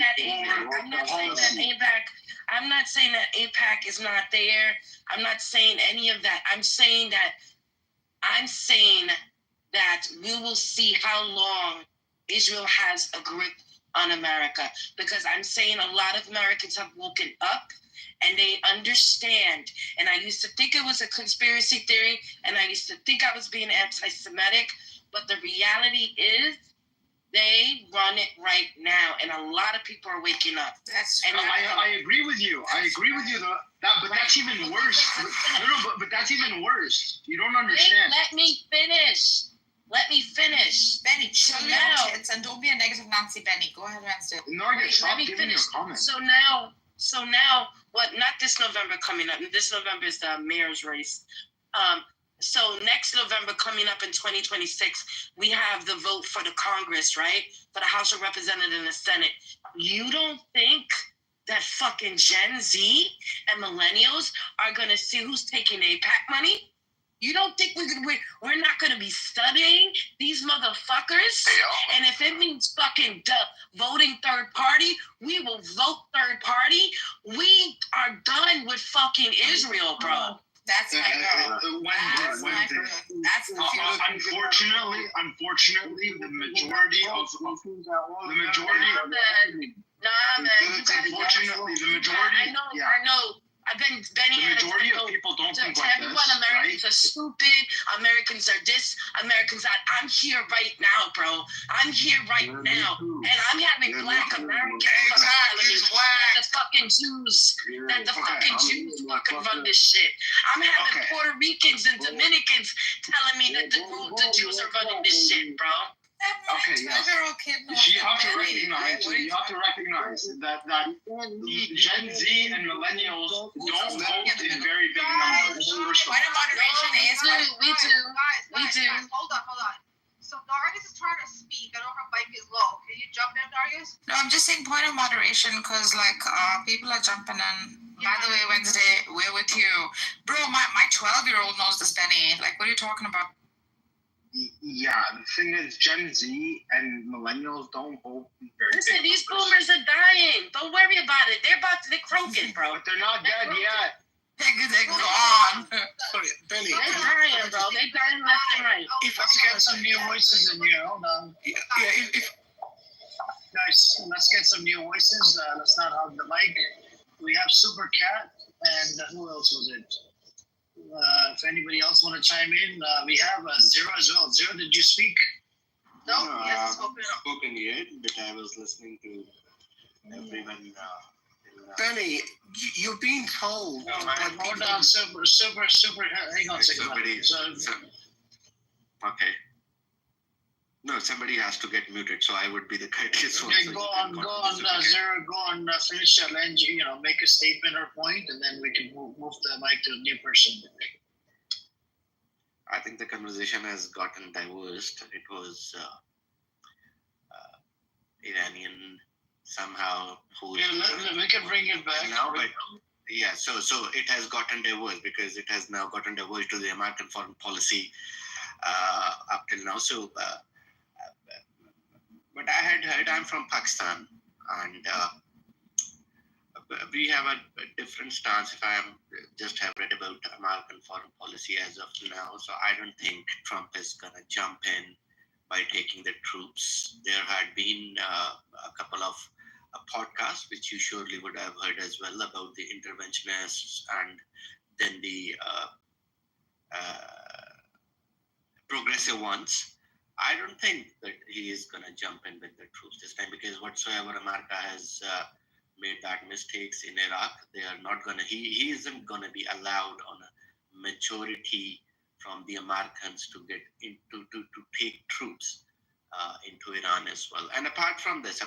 policy. I'm not saying that AIPAC is not there. I'm not saying any of that. I'm saying that we will see how long Israel has a grip on America, because I'm saying a lot of Americans have woken up and they understand. And I used to think it was a conspiracy theory, and I used to think I was being anti-Semitic, but the reality is they run it right now, and a lot of people are waking up. I agree with you. I agree with you. But that's even worse. But that's even worse. You don't understand. Let me finish. Benny, chill out, kids, and don't be a negative Nancy, Benny. Go ahead, Wednesday. Stop giving your comments. So now, what? Not this November coming up. This November is the mayor's race. So next November coming up in 2026, we have the vote for the Congress, right? For the House of Representatives and the Senate. You don't think that fucking Gen Z and millennials are going to see who's taking AIPAC money? You don't think we're not going to be studying these motherfuckers? And if it means fucking voting third party, we will vote third party. We are done with fucking Israel, bro. That's my girl. Unfortunately, the majority of Nah, man. Unfortunately, the majority. I know. I bet Benny The majority of people don't think like everyone, this, Americans are stupid. Americans are this. Americans that. I'm here right now, bro. I'm here right now, and I'm having Black Americans telling me that the fucking Jews, fucking run this shit. I'm having Puerto Ricans and Dominicans telling me that the Jews are running this shit, bro. Okay, yes. You have to recognize that the Gen Z and millennials don't vote in very big numbers. Point of moderation is we do. Hold on. So Darius is trying to speak. I know her mic is low. Can you jump in, Darius? No, I'm just saying point of moderation because people are jumping in. By the way, Wednesday, we're with you. Bro, my 12-year-old knows this, Benny. Like, what are you talking about? Yeah, the thing is, Gen Z and millennials don't vote very Listen, these boomers are dying. Don't worry about it. They're croaking, bro. But they're not dead yet. They're gone. Benny. They're dying, bro. They're dying left and right. Let's get some new voices in here. Hold on. Guys, let's get some new voices. Let's not hog the mic. We have Super Cat, and who else was it? If anybody else want to chime in, we have Zero as well. Zero, did you speak? No, he hasn't spoken yet, but I was listening to everyone. Benny, you've been told. Hold on, super. Hang on a second. Okay. No, somebody has to get muted, so I would be the courteous one. Okay, go on, Zero. Go on, finish your lens. Make a statement or point, and then we can move the mic to a new person. I think the conversation has gotten diverse. It was Iranian somehow who. Yeah, we can bring it back. No, but yeah, so it has gotten diverse because it has now gotten diverse to the American foreign policy up till now. So. But I had heard I'm from Pakistan, and we have a different stance. If I just have read about American foreign policy as of now, so I don't think Trump is gonna jump in by taking the troops. There had been a couple of podcasts, which you surely would have heard as well, about the interventionists and then the progressive ones. I don't think that he is going to jump in with the troops this time because whatsoever America has made bad mistakes in Iraq, they are not going to, he isn't going to be allowed on a majority from the Americans to get into, to take troops into Iran as well. And apart from this,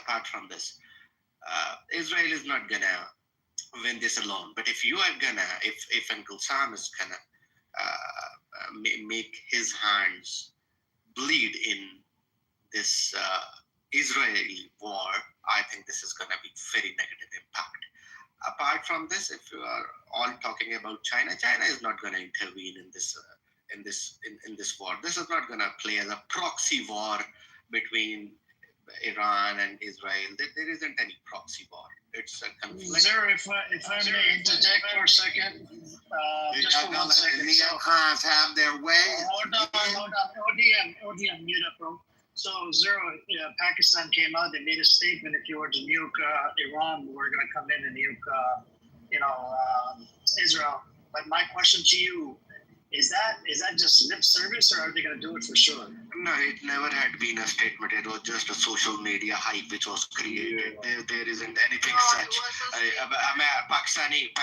Israel is not going to win this alone. But if you are going to, if Uncle Sam is going to make his hands bleed in this Israeli war, I think this is going to be very negative impact. Apart from this, if you are all talking about China is not going to intervene in this war. This is not going to play as a proxy war between Iran and Israel. There isn't any proxy war. It's a conflict. Sir, if I may interject for a second, just for 1 second. The Afghans have their way. Hold on. ODM, mute up, bro. So, Zero, Pakistan came out. They made a statement. If you were to nuke Iran, we're going to come in and nuke, Israel. But my question to you is that just lip service, or are they going to do it for sure? No, it never had been a statement. It was just a social media hype which was created. There isn't anything such. Pakistani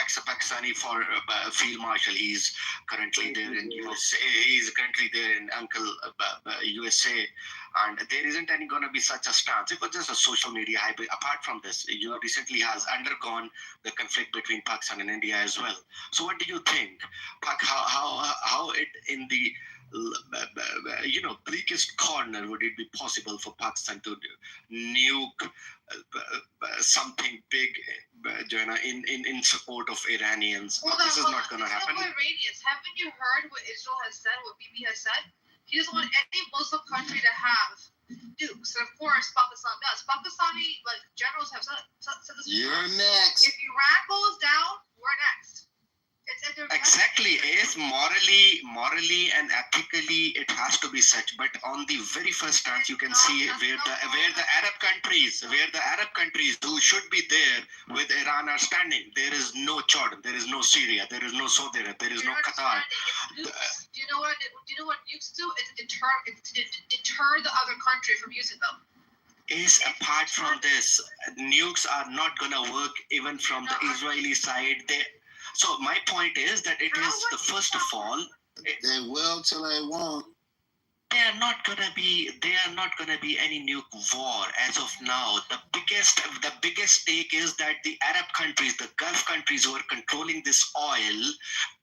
for Field Marshal. He's currently there in USA. He's currently there in USA. And there isn't any going to be such a stance. It was just a social media hype. Apart from this, you recently has undergone the conflict between Pakistan and India as well. So what do you think? How it in the bleakest corner would it be possible for Pakistan to nuke something big in support of Iranians? This is not going to happen. Iranians, haven't you heard what Israel has said, what Bibi has said? He doesn't want any Muslim country to have nukes. And of course, Pakistan does. Pakistani generals have said this. You're next. If Iran goes down, we're next. It's in their blood. Exactly, is morally and ethically it has to be such. But on the very first stance, you can see where the Arab countries who should be there with Iran are standing. There is no Jordan, there is no Syria, there is no Saudi Arabia, there is no Qatar. Do you know what nukes do? It's deter the other country from using them. Is apart from this, nukes are not gonna work even from the Israeli side. So my point is that it is the first of all. They will till they won't. They are not gonna be any nuke war as of now. The biggest stake is that the Arab countries, the Gulf countries who are controlling this oil,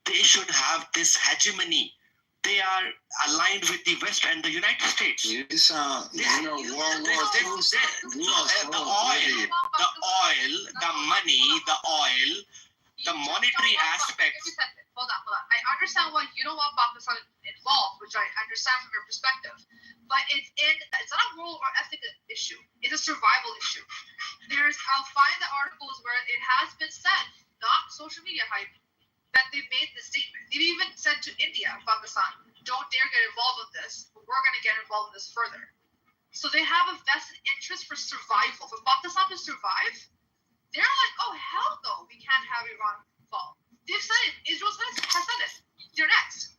they should have this hegemony. They are aligned with the West and the United States. World War II. The oil, the money, the monetary aspects. Hold on. I understand why you don't want Pakistan involved, which I understand from your perspective. But it's not a moral or ethical issue. It's a survival issue. I'll find the articles where it has been said, not social media hype, that they made the statement. They've even said to India, Pakistan, don't dare get involved with this. We're going to get involved in this further. So they have a vested interest for survival. For Pakistan to survive, they're like, oh, hell no, we can't have Iran fall. They've said it. Israel has said it. They're next.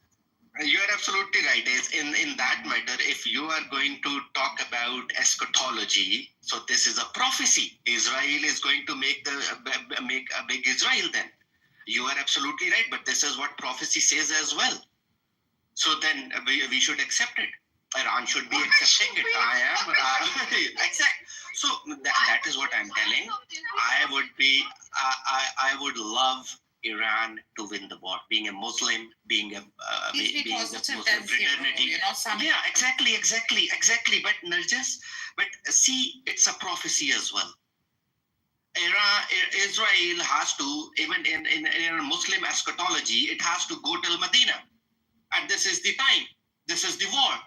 You are absolutely right. In that matter, if you are going to talk about eschatology, so this is a prophecy. Israel is going to make a big Israel then. You are absolutely right, but this is what prophecy says as well. So then we should accept it. Iran should be accepting it. I am. Exactly. So that is what I'm telling. I would love Iran to win the war. Being a Muslim, being a Muslim fraternity. Yeah, exactly. But Narjas, see, it's a prophecy as well. Israel has to, even in Muslim eschatology, it has to go till Medina. And this is the time. This is the war.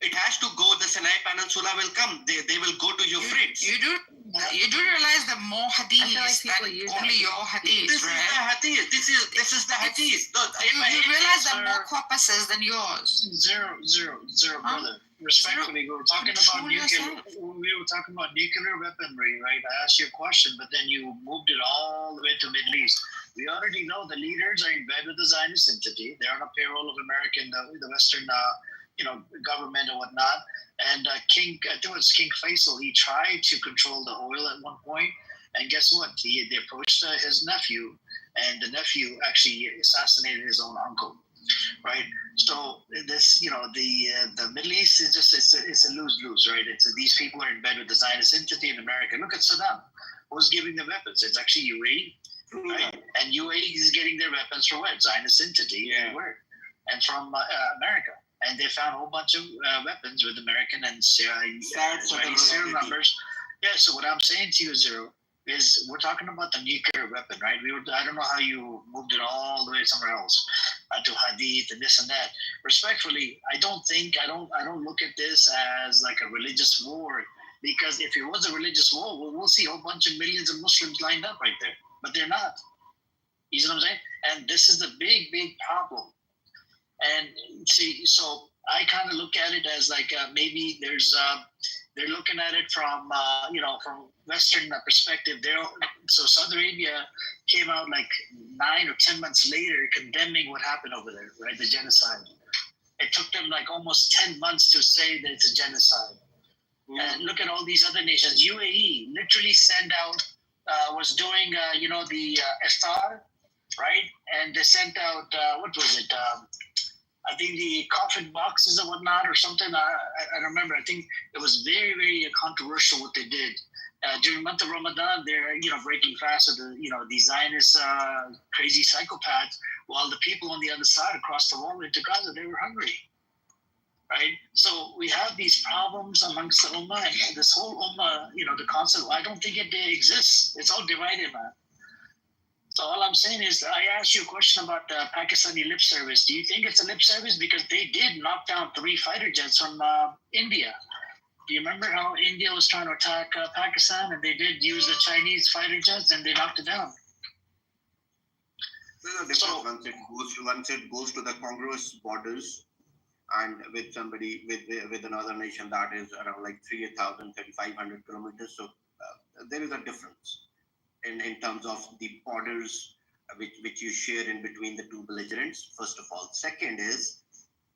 It has to go, the Sinai Peninsula will come. They will go to Euphrates. You do realize that more hadiths than only your hadiths, right? This is the hadith. You realize that more corpuses than yours. Zero, brother. Respectfully, we were talking about nuclear weaponry, right? I asked you a question, but then you moved it all the way to Middle East. We already know the leaders are in bed with the Zionist entity. They're on a payroll of the Western, government and whatnot. And King Faisal, he tried to control the oil at one point, and guess what? They approached his nephew, and the nephew actually assassinated his own uncle. Right, so this, the Middle East is just it's a lose-lose, right? It's these people are in bed with the Zionist entity in America. Look at Saddam, who's giving them weapons? It's actually UAE, right? And UAE is getting their weapons from what? Zionist entity, and from America. And they found a whole bunch of weapons with American and serial numbers. Yeah. So what I'm saying to you, Zero, is we're talking about the nuclear weapon, right? I don't know how you moved it all the way somewhere else to hadith and this and that. Respectfully, I don't look at this as like a religious war, because if it was a religious war, we'll see a whole bunch of millions of Muslims lined up right there, but they're not. You see what I'm saying? And this is the big problem. And see, so I kind of look at it as like maybe they're looking at it from from Western perspective. So Saudi Arabia came out like 9 or 10 months later condemning what happened over there, right? The genocide. It took them like almost 10 months to say that it's a genocide. And look at all these other nations. UAE literally was doing the iftar, right? And they sent out what was it? I think the coffin boxes and whatnot or something. I remember. I think it was very, very controversial what they did. During the month of Ramadan, they're breaking fast with the Zionist crazy psychopaths, while the people on the other side across the wall into Gaza, they were hungry. Right? So we have these problems amongst the Ummah, and this whole Ummah, the concept, I don't think it exists. It's all divided, man. So all I'm saying is, I asked you a question about Pakistani lip service. Do you think it's a lip service? Because they did knock down 3 fighter jets from India. Do you remember how India was trying to attack Pakistan, and they did use the Chinese fighter jets and they knocked it down? different once it goes to the congruous borders, and with somebody with another nation that is around like 3,500 kilometers. So there is a difference in terms of the borders which you share in between the two belligerents. First of all, second is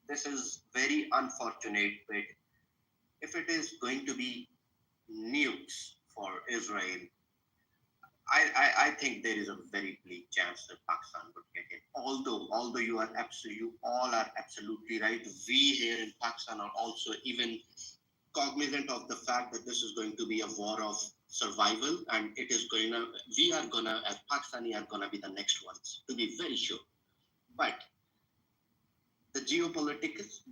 this is very unfortunate, but if it is going to be nukes for Israel, I think there is a very bleak chance that Pakistan would get it. Although you all are absolutely right. We here in Pakistan are also even cognizant of the fact that this is going to be a war of survival, and we are gonna, as Pakistani, are gonna be the next ones, to be very sure. But the geopolitics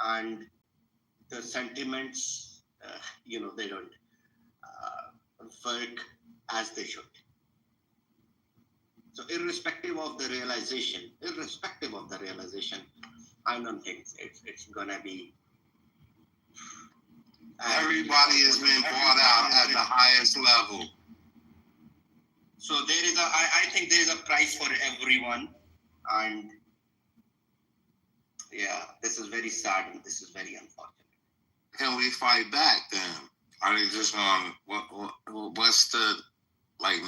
and the sentiments, they don't work as they should. So irrespective of the realization, I don't think it's gonna be. Everybody is being brought out at the highest level. So I think there is a price for everyone, and yeah, this is very sad and this is very unfortunate. Can we fight back then? Are they just going? What's the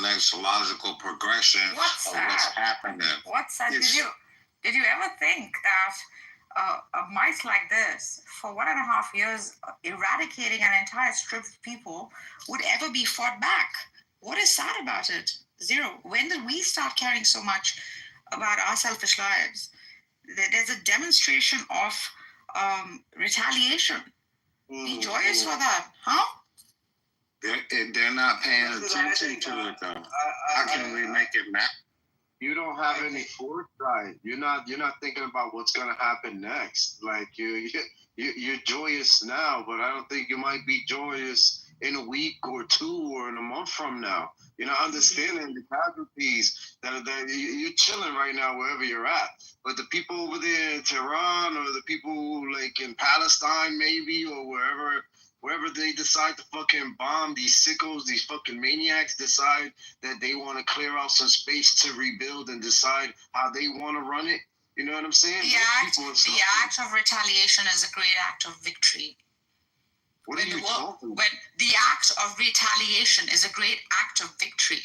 next logical progression of what's happening? What's that? Did you ever think that a might like this, for 1.5 years, eradicating an entire strip of people, would ever be fought back? What is sad about it? Zero. When did we start caring so much about our selfish lives? There's a demonstration of retaliation. Be joyous for that, huh? They're not paying attention to it though. How can we make it matter? You don't have any foresight. You're not thinking about what's gonna happen next. Like you're joyous now, but I don't think you might be joyous in a week or two or in a month from now. You're not understanding the casualties that you're chilling right now wherever you're at. But the people over there in Tehran, or the people like in Palestine maybe, or wherever they decide to fucking bomb, these sickos, these fucking maniacs decide that they want to clear out some space to rebuild and decide how they want to run it. You know what I'm saying? The act of retaliation is a great act of victory. What are you talking about? When the act of retaliation is a great act of victory.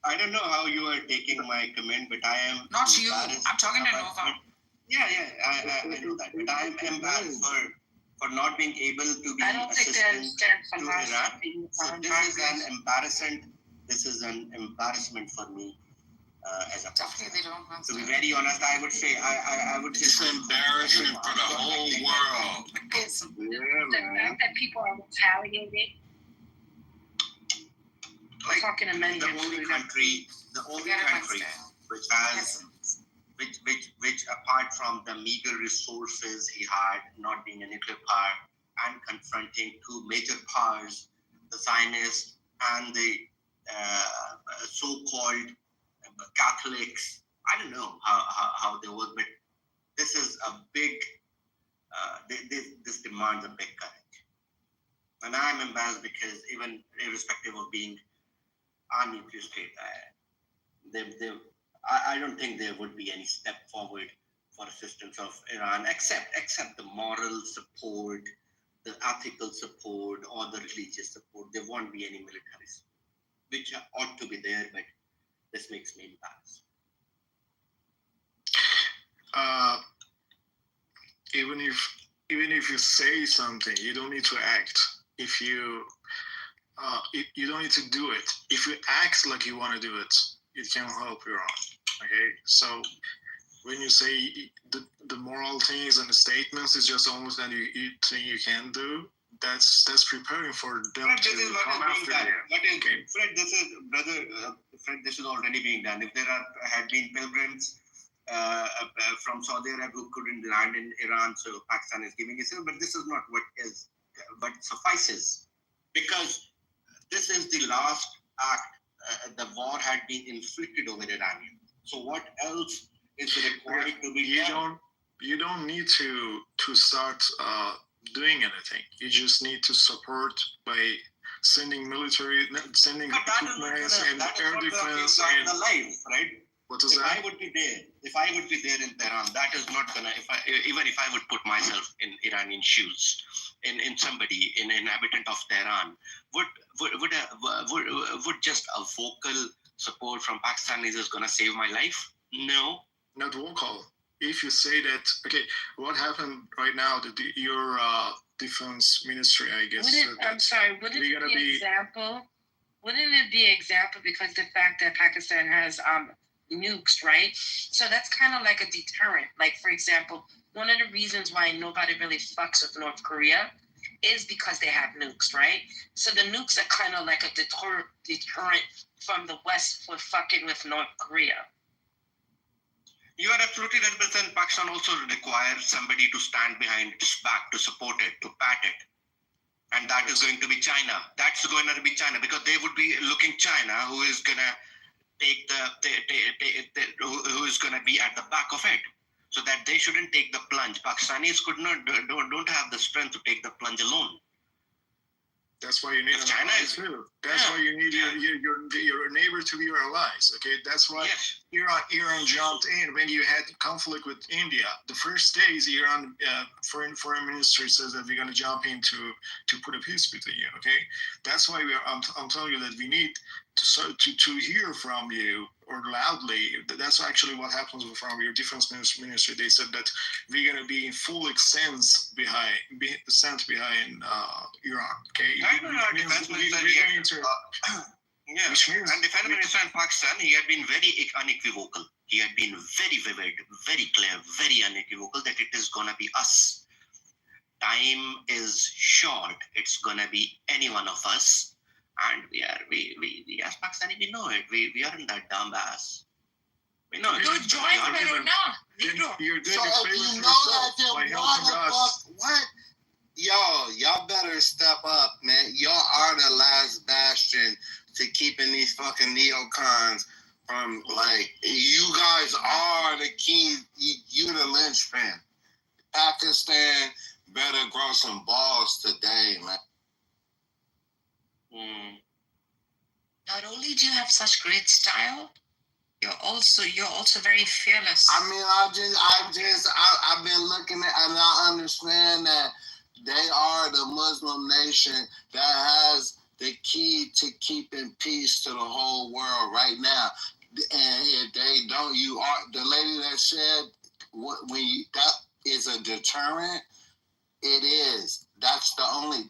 I don't know how you are taking my comment, but I am not you. I'm talking to Nova. Yeah, I know that, but I am embarrassed for not being able to be assistant to Iran. So this is an embarrassment for me as a person. To be very honest, I would say I would just embarrassing for the whole world. The fact that people are retaliating. Like talking to many the only country which has which apart from the meager resources he had, not being a nuclear power and confronting two major powers, the Zionists and the so-called Catholics. I don't know how they work, but this is a big this demands a big courage. And I'm embarrassed because even irrespective of being a nuclear state, I don't think there would be any step forward for assistance of Iran, except the moral support, the ethical support, or the religious support. There won't be any military support, which ought to be there, but this makes me embarrassed. Even if you say something, you don't need to act. If you don't need to do it. If you act like you want to do it, it can help you on. Okay, so when you say the moral things and the statements is just almost that you think you can do, that's preparing for them to come after you. Fred, this is already being done. If there had been pilgrims from Saudi Arabia who couldn't land in Iran, so Pakistan is giving it, but this is not what suffices, because this is the last act. The war had been inflicted over Iranians. So what else is required to be done? You don't need to start doing anything. You just need to support by sending military, sending equipment and air defense and the life, right? But I would be there, if I would be there in Tehran, that is not gonna. Even if I would put myself in Iranian shoes, in somebody, an inhabitant of Tehran, would just a vocal support from Pakistanis is gonna save my life? No. Not vocal. If you say that, okay, what happened right now? Your defense ministry, I guess. Wouldn't it be example? Wouldn't it be example because the fact that Pakistan has nukes, right? So that's kind of like a deterrent. Like, for example, one of the reasons why nobody really fucks with North Korea is because they have nukes, right? So the nukes are kind of like a deterrent from the West for fucking with North Korea. You are absolutely right, but then Pakistan also requires somebody to stand behind its back, to support it, to back it. And that is going to be China. That's going to be China, because they would be looking China, who is going to who is going to be at the back of it, so that they shouldn't take the plunge. Pakistanis don't have the strength to take the plunge alone. That's why you need China too. That's why you need your neighbor to be your allies. Okay, that's why Iran jumped in when you had conflict with India. The first days, Iran foreign ministry says that we're going to jump in to put a peace between you. Okay, that's why I'm telling you that we need to hear from you, or loudly. That's actually what happens from your defense ministry. They said that we're going to be in full extent behind Iran. Okay. Defense minister, and defense minister in Pakistan, he had been very unequivocal. He had been very vivid, very clear, very unequivocal that it is gonna be us. Time is short. It's gonna be any one of us, and we as Pakistani, we know it. We aren't that dumb ass. We know it. You're joining it or not? You're good. So if you know that, then why the fuck? What? Y'all better step up, man. Y'all are the last bastion to keeping these fucking neocons from, like, you guys are the key. You the linchpin. Pakistan better grow some balls today, man. Not only do you have such great style, you're also very fearless. I mean, I've been looking at, and I understand that they are the Muslim nation that has the key to keeping peace to the whole world right now. And if they don't, you are the lady that said that is a deterrent. It is. That's the only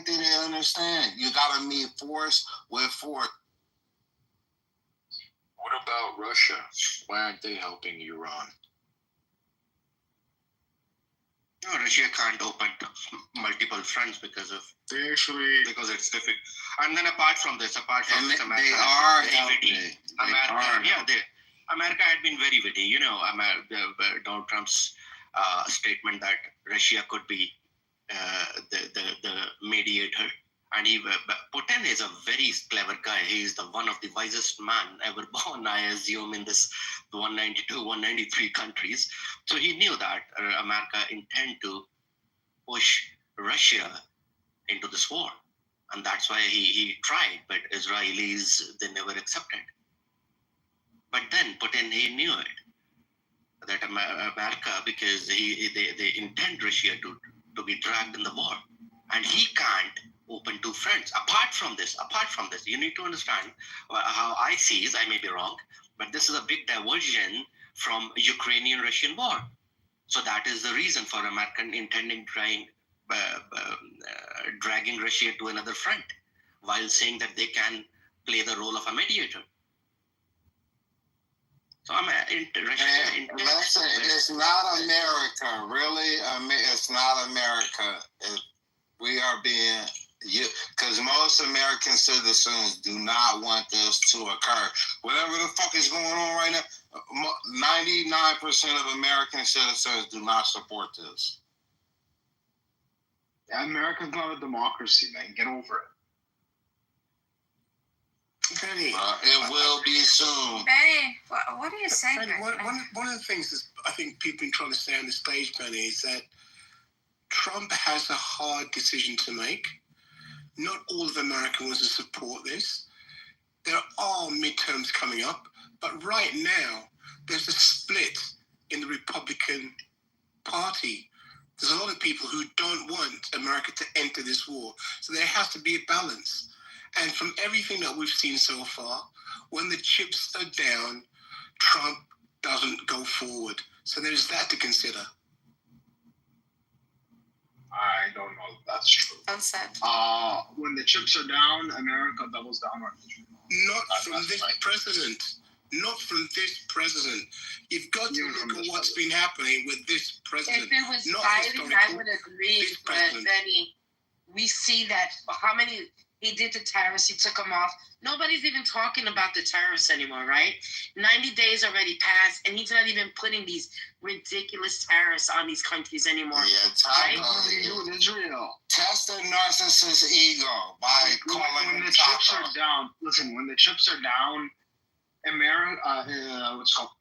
thing they understand. You gotta meet force with force. What about Russia? Why aren't they helping Iran? No, Russia can't open multiple fronts because it's difficult. And then apart from this, America, America had been very witty. You know, Donald Trump's statement that Russia could be the mediator. And Putin is a very clever guy. He is one of the wisest man ever born, I assume, in this 192, 193 countries. So he knew that America intend to push Russia into this war. And that's why he tried, but Israelis, they never accepted. But then Putin, he knew it, that America, because they intend Russia to be dragged in the war. And he can't open two fronts. Apart from this, you need to understand how I see it. I may be wrong, but this is a big diversion from Ukrainian-Russian war. So that is the reason for American intending dragging Russia to another front, while saying that they can play the role of a mediator. So Listen, it's not America, really. It's not America. We are being, because most American citizens do not want this to occur. Whatever the fuck is going on right now, 99% of American citizens do not support this. America's not a democracy, man. Get over it. Benny, it will be soon. Benny, what are you saying? Benny, one of the things that I think people are trying to say on this stage, Benny, is that Trump has a hard decision to make. Not all of America wants to support this. There are midterms coming up. But right now, there's a split in the Republican Party. There's a lot of people who don't want America to enter this war. So there has to be a balance. And from everything that we've seen so far, when the chips are down, Trump doesn't go forward. So there's that to consider. I don't know if that's true. Unsaid. When the chips are down, America doubles down on Israel. Not from this president. Not from this president. You've got to look at what's been happening with this president. If it was not Biden, I would agree. this But president. then we see that how many he did the tariffs, he took them off. Nobody's even talking about the tariffs anymore, right? 90 days already passed, and he's not even putting these ridiculous tariffs on these countries anymore. Yeah, time with Israel. Test the narcissist's ego by calling when him the chips Taco. are down. Listen, when the chips are down,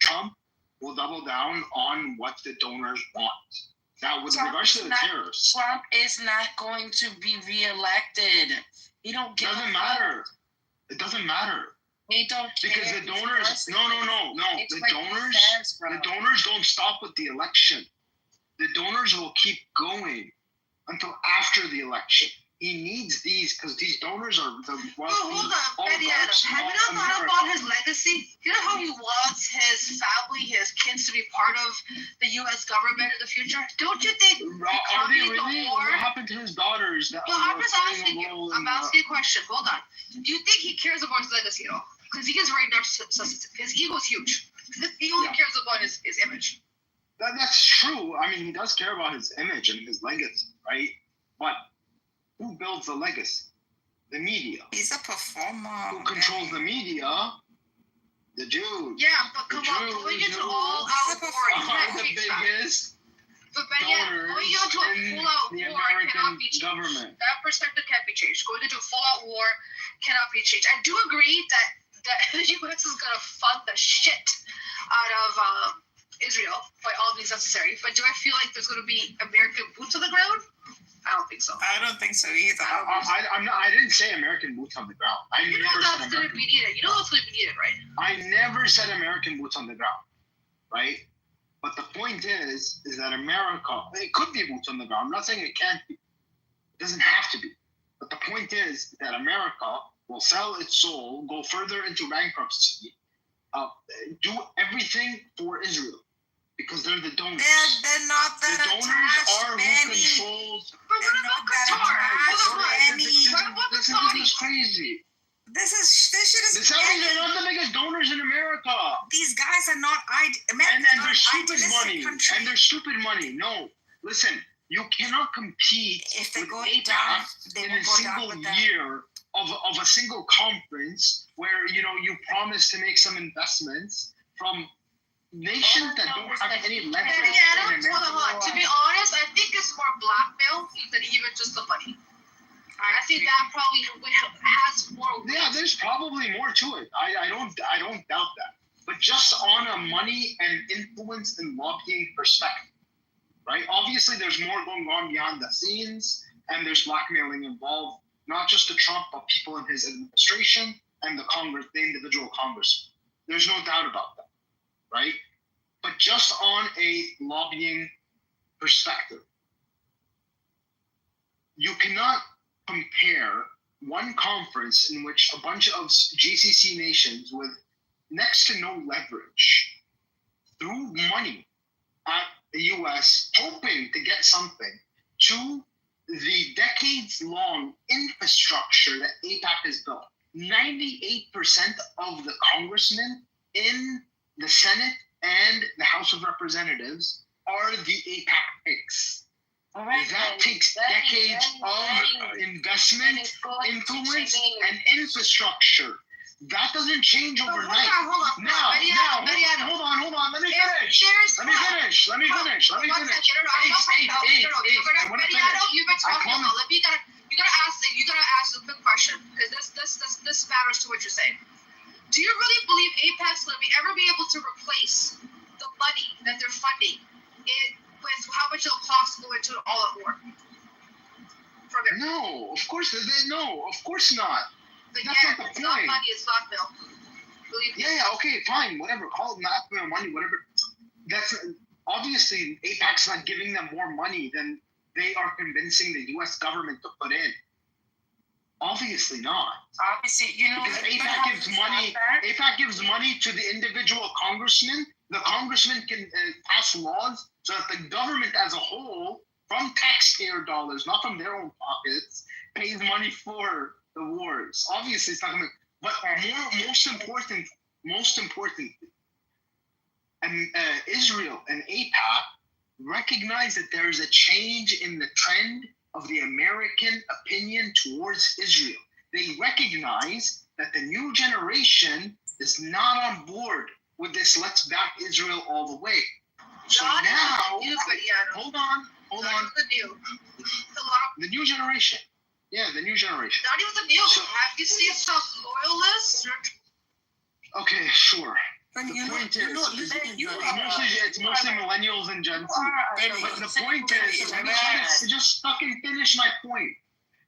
Trump will double down on what the donors want. Now, with regards to the tariffs, Trump is not going to be reelected. He don't give doesn't matter. It doesn't matter. They don't because care. the donors. No. It's The like donors don't stop with the election. The donors will keep going until after the election. He needs these because these donors are the wealthy. Oh, hold on, Betty Adams. Have you not thought about his legacy? You know how he wants his family, his kids to be part of the U.S. government in the future? Don't you think? Are they really? What happened to his daughters? No, I'm just asking you. I'm asking you a question. Hold on. Do you think he cares about his legacy at all? Because he is very narcissistic. His ego is huge. He only cares about his image. That's true. I mean, he does care about his image and his legacy, right? But who builds the legacy? The media. He's a performer. Who controls the media? The Jews. Yeah, but come on, going into all out war, you can't the be biggest But going into a full-out war cannot be changed. Government. That perspective can't be changed. Going into a full-out war cannot be changed. I do agree that the U.S. is going to fund the shit out of Israel by all means necessary. But do I feel like there's going to be American boots on the ground? I don't think so. I don't think so either. I didn't say American boots on the ground. You know that's going to be needed. You know what's going to be needed, right? I never said American boots on the ground, right? But the point is that America, it could be boots on the ground. I'm not saying it can't be. It doesn't have to be. But the point is that America will sell its soul, go further into bankruptcy, do everything for Israel. Because they're the donors. They're not that the donors are who controls. But what about Qatar? This is crazy. This shit is. The Saudis are not the biggest donors in America. These guys are not. And they're stupid money. And they're stupid money. No, listen. You cannot compete if they with go APAC down, they in will a go single down with them. year of a single conference where you promise to make some investments from nations that don't have any leverage. Yeah, hold on. To be honest, I think it's more blackmail than even just the money. I think that probably has more weight. Yeah, there's probably more to it. I don't doubt that. But just on a money and influence and lobbying perspective, right? Obviously, there's more going on behind the scenes, and there's blackmailing involved, not just to Trump, but people in his administration and the individual congressman. There's no doubt about that. Right? But just on a lobbying perspective, you cannot compare one conference in which a bunch of GCC nations with next to no leverage threw money at the U.S. hoping to get something to the decades-long infrastructure that APAC has built. 98% of the congressmen in the Senate and the House of Representatives are the APAC picks. That takes decades of investment, influence, and infrastructure. That doesn't change overnight. Hold on. Hold on. Let me finish. You've been talking about. You gotta ask a quick question because this matters to what you're saying. Do you really believe APAC's going to ever be able to replace the money that they're funding with how much it'll cost to go into an all-out war? No, of course not. But That's not the it's not point. money, it's blackmail. believe. Yeah, okay, fine, whatever. Call it not their money, whatever. That's obviously AIPAC's not giving them more money than they are convincing the U.S. government to put in. Obviously not. Obviously, because AIPAC gives money to the individual congressman. The congressman can pass laws so that the government as a whole, from taxpayer dollars, not from their own pockets, pays money for the wars. Obviously, it's not going to. But most important, Israel and AIPAC recognize that there is a change in the trend of the American opinion towards Israel. They recognize that the new generation is not on board with this "let's back Israel all the way." So not now, the new, hold on. The new generation. Yeah, the new generation. Not even the new. Have you seen some loyalists? Okay, sure. The point is, it's mostly millennials and Gen Z. But the point is, let me just fucking finish my point.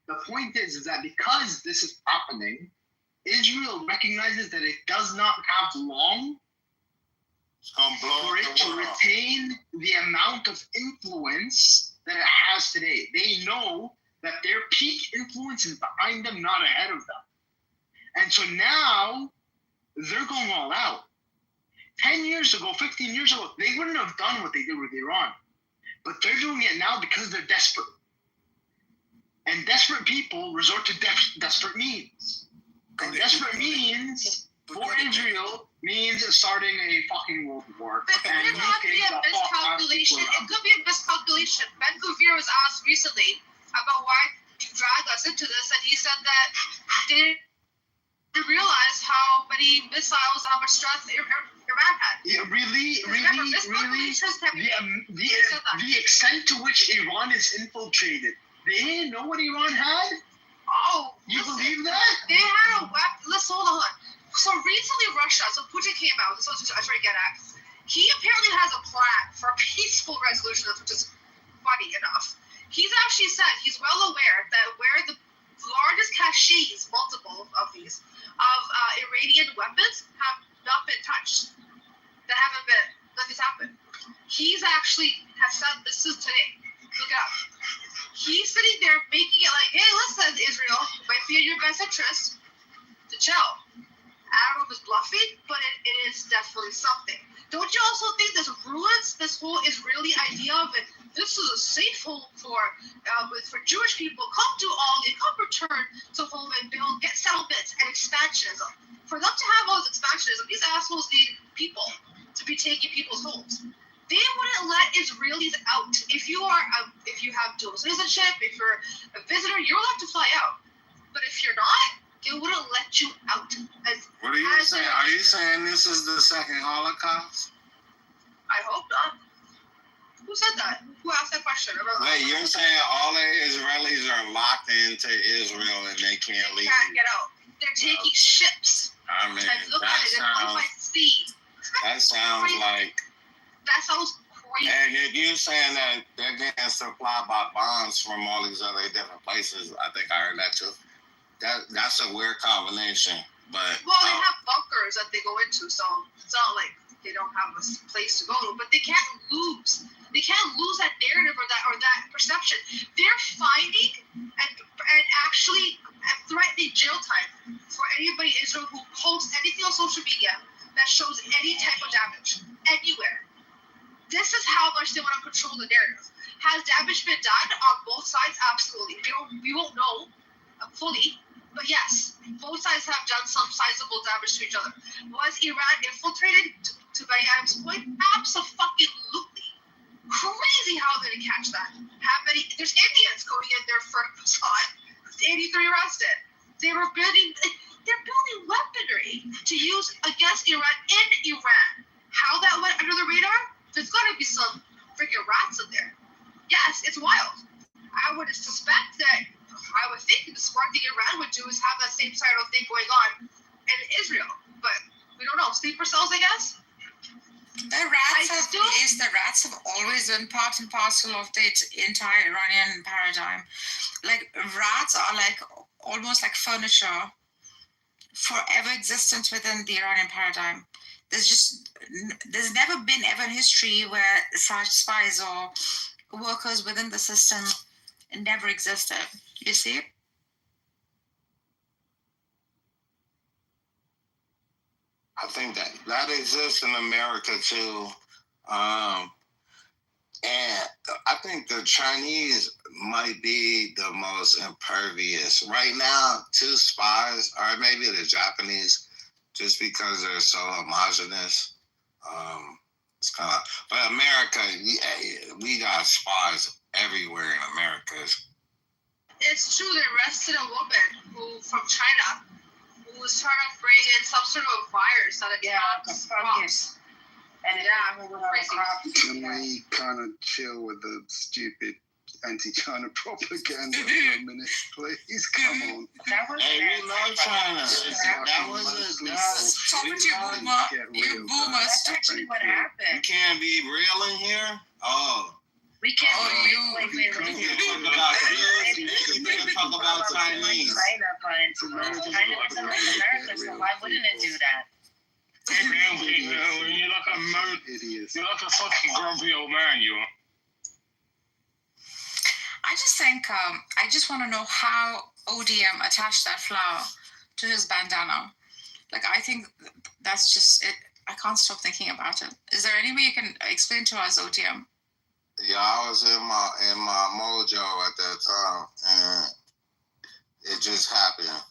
The point is that because this is happening, Israel recognizes that it does not have long for it to retain the amount of influence that it has today. They know that their peak influence is behind them, not ahead of them. And so now they're going all out. 10 years ago, 15 years ago, they wouldn't have done what they did with Iran. But they're doing it now because they're desperate. And desperate people resort to desperate means. And desperate means for Israel means starting a fucking world war. But could it not be a miscalculation? It could be a miscalculation. Ben Gvir was asked recently about why you drag us into this, and he said that they didn't realize how many missiles, how much strength Iran had. Yeah, really? The extent to which Iran is infiltrated. They didn't know what Iran had? Oh, you believe that? They had a weapon. Let's hold on. So recently, Russia. So Putin came out. This is what I'm trying to get at. He apparently has a plan for a peaceful resolution, which is funny enough. He's actually said he's well aware that where the largest caches, multiple of these, of Iranian weapons have not been touched. That haven't been. Nothing's happened. He's actually has said this is today. Look it up. He's sitting there making it like, hey, listen, Israel, it might be in your best interest to chill. I don't know if it's bluffing, but it is definitely something. Don't you also think this ruins this whole Israeli idea of it? This is a safe home for Jewish people. Come to Aldi, come return to home and build, get settlements and expansionism. For them to have all this expansionism, these assholes need people to be taking people's homes. They wouldn't let Israelis out. If you have dual citizenship, if you're a visitor, you're allowed to fly out. But if you're not, they wouldn't let you out. What are you saying? Are you saying this is the second Holocaust? I hope not. Who said that? Who asked that question? Wait, you're saying all the Israelis are locked into Israel and they can't leave? They can't get out. They're taking ships. I mean, that sounds like. That sounds crazy. And if you're saying that they're getting supplied by bombs from all these other different places, I think I heard that too. That's a weird combination, but they have bunkers that they go into, so it's not like they don't have a place to go to. But they can't lose. They can't lose that narrative or that perception. They're finding and actually threatening jail time for anybody in Israel who posts anything on social media that shows any type of damage anywhere. This is how much they want to control the narrative. Has damage been done on both sides? Absolutely. We won't know fully, but yes, both sides have done some sizable damage to each other. Was Iran infiltrated? To Bayam's point, absolutely. Crazy how they didn't catch that. There's Indians going in there for Assad. 83 arrested. They're building weaponry to use against Iran in Iran. How that went under the radar? There's got to be some freaking rats in there. Yes, it's wild. I would suspect that, I would think the smart thing Iran would do is have that same sort of thing going on in Israel. But we don't know. Sleeper cells, I guess? The rats have always been part and parcel of the entire Iranian paradigm. Like, rats are like almost like furniture forever existent within the Iranian paradigm. There's never been ever in history where such spies or workers within the system never existed. You see? I think that exists in America too. And I think the Chinese might be the most impervious. Right now, two spies, or maybe the Japanese, just because they're so homogenous. It's kind of, but America, we got spies everywhere in America. It's true, they arrested a woman from China who was trying to bring in some sort of a virus that attacks crops. And Can we kind of chill with the stupid anti-China propaganda for a minute, please? Come on. Hey, we love China. That wasn't. You boomers. That's actually what happened. You can't be real in here. Oh. We can't You talk about Chinese. China was in America, so why wouldn't it do that? You're like a fucking grumpy old man, you are. I just think, I just want to know how ODM attached that flower to his bandana. Like, I think that's just it. I can't stop thinking about it. Is there any way you can explain to us, ODM? Yeah, I was in my mojo at that time, and it just happened.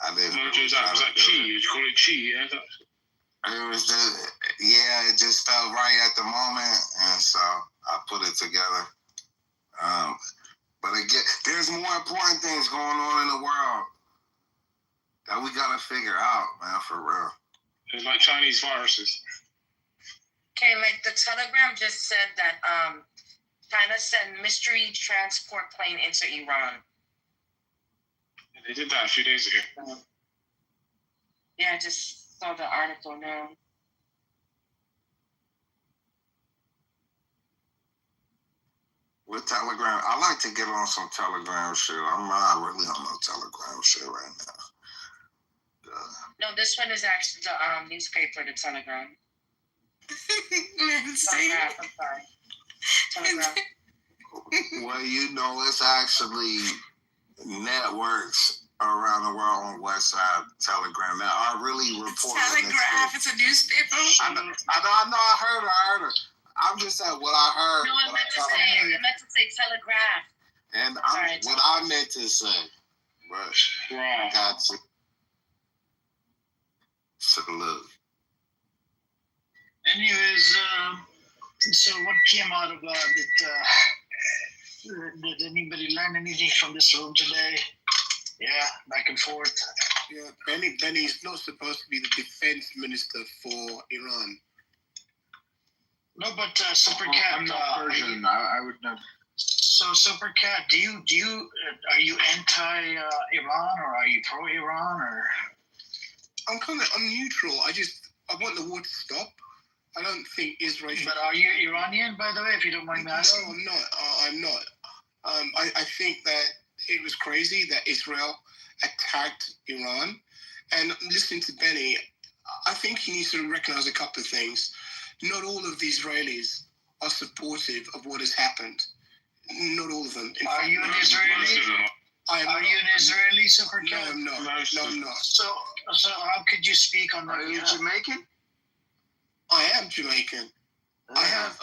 I didn't. Mojo's that was like chi. You call it chi, yeah? It was just, it just felt right at the moment, and so I put it together. But again, there's more important things going on in the world that we gotta figure out, man, for real. It's like Chinese viruses. Okay, like the Telegram just said that China sent mystery transport plane into Iran. Yeah, they did that a few days ago. Yeah, I just saw the article now. With Telegram, I like to get on some Telegram shit. I'm not really on no Telegram shit right now. No, this one is actually the newspaper, the Telegram. I'm sorry. Telegram. Well, it's actually networks around the world on WhatsApp, Telegram that are really reporting. Telegraph, it's a newspaper. I know, I heard her. I'm just saying what I heard. No, I meant to say telegraph. And what I meant to say. But I got to. Salute. Anyways, so what came out of did anybody learn anything from this room today? Yeah, back and forth. Yeah, Benny's not supposed to be the defense minister for Iran. No, but Super Cat. I'm not Persian. I would know. So Super Cat, are you anti-Iran or are you pro-Iran or? I'm neutral. I want the war to stop. I don't think Israel should. But are you Iranian, by the way, if you don't mind me asking? No, I'm not. I think that it was crazy that Israel attacked Iran. And listening to Benny, I think he needs to recognize a couple of things. Not all of the Israelis are supportive of what has happened. Not all of them. Are you an Israeli? Are you an Israeli, Super Cat? No, I'm not. No, I'm not. So how could you speak on that? Are you Jamaican? I am Jamaican. I have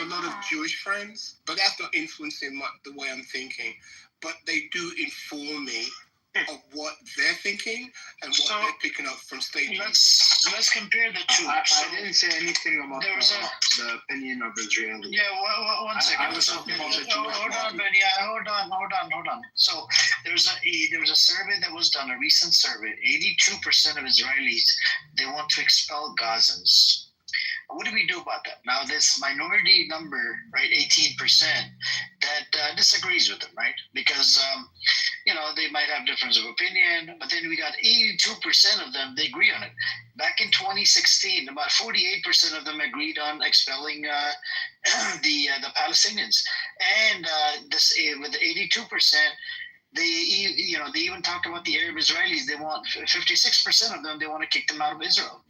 a lot of Jewish friends, but that's not influencing the way I'm thinking. But they do inform me of what they're thinking and what they're picking up from state. Let's compare the two. I didn't say anything about the opinion of Israel. Yeah, one second. I was talking about the Jewish. Hold on, Ben. Yeah, hold on. So there was a survey that was done, a recent survey. 82% of Israelis, they want to expel Gazans. What do we do about that? Now, this minority number, right, 18%, that disagrees with them, right? Because, they might have difference of opinion, but then we got 82% of them, they agree on it. Back in 2016, about 48% of them agreed on expelling the Palestinians. And with 82%, They even talk about the Arab Israelis. They want 56% of them. They want to kick them out of Israel.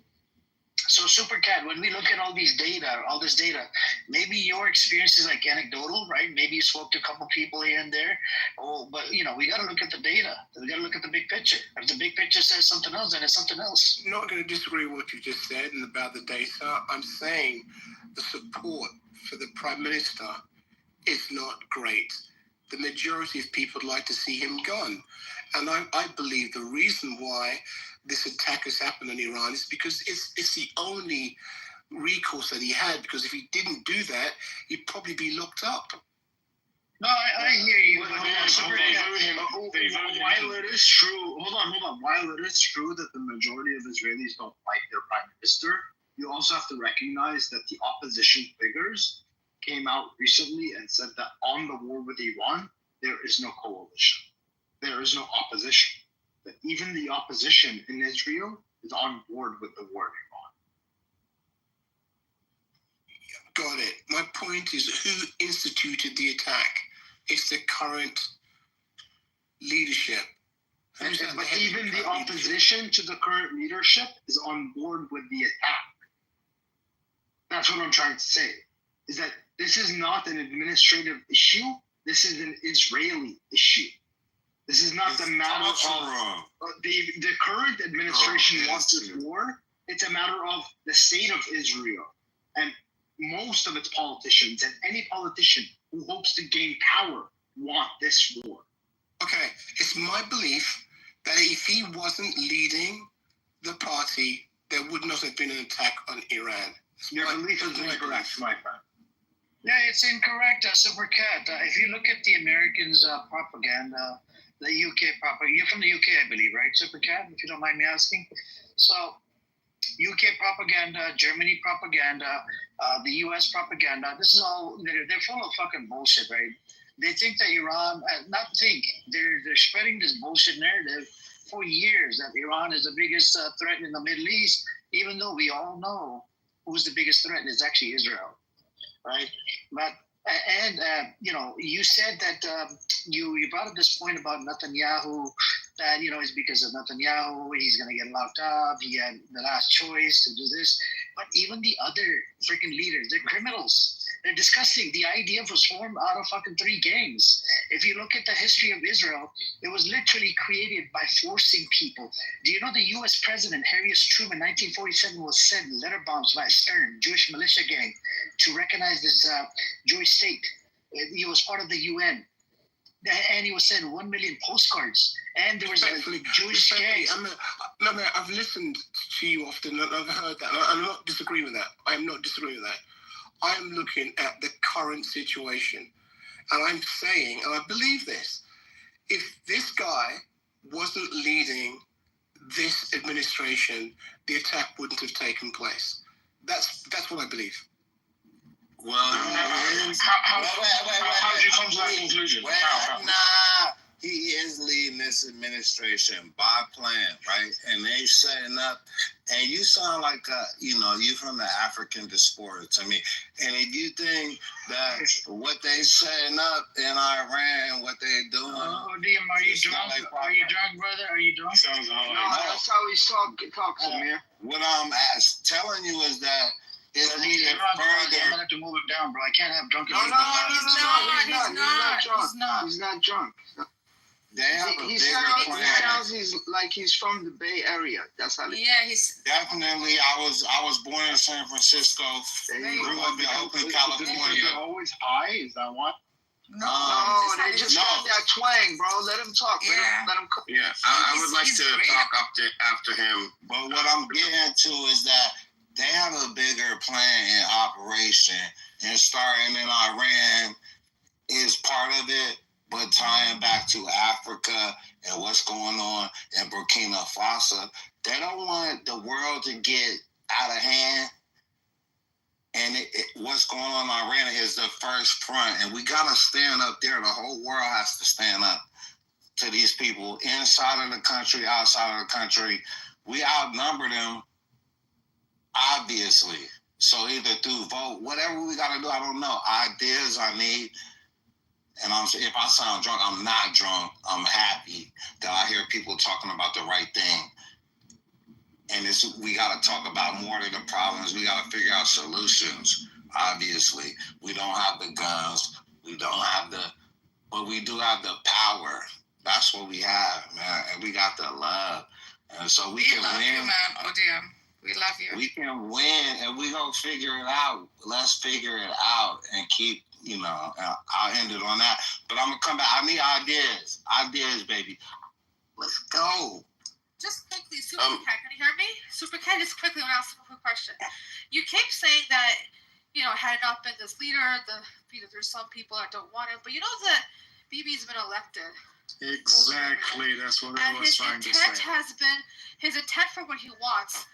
So Super Cat, when we look at all this data, maybe your experience is like anecdotal, right? Maybe you spoke to a couple people here and there. But we got to look at the data. We got to look at the big picture. If the big picture says something else, then it's something else. I'm not going to disagree with what you just said and about the data. I'm saying the support for the Prime Minister is not great. The majority of people would like to see him gone. And I believe the reason why this attack has happened in Iran is because it's the only recourse that he had, because if he didn't do that, he'd probably be locked up. No, I hear you. While it is true, hold on. While it is true that the majority of Israelis don't like their prime minister, you also have to recognize that the opposition figures came out recently and said that on the war with Iran, there is no coalition. There is no opposition. That even the opposition in Israel is on board with the war in Iran. Got it. My point is, who instituted the attack? It's the current leadership. But even the opposition to the current leadership is on board with the attack. That's what I'm trying to say. Is that this is not an administrative issue. This is an Israeli issue. This is not the matter of the current administration wants this war. It's a matter of the state of Israel and most of its politicians, and any politician who hopes to gain power want this war. Okay, it's my belief that if he wasn't leading the party, there would not have been an attack on Iran. Your belief is incorrect, my friend. Yeah, it's incorrect, Super Cat. If you look at the Americans' propaganda, the UK propaganda, you're from the UK, I believe, right, Super Cat, if you don't mind me asking? So, UK propaganda, Germany propaganda, the US propaganda, this is all, they're full of fucking bullshit, right? They think that Iran, they're spreading this bullshit narrative for years that Iran is the biggest threat in the Middle East, even though we all know who's the biggest threat is actually Israel, right? But you said that you brought up this point about Netanyahu, that it's because of Netanyahu he's gonna get locked up. He had the last choice to do this, but even the other freaking leaders, they're criminals. They're disgusting. The IDF was formed out of fucking 3 gangs. If you look at the history of Israel, it was literally created by forcing people. Do you know the U.S. President Harry S. Truman, 1947, was sent letter bombs by Stern, Jewish militia gang, to recognize this Jewish state. He was part of the UN. And he was sent 1 million postcards. And there was a Jewish gang. I've listened to you often, and I've heard that. I'm not disagreeing with that. I'm not disagreeing with that. I'm looking at the current situation, and I'm saying, and I believe this, if this guy wasn't leading this administration, the attack wouldn't have taken place. That's what I believe. Well, how did you come to that conclusion? He is leading this administration by plan, right? And they setting up, and you sound like, you from the African diaspora to me. And if you think that what they setting up in Iran, what they doing. Oh, DM, are you drunk? Are you drunk, brother? Are you drunk? Sounds like that's how he talks, man. What I'm telling you is that it's he's even drunk, further. I'm gonna have to move it down, bro. I can't have drunk. No, He's not drunk. They have He plan. sounds like he's from the Bay Area. That's how. He's Definitely. I was born in San Francisco. Grew up in Oakland, California. They're always high. Is that what? No, they just got that twang, bro. Let him talk. Let him cook. Yeah, I would like to talk after him. But what I'm getting to is that they have a bigger plan in operation, and starting in Iran is part of it, but tying back to Africa and what's going on in Burkina Faso, they don't want the world to get out of hand. And what's going on in Iran is the first front, and we gotta stand up there. The whole world has to stand up to these people inside of the country, outside of the country. We outnumber them, obviously. So either through vote, whatever we gotta do, I don't know. Ideas I need, And if I sound drunk, I'm not drunk. I'm happy that I hear people talking about the right thing. And we got to talk about more of the problems. We got to figure out solutions. Obviously, we don't have the guns. We don't have but we do have the power. That's what we have, man. And we got the love. And so we can love win. you, man. Oh, dear. We love you. We can win, and we gonna figure it out. Let's figure it out and keep, I'll end it on that. But I'm gonna come back. I need ideas. Ideas, baby. Let's go. Just quickly, Super Cat, can you hear me? Super Cat, just quickly, want to ask a quick question. You keep saying that, had it not been this leader, there's some people that don't want him, but you know that Bibi's been elected. Exactly, that's what I was trying to say. His intent for what he wants,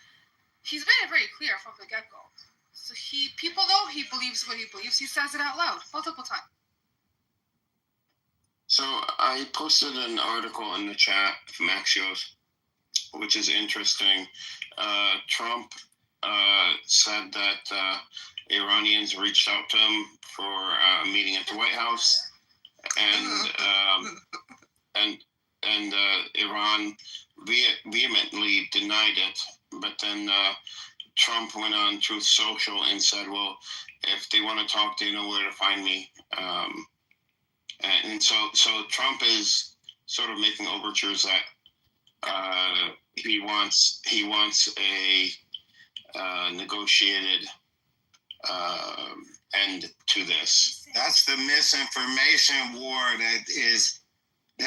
he's made it very clear from the get-go. So people know he believes what he believes. He says it out loud multiple times. So I posted an article in the chat from Axios, which is interesting. Trump said that Iranians reached out to him for a meeting at the White House, and Iran vehemently denied it. But then Trump went on Truth Social and said, "Well, if they want to talk, they know where to find me." And so Trump is sort of making overtures that he wants a negotiated end to this. That's the misinformation war that is. He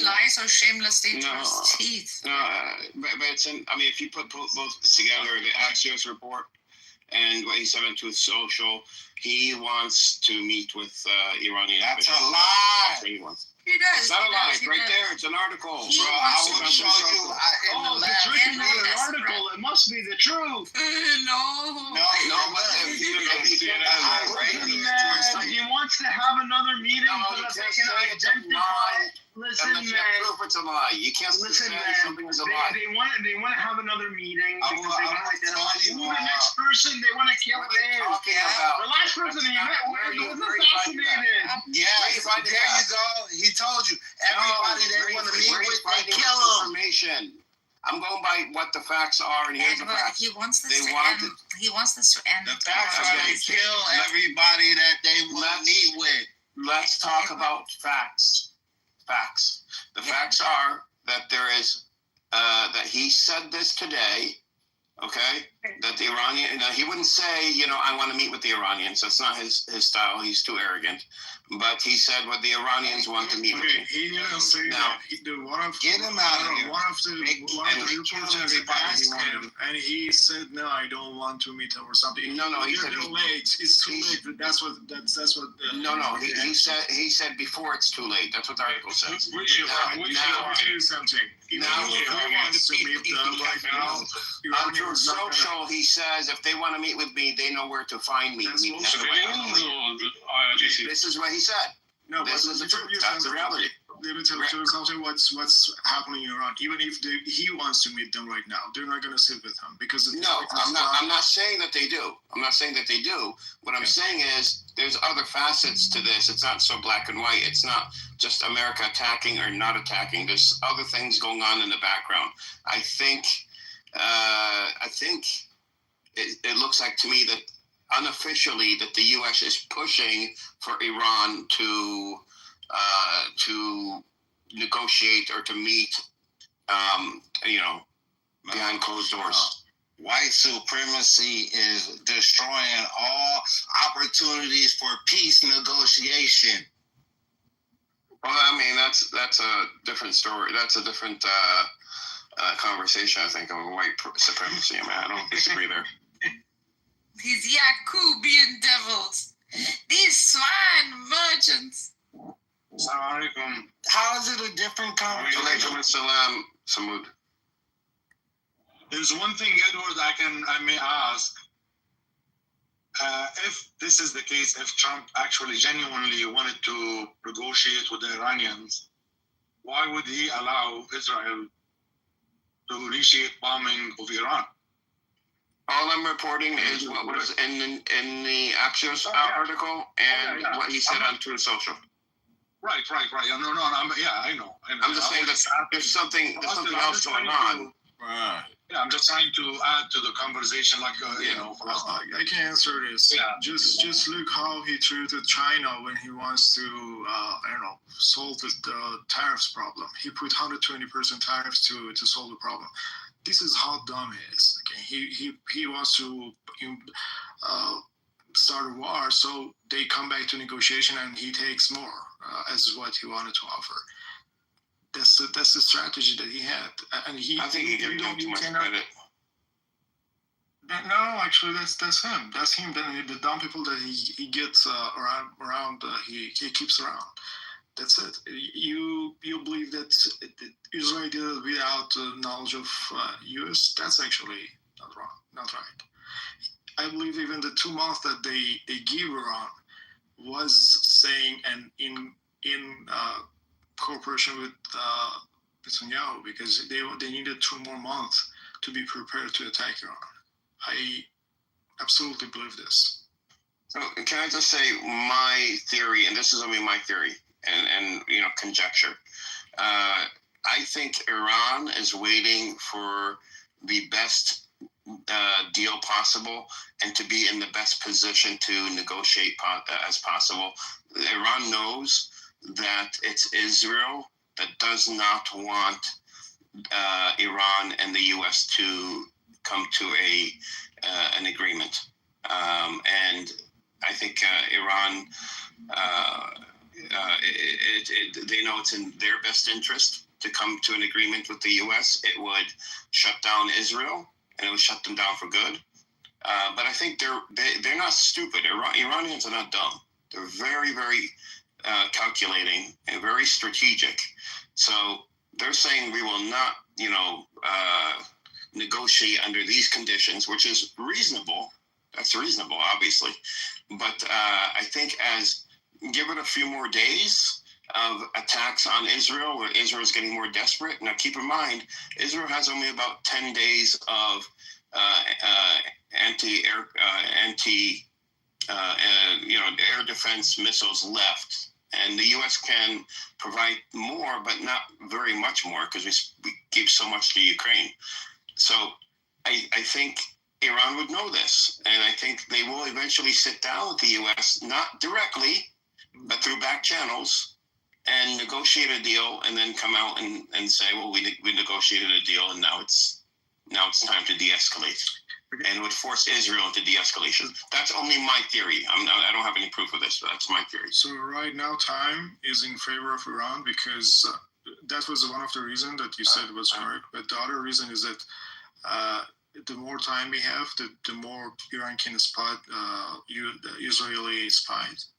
lies so shamelessly to his teeth. But it's if you put both together, the Axios report and what he said on Truth Social, he wants to meet with Iranian That's officials. a lie. That's what he wants. He does. It's not a lie. It's right there. It's an article. He bro. wants I will to show meet you. If it's written in an article, it must be the truth. No, but he wants to have another meeting so that they can identify. Listen, man. Proof it's a lie. You can't say something is a lie. They want to have another meeting because they want to identify who the next person they want to kill is. The last person he met was assassinated. Yeah, there you go. He told you. Everybody they want to meet with, they kill him. Information. I'm going by what the facts are, and here's the facts. He wants this to end. He wants this to end. The facts are they kill everybody that they want to meet with. Let's talk about facts. Facts. The facts are that there is that he said this today. Okay, that the Iranian, he wouldn't say, I want to meet with the Iranians. That's not his style. He's too arrogant. But he said what the Iranians want to meet with him. He didn't say that. Get him out of here. One of the reporters asked him, and he said, "No, I don't want to meet him or something." No, he said late. It's too late. That's what. No. He said before it's too late. That's what the article says. I'll tell you something. He wants to meet them right now. On Truth Social, he says if they want to meet with me, they know where to find me. This is what he said. No, this is the truth. That's the reality. Let me tell you something. What's happening in Iran? Even if he wants to meet them right now, they're not going to sit with him because. I'm not saying that they do. I'm not saying that they do. What I'm saying is there's other facets to this. It's not so black and white. It's not just America attacking or not attacking. There's other things going on in the background. I think it looks like to me that unofficially that the U.S. is pushing for Iran to negotiate or to meet, behind closed doors. White supremacy is destroying all opportunities for peace negotiation. Well, that's a different story. That's a different conversation, I think, of white supremacy. I don't disagree there. These Yakubian devils. These swine merchants. How is it a different conversation? Salam, Samud. There's one thing, Edward, I may ask. If this is the case, if Trump actually genuinely wanted to negotiate with the Iranians, why would he allow Israel to initiate bombing of Iran? All I'm reporting is what was in the Axios article and what he said on Truth Social. Right. No, I know. I'm just saying that there's something else going on. Right. Yeah, I'm just trying to add to the conversation, like I can answer this. Yeah. Just look how he treated China when he wants to solve the tariffs problem. He put 120% tariffs to solve the problem. This is how dumb he is. Okay, he wants to start a war, so they come back to negotiation and he takes more as what he wanted to offer. That's the strategy that he had, and I think he gave him too much credit. No, actually, that's him. That's him. Then the dumb people that he gets around, he keeps around. That's it. You believe that Israel did it without knowledge of U.S. That's actually not right. I believe even the 2 months that they give Iran was saying, and in cooperation with Netanyahu, because they needed 2 more months to be prepared to attack Iran. I absolutely believe this. So can I just say my theory, and this is only my theory, and conjecture. I think Iran is waiting for the best deal possible and to be in the best position to negotiate as possible. Iran knows that it's Israel that does not want Iran and the U.S. to come to an agreement, and I think Iran. They know it's in their best interest to come to an agreement with the U.S. It would shut down Israel, and it would shut them down for good. But I think they're not stupid. Iranians are not dumb. They're very, very calculating and very strategic. So they're saying we will not, negotiate under these conditions, which is reasonable. That's reasonable, obviously. But I think give it a few more days of attacks on Israel, where Israel is getting more desperate. Now, keep in mind, Israel has only about 10 days of air defense missiles left, and the U.S. can provide more, but not very much more, because we give so much to Ukraine. So I think Iran would know this, and I think they will eventually sit down with the U.S., not directly, but through back channels, and negotiate a deal, and then come out and say, well, we negotiated a deal, and now it's time to de-escalate, and would force Israel into de-escalation. That's only my theory. I don't have any proof of this, but that's my theory. So right now, time is in favor of Iran, because that was one of the reasons that you said was correct. But the other reason is that the more time we have, the more Iran can spot the Israeli spies.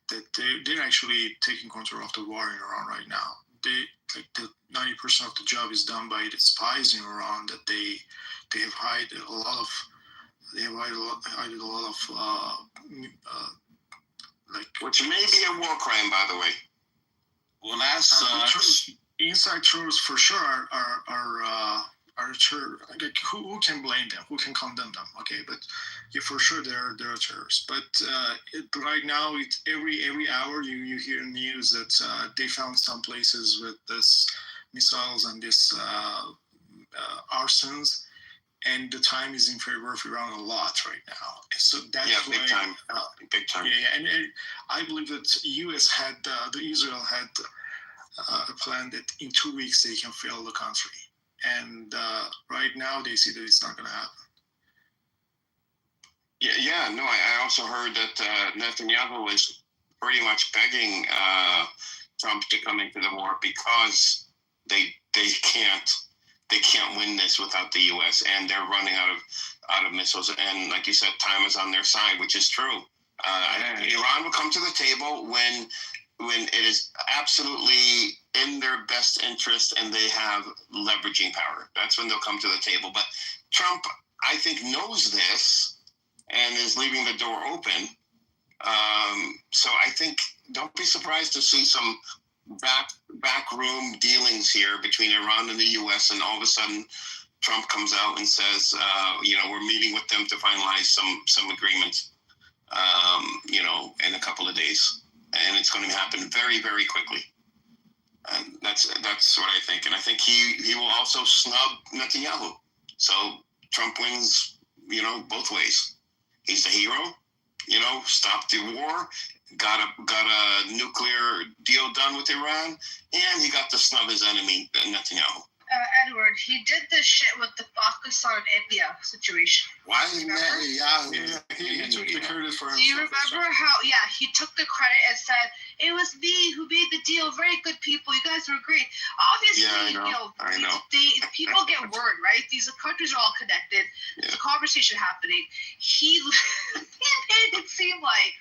That they're actually taking control of the war in Iran right now. The 90% of the job is done by the spies in Iran. That they have hided a lot of which may be a war crime, by the way. Well, as inside truths for sure are who can blame them? Who can condemn them? Okay, but for sure they're terrorists. But right now, every hour you hear news that they found some places with this missiles and this arsons, and the time is in favor of Iran a lot right now. So that's big time. Big time. Yeah, and I believe that Israel had a plan that in 2 weeks they can fill the country. And right now, they see that it's not going to happen. No, I also heard that Netanyahu was pretty much begging Trump to come into the war because they can't win this without the U.S. and they're running out of missiles. And like you said, time is on their side, which is true. Iran will come to the table when it is absolutely in their best interest and they have leveraging power. That's when they'll come to the table. But Trump, I think, knows this and is leaving the door open. So I think don't be surprised to see some backroom dealings here between Iran and the U.S. and all of a sudden Trump comes out and says, we're meeting with them to finalize some agreements, in a couple of days, and it's going to happen very, very quickly. And that's what I think. And I think he will also snub Netanyahu. So Trump wins, both ways. He's the hero, stopped the war, got a nuclear deal done with Iran, and he got to snub his enemy, Netanyahu. Edward, he did this shit with the Pakistan-India situation. Why is Netanyahu? He took the credit for himself. Do you remember how, he took the credit and said, it was me who made the deal. Very good people. You guys were great. Obviously, I know. People get word, right? These countries are all connected. There's a conversation happening. He made it seem like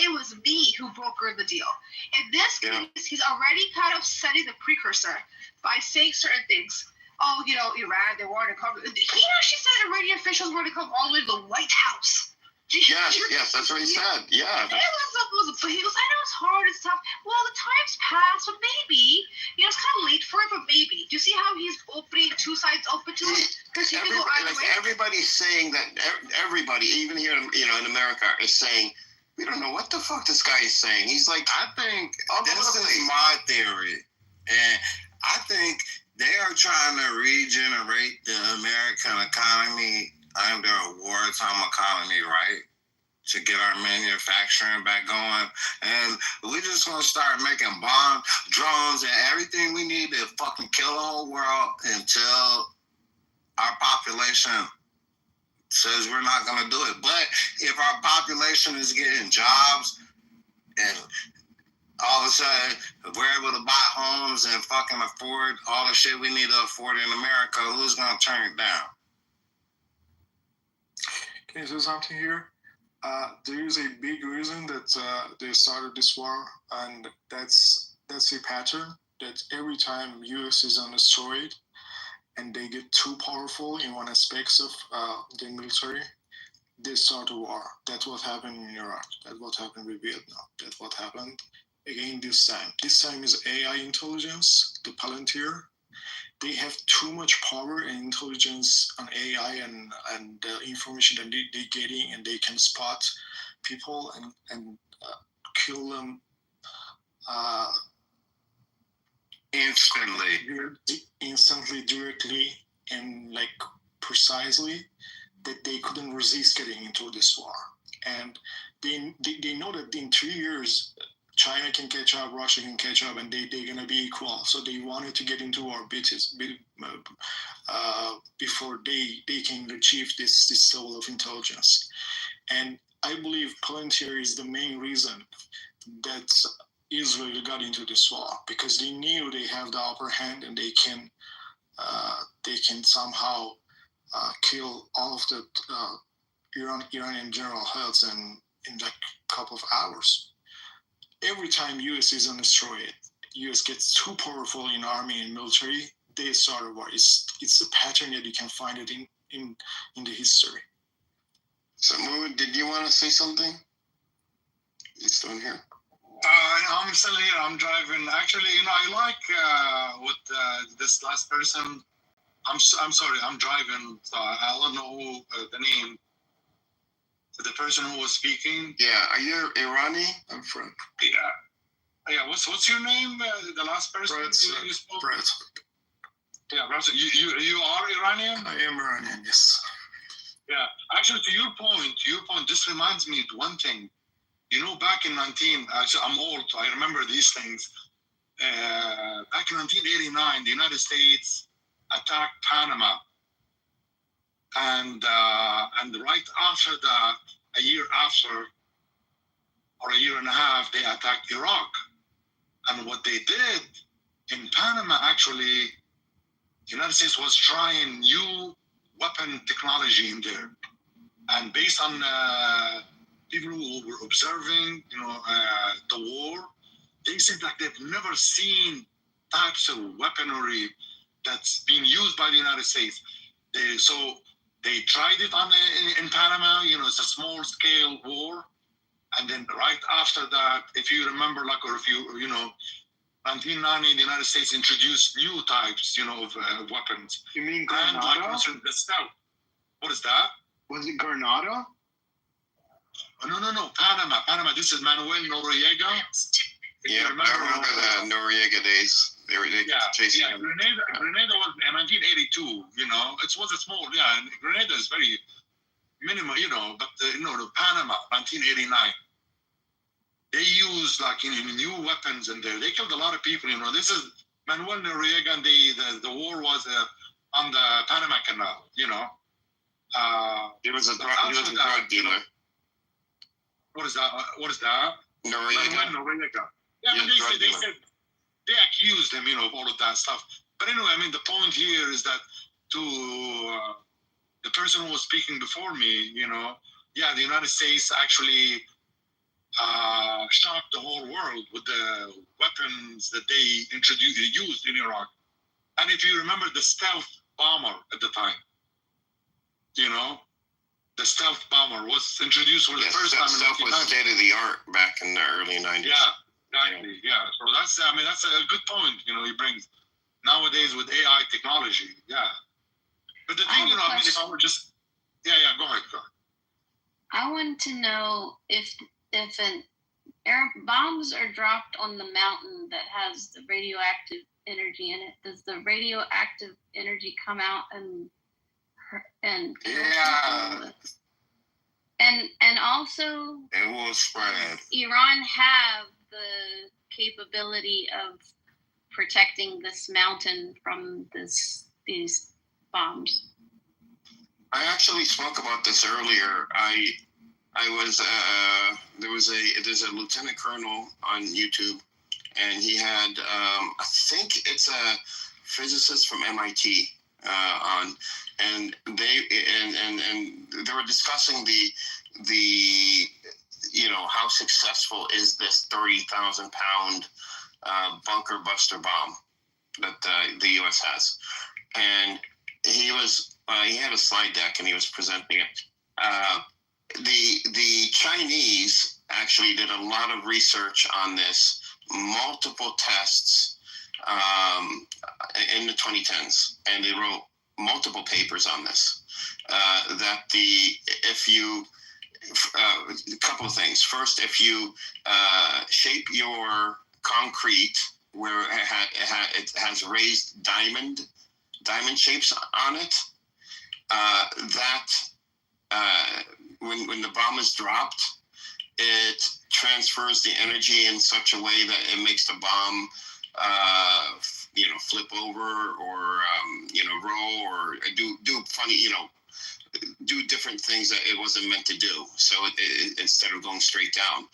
it was me who brokered the deal. In this case, he's already kind of setting the precursor by saying certain things. Oh, Iran, they wanted to come. He actually said Iranian officials were to come all the way to the White House. Yes, that's what he said. Yeah. But he goes, I know it's hard and stuff. Well, the time's passed, but maybe, it's kind of late for it, but maybe. Do you see how he's opening two sides open to it? Because he can go either way. Everybody's saying that. Everybody, even here, in America, is saying, we don't know what the fuck this guy is saying. He's like, I think this is my theory, and I think they are trying to regenerate the American economy under a wartime economy, right? To get our manufacturing back going. And we're just going to start making bombs, drones, and everything we need to fucking kill the whole world until our population says we're not going to do it. But if our population is getting jobs and all of a sudden we're able to buy homes and fucking afford all the shit we need to afford in America, who's going to turn it down? Can you say something here? There is a big reason that they started this war, and that's a pattern that every time U.S. is on asteroid and they get too powerful in one aspect of the military, they start a war. That's what happened in Iraq. That's what happened with Vietnam. That's what happened again this time. This time is AI intelligence, the Palantir. They have too much power and intelligence on AI and the information that they're getting, and they can spot people and kill them instantly, directly, and precisely, that they couldn't resist getting into this war. And they know that in 3 years, China can catch up, Russia can catch up, and they're going to be equal. So they wanted to get into our before they can achieve this level of intelligence. And I believe Palantir is the main reason that Israel got into this war, because they knew they have the upper hand and they can somehow kill all of the Iranian general heads in a couple of hours. Every time U.S. is on asteroid, U.S. gets too powerful in army and military, they start a war. It's a pattern that you can find it in the history. So, did you want to say something? You still here? I'm still here. I'm driving. Actually, I like what this last person. I'm sorry. I'm driving. So I don't know who the name. The person who was speaking. Yeah, are you Irani? I'm from. Yeah. What's your name? The last person you spoke. Brett. Yeah, Brett. You are Iranian. I am Iranian. Yes. Yeah. Actually, to your point. This reminds me of one thing. Back in I'm old. I remember these things. Back in 1989, the United States attacked Panama. And right after that, a year after, or a year and a half, they attacked Iraq. And what they did in Panama, actually, the United States was trying new weapon technology in there. And based on people who were observing, the war, they said that they've never seen types of weaponry that's being used by the United States. They tried it in Panama, it's a small scale war. And then right after that, if you remember, or if 1990, the United States introduced new types, of weapons. You mean And Granada? the stealth. What is that? Was it Granada? Oh, no. Panama. This is Manuel Noriega. Yeah, I remember the Noriega days. They chasing him. Grenada was in 1982. It was a small. Yeah, and Grenada is very minimal. But the Panama 1989. They used new weapons in there. They killed a lot of people. This is Manuel Noriega, and the war was on the Panama Canal. He was a drug dealer. What is that? Noriega. Noriega. Yeah, they said they accused him, of all of that stuff. But anyway, the point here is that to the person who was speaking before me, the United States actually shocked the whole world with the weapons that they used in Iraq. And if you remember the stealth bomber at the time, the stealth bomber was introduced for the first time. Stealth was state of the art back in the early 90s. Yeah, exactly. Yeah. So that's a good point. He brings nowadays with AI technology. Yeah. But the thing, if I were just, go ahead. I want to know if bombs are dropped on the mountain that has the radioactive energy in it, does the radioactive energy come out and yeah, and also it will spread. Iran have the capability of protecting this mountain from these bombs? I actually spoke about this earlier. I was there's a lieutenant colonel on YouTube, and he had I think it's a physicist from MIT on, and they were discussing the how successful is this 30,000 pound bunker buster bomb that the U.S. has, and he had a slide deck and he was presenting it. The Chinese actually did a lot of research on this, multiple tests in the 2010s, and they wrote multiple papers on this. A couple of things. First, if you shape your concrete where it has raised diamond shapes on it, when the bomb is dropped, it transfers the energy in such a way that it makes the bomb flip over or roll or do funny, do different things that it wasn't meant to do. So it instead of going straight down,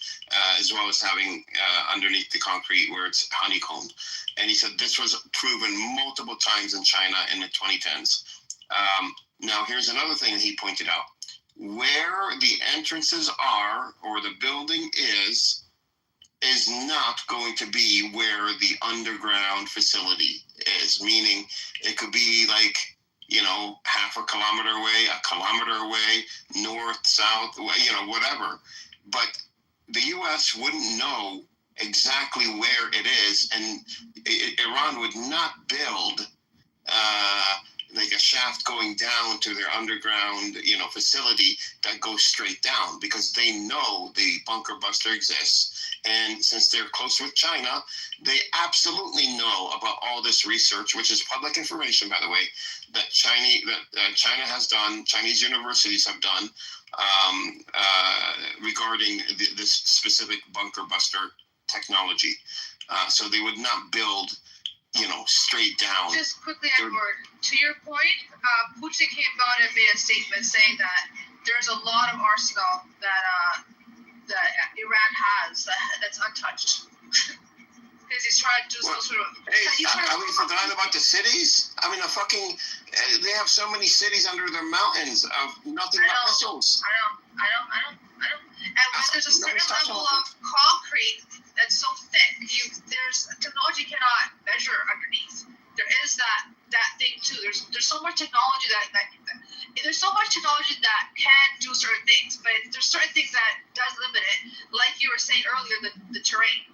as well as having underneath the concrete where it's honeycombed. And he said this was proven multiple times in China in the 2010s. Now here's another thing that he pointed out. Where the entrances are or the building is not going to be where the underground facility is, meaning it could be like, half a kilometer away, a kilometer away, north, south, whatever. But the U.S. wouldn't know exactly where it is, and Iran would not build like a shaft going down to their underground, facility that goes straight down, because they know the bunker buster exists. And since they're close with China, they absolutely know about all this research, which is public information, by the way, that China has done, Chinese universities have done regarding this specific bunker buster technology. So they would not build straight down. Just quickly, Edward, to your point, Putin came out and made a statement saying that there's a lot of arsenal that Iran has that's untouched. Because he's trying to do some sort of... Hey, are we forgotten about the cities? I mean, they have so many cities under their mountains of nothing but missiles. I know. And when there's a certain level of concrete that's so thick, there's technology cannot measure underneath. There is that thing too. There's so much technology there's so much technology that can do certain things, but there's certain things that does limit it. Like you were saying earlier, the terrain.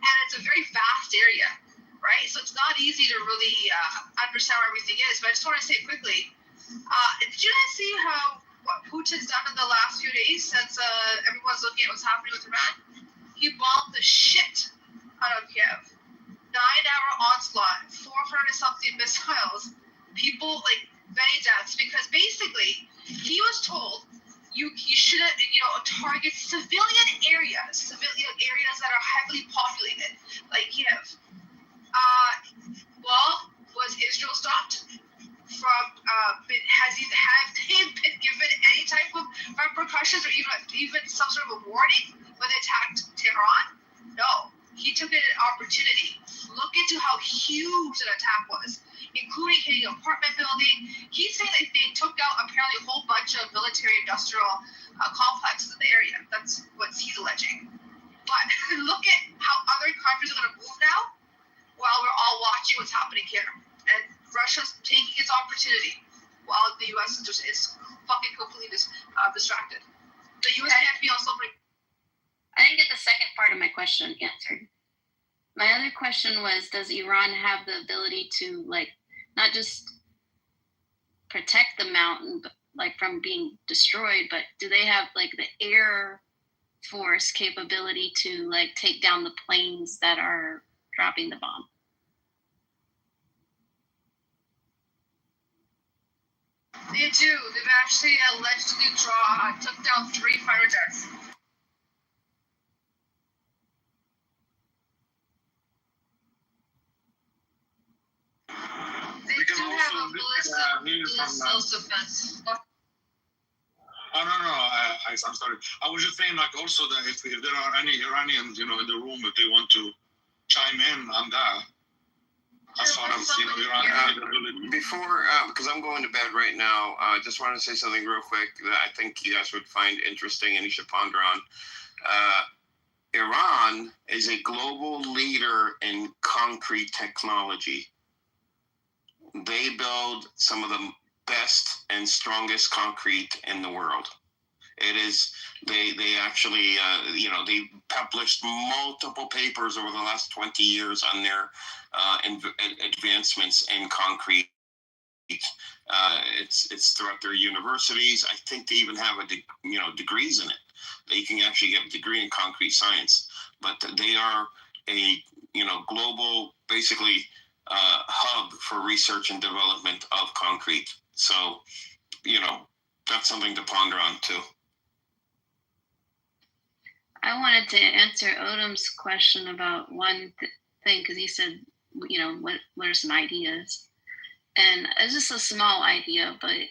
and it's a very vast area, right? So it's not easy to really understand where everything is. But I just want to say quickly, did you guys see what Putin's done in the last few days since everyone's looking at what's happening with Iran? He bombed the shit out of Kiev. 9-hour onslaught, 400-something missiles, people, like, many deaths, because basically he was told you shouldn't, target civilian areas that are heavily populated, like Kiev. Was Israel stopped from, have they been given any type of repercussions or even some sort of a warning when they attacked Tehran? No. He took it as an opportunity. Look into how huge that attack was, including hitting an apartment building. He's saying that they took out apparently a whole bunch of military-industrial complexes in the area. That's what he's alleging. But look at how other countries are going to move now while we're all watching what's happening here. And Russia's taking its opportunity while the U.S. is fucking completely distracted. The U.S. can't be on something. I didn't get the second part of my question answered. My other question was, does Iran have the ability to, like, not just protect the mountain, but, like, from being destroyed, but do they have, like, the air force capability to, like, take down the planes that are dropping the bomb? They do. They've actually allegedly took down 3 fighter jets. They do have a ballistic defense. Oh, no, I'm sorry. I was just saying, like, also that if there are any Iranians, in the room, if they want to chime in on that, as far as, Iran. Before, because I'm going to bed right now, I just want to say something real quick that I think you guys would find interesting and you should ponder on. Iran is a global leader in concrete technology. They build some of the best and strongest concrete in the world. It is, they actually, they published multiple papers over the last 20 years on their advancements in concrete. It's throughout their universities. I think they even have degrees in it. They can actually get a degree in concrete science. But they are a global, basically, hub for research and development of concrete. So, that's something to ponder on too. I wanted to answer Odom's question about one thing, because he said, what are some ideas? And it's just a small idea, but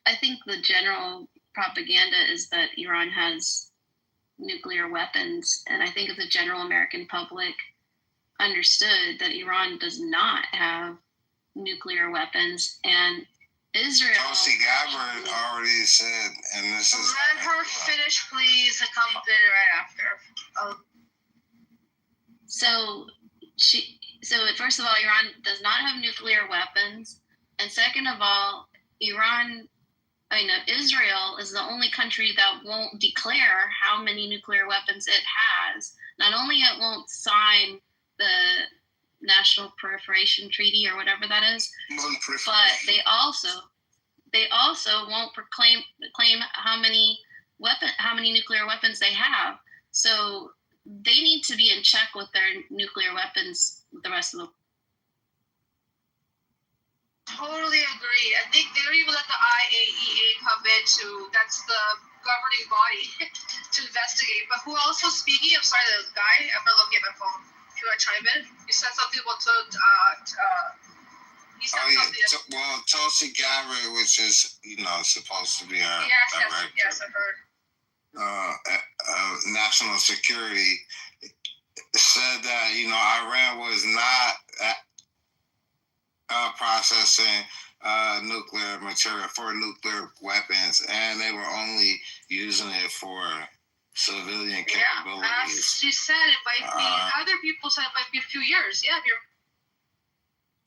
I think the general propaganda is that Iran has nuclear weapons. And I think if the general American public understood that Iran does not have nuclear weapons, and Israel... Tulsi Gabbard already said, and this is... Let her finish, please. I'll come right after. So first of all, Iran does not have nuclear weapons. And second of all, Israel is the only country that won't declare how many nuclear weapons it has. Not only it won't sign the National Proliferation Treaty or whatever that is, but they also won't claim how many nuclear weapons they have. So they need to be in check with their nuclear weapons with the rest of the world. Totally agree. I think they don't even let the IAEA come in that's the governing body, to investigate. But who else was speaking? I'm sorry, the guy. I'm not looking at my phone. If you want to chime in? You said something about Tulsi Gabbard, which is, supposed to be our director. Yes, I've heard. National Security, said that, Iran was not processing nuclear material for nuclear weapons, and they were only using it for civilian capabilities. As she said, it might be, other people said it might be a few years. Yeah,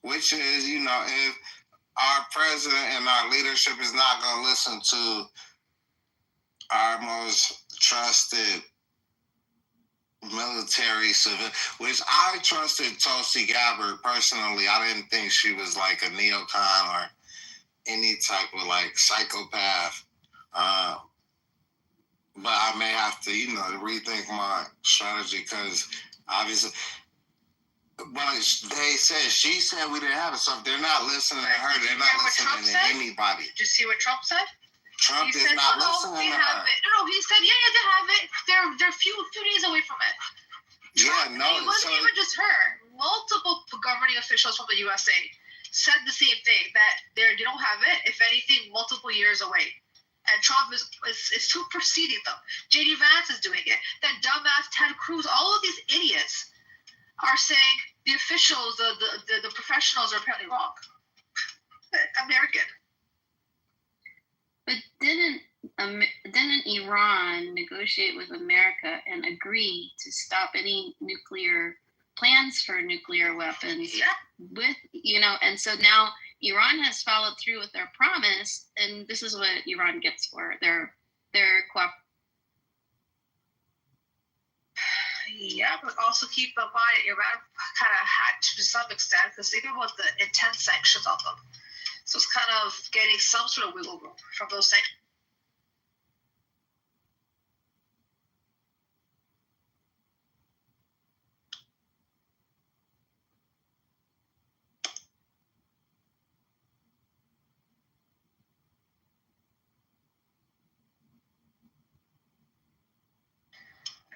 which is, if our president and our leadership is not going to listen to our most trusted, military, civil, which I trusted Tulsi Gabbard personally. I didn't think she was like a neocon or any type of like psychopath. But I may have to, rethink my strategy because obviously. But she said we didn't have it, so if they're not listening to her, they're not listening to anybody. Did you see what Trump said? Trump is not listening to her. No, he said, yeah, they have it. They're a few days away from it. Yeah, no. It wasn't even just her. Multiple governing officials from the USA said the same thing, that they don't have it. If anything, multiple years away. And Trump is superseding them. J.D. Vance is doing it. That dumbass Ted Cruz, all of these idiots are saying the officials, the professionals are apparently wrong. American. But didn't Iran negotiate with America and agree to stop any nuclear plans for nuclear weapons? Yeah. With and so now Iran has followed through with their promise, and this is what Iran gets for their Yeah, but also keep in mind Iran kind of had to some extent, because think about the intense sanctions on them. So it's kind of getting some sort of wiggle room from those sanctions.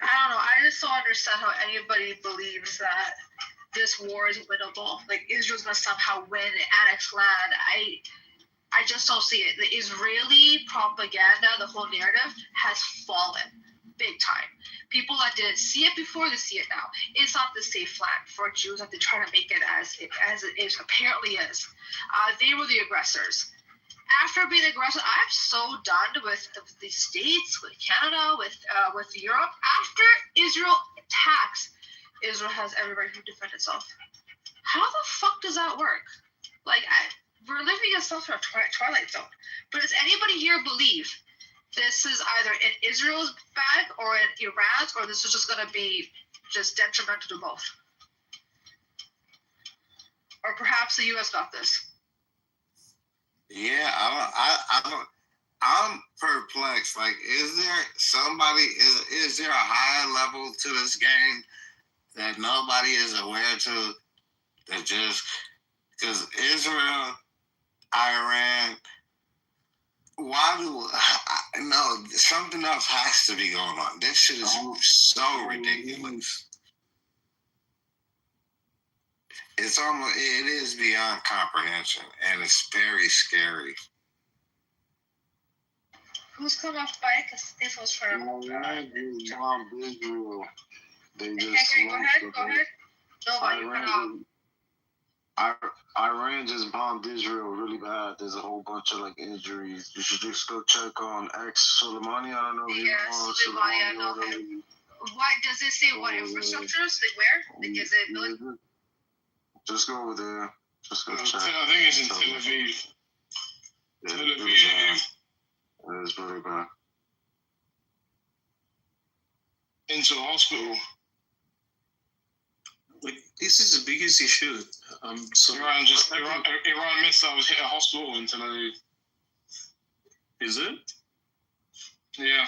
I don't know. I just don't understand how anybody believes that this war is winnable. Like Israel's gonna somehow win and annex land. I just don't see it. The Israeli propaganda, the whole narrative, has fallen big time. People that didn't see it before, they see it now. It's not the safe land for Jews that they try to make it as it is apparently is. They were the aggressors. After being aggressive, I'm so done with the States, with Canada, with Europe. After Israel attacks, Israel has everybody who defend itself. How the fuck does that work? Like, we're living in some sort of twilight zone. But does anybody here believe this is either in Israel's bag or in Iran's, or this is just going to be just detrimental to both? Or perhaps the U.S. got this. Yeah, I'm perplexed. Like, is there a high level to this game that nobody is aware to? That just because Israel, Iran, something else has to be going on. This shit is so ridiculous. It is beyond comprehension, and it's very scary. Who's come off bike? Because this was for Israel. They just go ahead. No, Iran just bombed Israel really bad. There's a whole bunch of injuries. You should just go check on Soleimani. I don't know if you know Soleimani. I know him. What does it say? What infrastructures? Like where? Is it? Just go over there. Just go check. I think it's in Tel Aviv. Yeah, Tel Aviv. It is really bad. Into a hospital. This is the biggest issue. Iran missiles hit a hospital in Tel Aviv. Is it? Yeah.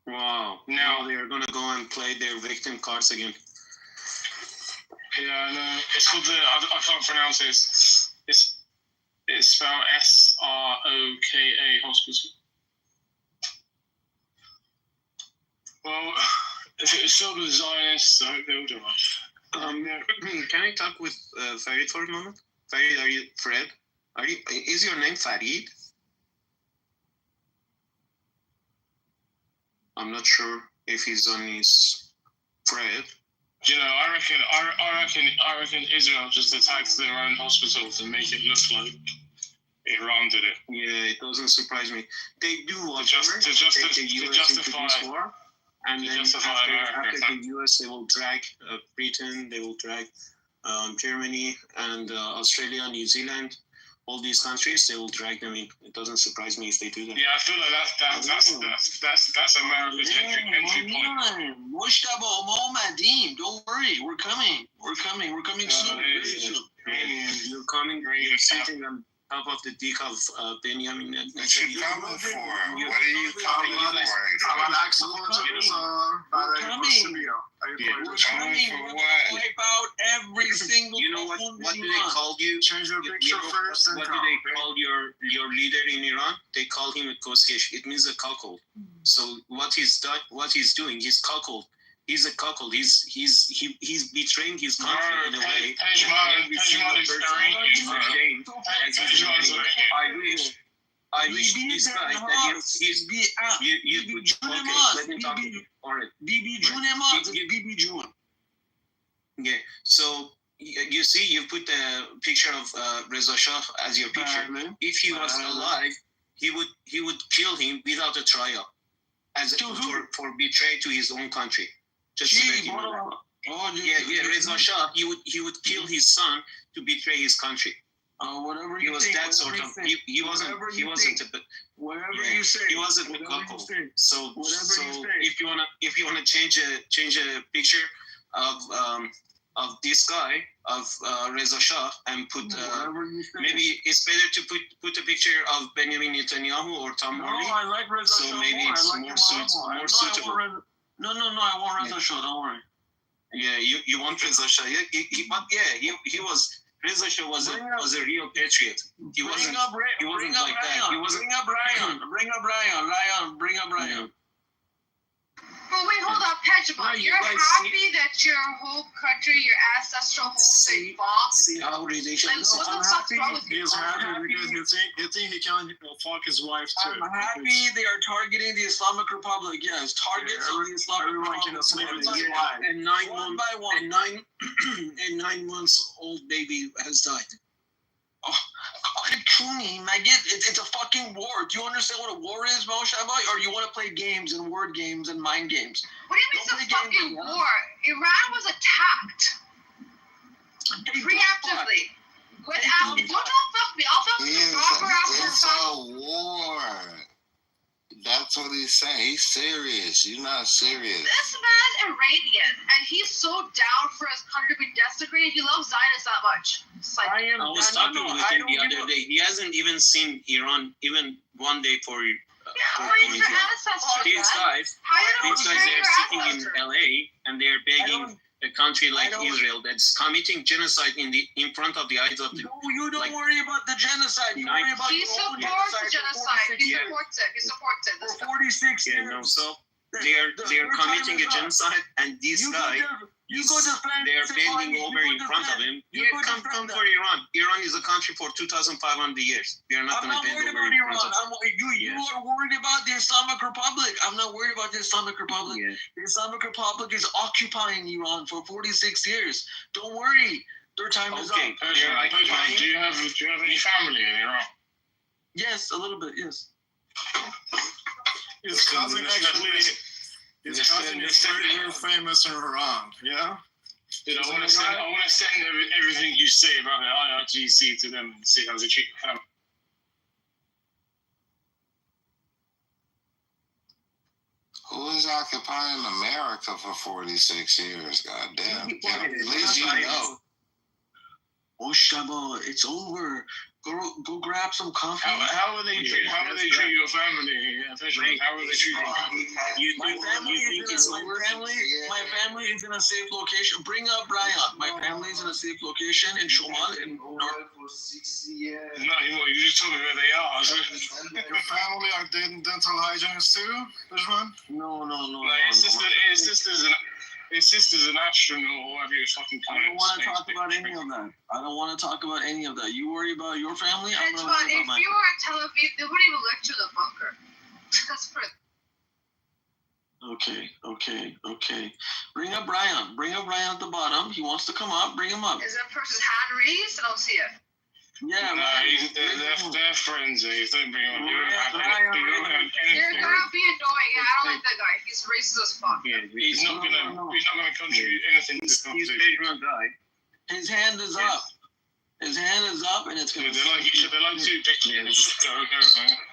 Wow. Now they are going to go and play their victim cards again. Yeah, no, it's called I can't pronounce it. It's spelled SROKA hospital. Well, if it was filled with Zionists, I hope they will do it. Can I talk with Farid for a moment? Farid, are you Fred? Is your name Farid? I'm not sure if he's on his Fred. I reckon Israel just attacked their own hospitals and make it look like Iran did it. Yeah, it doesn't surprise me. They do to justify this war, and then after the US, they will drag Britain, they will drag Germany and Australia, New Zealand, all these countries, they will drag them in. It doesn't surprise me if they do that. Yeah, I feel like that's America's entry point. Mushtaba Momadim, don't worry, we're coming soon. You're coming, you're sitting on top of the dick of Benjamin. What you coming for? What are you coming We're coming for what? Wipe out every single. You know what do they call you? Change your picture first. What do they call your leader in Iran? They call him a koskesh. It means a cuckold. So what he's doing, he's cuckold. He's a cuckold. He's betraying his country in a way. I wish this guy that he's let me talk. All right. BB June. Yeah. So you see, you put the picture of Reza Shah as your picture. If he was alive, he would kill him without a trial, for betray to his own country. Just to let him know. Reza Shah, he would kill his son to betray his country. Whatever he you was think, that sort of. He wasn't you say. He wasn't a couple. So if you wanna change a picture of this guy of Reza Shah and put maybe it's better to put a picture of Benjamin Netanyahu or Tom Morley. No, I like Reza Shah. So maybe it's more suitable. No, I want Reza Shah. Don't worry. Yeah, you want Reza Shah? He was. Reza Shah was a real patriot. He wasn't like that. Bring up Ryan. But wait, hold up, Pejman. You're happy that your whole country, your ancestral whole thing bombed? See how ridiculous. What the fuck's wrong with you? He's happy because he think he can fuck his wife too. I'm happy they are targeting the Islamic Republic. Yes, targets of the Islamic Republic. And 9 months old baby has died. It's a fucking war. Do you understand what a war is, Moshe? Or you want to play games and word games and mind games? What do you mean it's a fucking war? Iran was attacked preemptively. Don't fuck me. I'll fuck the proper after. It's a war. That's what he's saying. He's serious. You're not serious. This man's Iranian, and he's so down for his country to be desecrated. He loves Zionists that much. I was talking with him the other day. He hasn't even seen Iran even one day for. He's your ancestors. These guys are sitting in LA and they're begging a country like Israel that's committing genocide in front of the eyes of the. No, you don't worry about the genocide. You worry about he supports the genocide. He supports it. For 46 years. No, so they're committing a genocide, and these guys. They're bending over in front of him. Come for Iran. Iran is a country for 2,500 years. We are not going to bend over in front of him. You are worried about the Islamic Republic. I'm not worried about the Islamic Republic. Yeah. The Islamic Republic is occupying Iran for 46 years. Don't worry. Their time is up. Do you have any family in Iran? Yes, a little bit, yes. His cousin is very famous in Iran, yeah? Dude, I want to send everything you say about the IRGC to them and see how they treat your family. Who is occupying America for 46 years? God damn. At least you know. Oh, Shaba, it's over. Go grab some coffee. How will they treat your family? How will they treat you? My family is in a safe location. Bring up Brian. My family is in a safe location in Shomal in North. For 60 years. No, you just told me where they are. Your family are dental hygienists too, Rizwan? No. His sister's an astronaut or whatever you're fucking I don't want to talk about any of that. I don't want to talk about any of that. You worry about your family. I'm going to worry about mine. If you were at Tel Aviv, they wouldn't even let you in the bunker. That's for. Okay. Bring up Brian at the bottom. He wants to come up. Bring him up. Is that person's hand raised? I don't see it. Yeah, they're friends. If they bring on you, they're gonna be annoying. Yeah, I don't like that guy. He's racist as fuck. Yeah, he's not gonna contribute anything to the conversation. His hand is up. His hand is up, and it's going They're like two pictures.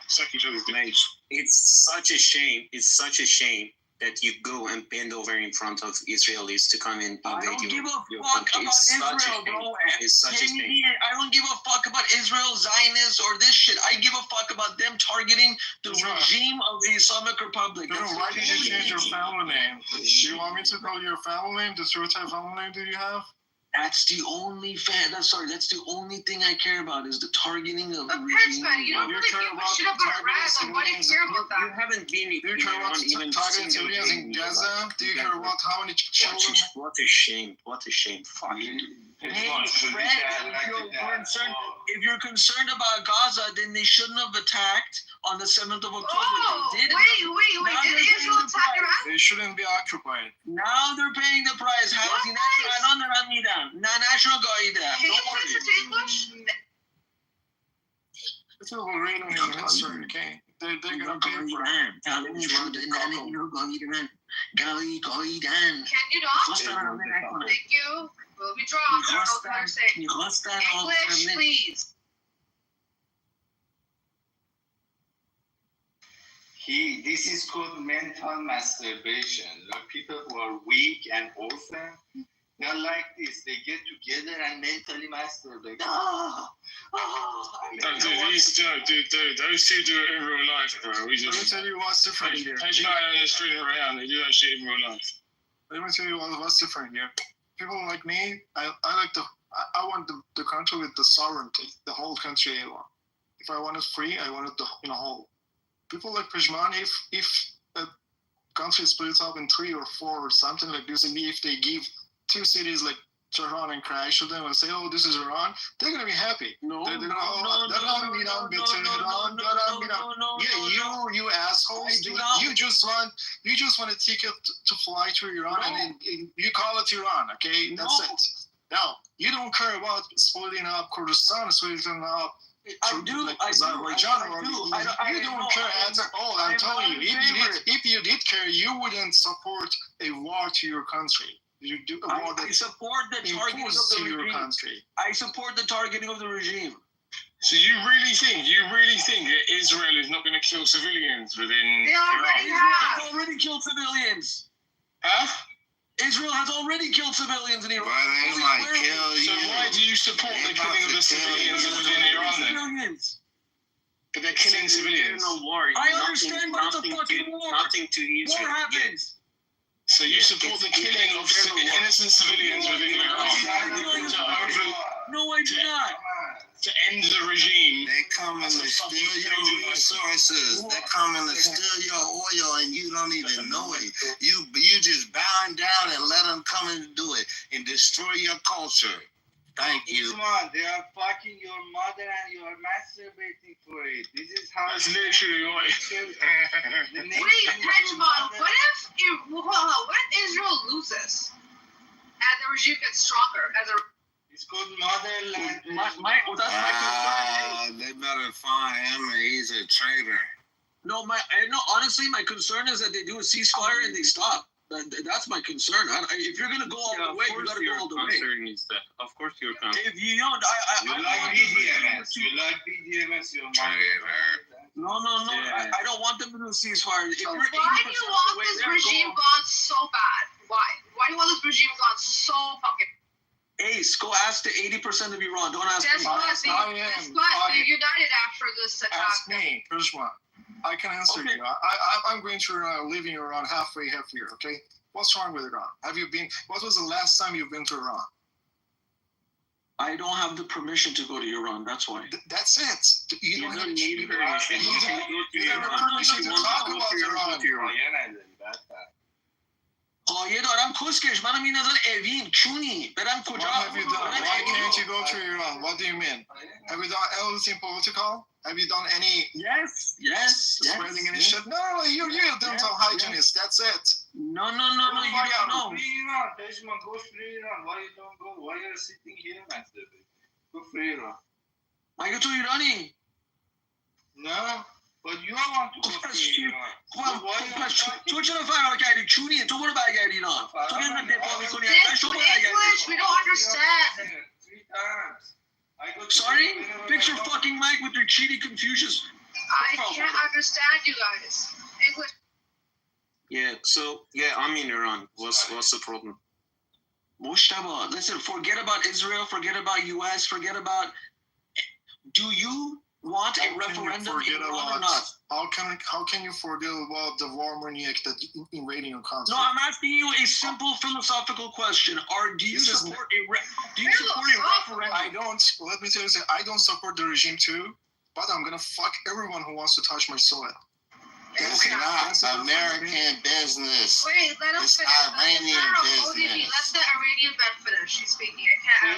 Suck each other's legs. It's such a shame. It's such a shame that you go and bend over in front of Israelis to come and I invade don't give a your fuck country. about Israel, bro. It's such a shame. I don't give a fuck about Israel, Zionists, or this shit. I give a fuck about them targeting the regime of the Islamic Republic. Why did you change your family name? Do you want me to call your family name? The what type of family name do you have? That's the only that's the only thing I care about is the targeting of But the Prince, regime. man, you don't really give a shit about Raz. Like, why do you care about that? You haven't been. Do you care about targeting civilians in Gaza? Do you care about how many children? What a shame! What a shame! Fuck. Hey, Fred, if you're concerned about Gaza, then they shouldn't have attacked on the 7th of October. Oh, They did. wait. Did Israel attack Iran? They shouldn't be occupied. Now they're paying the price. National Gaida. Can you please take English? It's a little rain on the history, okay? They're gonna pay for it. Can you not? Thank you. We'll be drawn. English, please. This is called mental masturbation. Like people who are weak and orphan, they're like this. They get together and mentally masturbate. Dude, those two do it in real life, bro. Let me tell you what's different here. They do that shit in real life. Let me tell you what's different here. People like me, I want the country with the sovereignty, the whole country I want. If I want it free, I want it in a whole. People like Pejman, if a country is split up in 3 or 4 or something like this, and if they give 2 cities like Tehran and crash to them and say, oh, this is Iran, they're going to be happy. You assholes, you just want a ticket to fly to Iran and then you call it Iran, okay? That's it. Now, you don't care about splitting up Kurdistan, splitting up Azerbaijan. You don't care at all. I'm telling you, if you did care, you wouldn't support a war to your country. You do a war I support the targeting of the your regime. country. I support the targeting of the regime. So you really think that Israel is not going to kill civilians within They already Israel has already killed civilians. Huh? Israel has already killed civilians in Iran. Well, they might kill you. So why do you support the killing of the civilians within Iran then? But they're killing civilians. I understand, but it's a fucking war. Nothing to Israel. War happens. So you support the killing of innocent civilians within Iran? No, I do not. To end the regime. They coming to steal your resources. They're coming to steal your oil and you don't even know it. You just bowing down and let them come and do it and destroy your culture. Thank you. They are fucking your mother and you are masturbating for it. This is how. That's literally what. Wait, Pejman, what if Israel loses and the regime gets stronger as a? It's called motherland. That's my concern. They better find him. He's a traitor. No, honestly, my concern is that they do a ceasefire and they stop. That's my concern. If you're gonna go all the way, you gotta go all the way. Of course, you're concerned. If you don't, You like BDMS. You like BDMS. Your mother. No. I don't want them to do a ceasefire. So why do you want this regime gone so bad? Why? Why do you want this regime gone so fucking? Ace, go ask the 80% of Iran. Don't ask me. They're united after this attack. Ask me, Pejman. I can answer you. I'm going to live in Iran half year, okay? What's wrong with Iran? What was the last time you've been to Iran? I don't have the permission to go to Iran, that's why. That's it. You don't need permission. You have permission to talk about Iran. یه دارم کسکش منم این نظر اوین چونی برم کجا What have you done? Why can't you go to Iran? What do you mean? Have you done anything political? Have you done any spreading any shit? No, you're a dental hygienist. That's it. No, you don't know. Iran, Pejman, go free Iran. Why you don't go? Why you're sitting here, master? Go free Iran. مگه تو ایرانی؟ No. But you want to go free Iran. تو چرا فرار کردی؟ چونی؟ تو برو برگردی ایران. تو بیان دفاع میکنی. English, we don't understand. 3 times. Sorry? Fix your fucking mic with your cheaty Confucius. I can't understand you guys. English. Yeah, so, yeah, I'm in Iran. What's the problem? Mushtaba, listen, forget about Israel, forget about US, forget about... Do you want a referendum in Iran or not? How can you forget about the war maniac that invading your country? No, I'm asking you a simple philosophical question. Do you support a referendum? I don't. Let me tell you something. I don't support the regime too, but I'm gonna fuck everyone who wants to touch my soil. It's not American business. Wait, let him It's finish. Iranian ODB, business. let the Iranian vet finish. He's speaking. I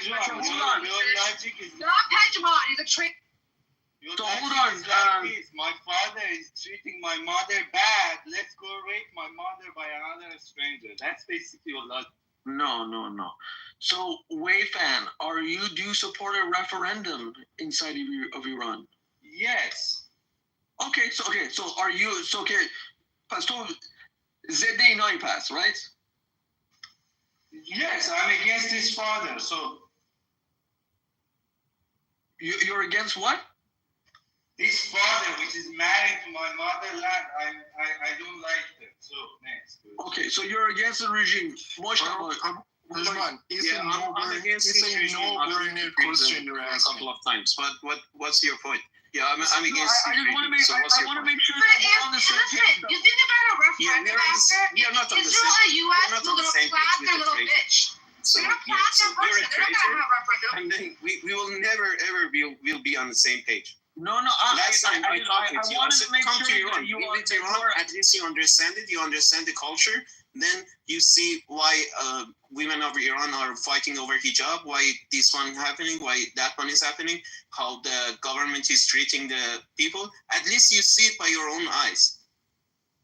can't. Hold on. Your logic is not Pejman. He's a traitor. So hold on. My father is treating my mother bad. Let's go rape my mother by another stranger. That's basically your logic. No. So, Wayfan, do you support a referendum inside of Iran? Yes. Okay, so are you Pastor Zedei no pass, right? Yes, I'm against his father. So you're against what? His father, which is married to my motherland, I don't like that. So next. Okay, so you're against the regime. I'm against this regime. Question you're a asking. couple of times, but what's your point? Yeah, I'm against I just want to make sure that we're on the same page. You think about a referendum after Israel and US will clap their little bitch. So you're a clap you're a person. They're not traitor, gonna have a referendum. and then we will never ever be on the same page. No. Last time I talked with you, I said, come to Iran. You We went to Iran, at least you understand it, you understand the culture. Then you see why women of Iran are fighting over hijab, why this one happening, why that one is happening, how the government is treating the people. At least you see it by your own eyes.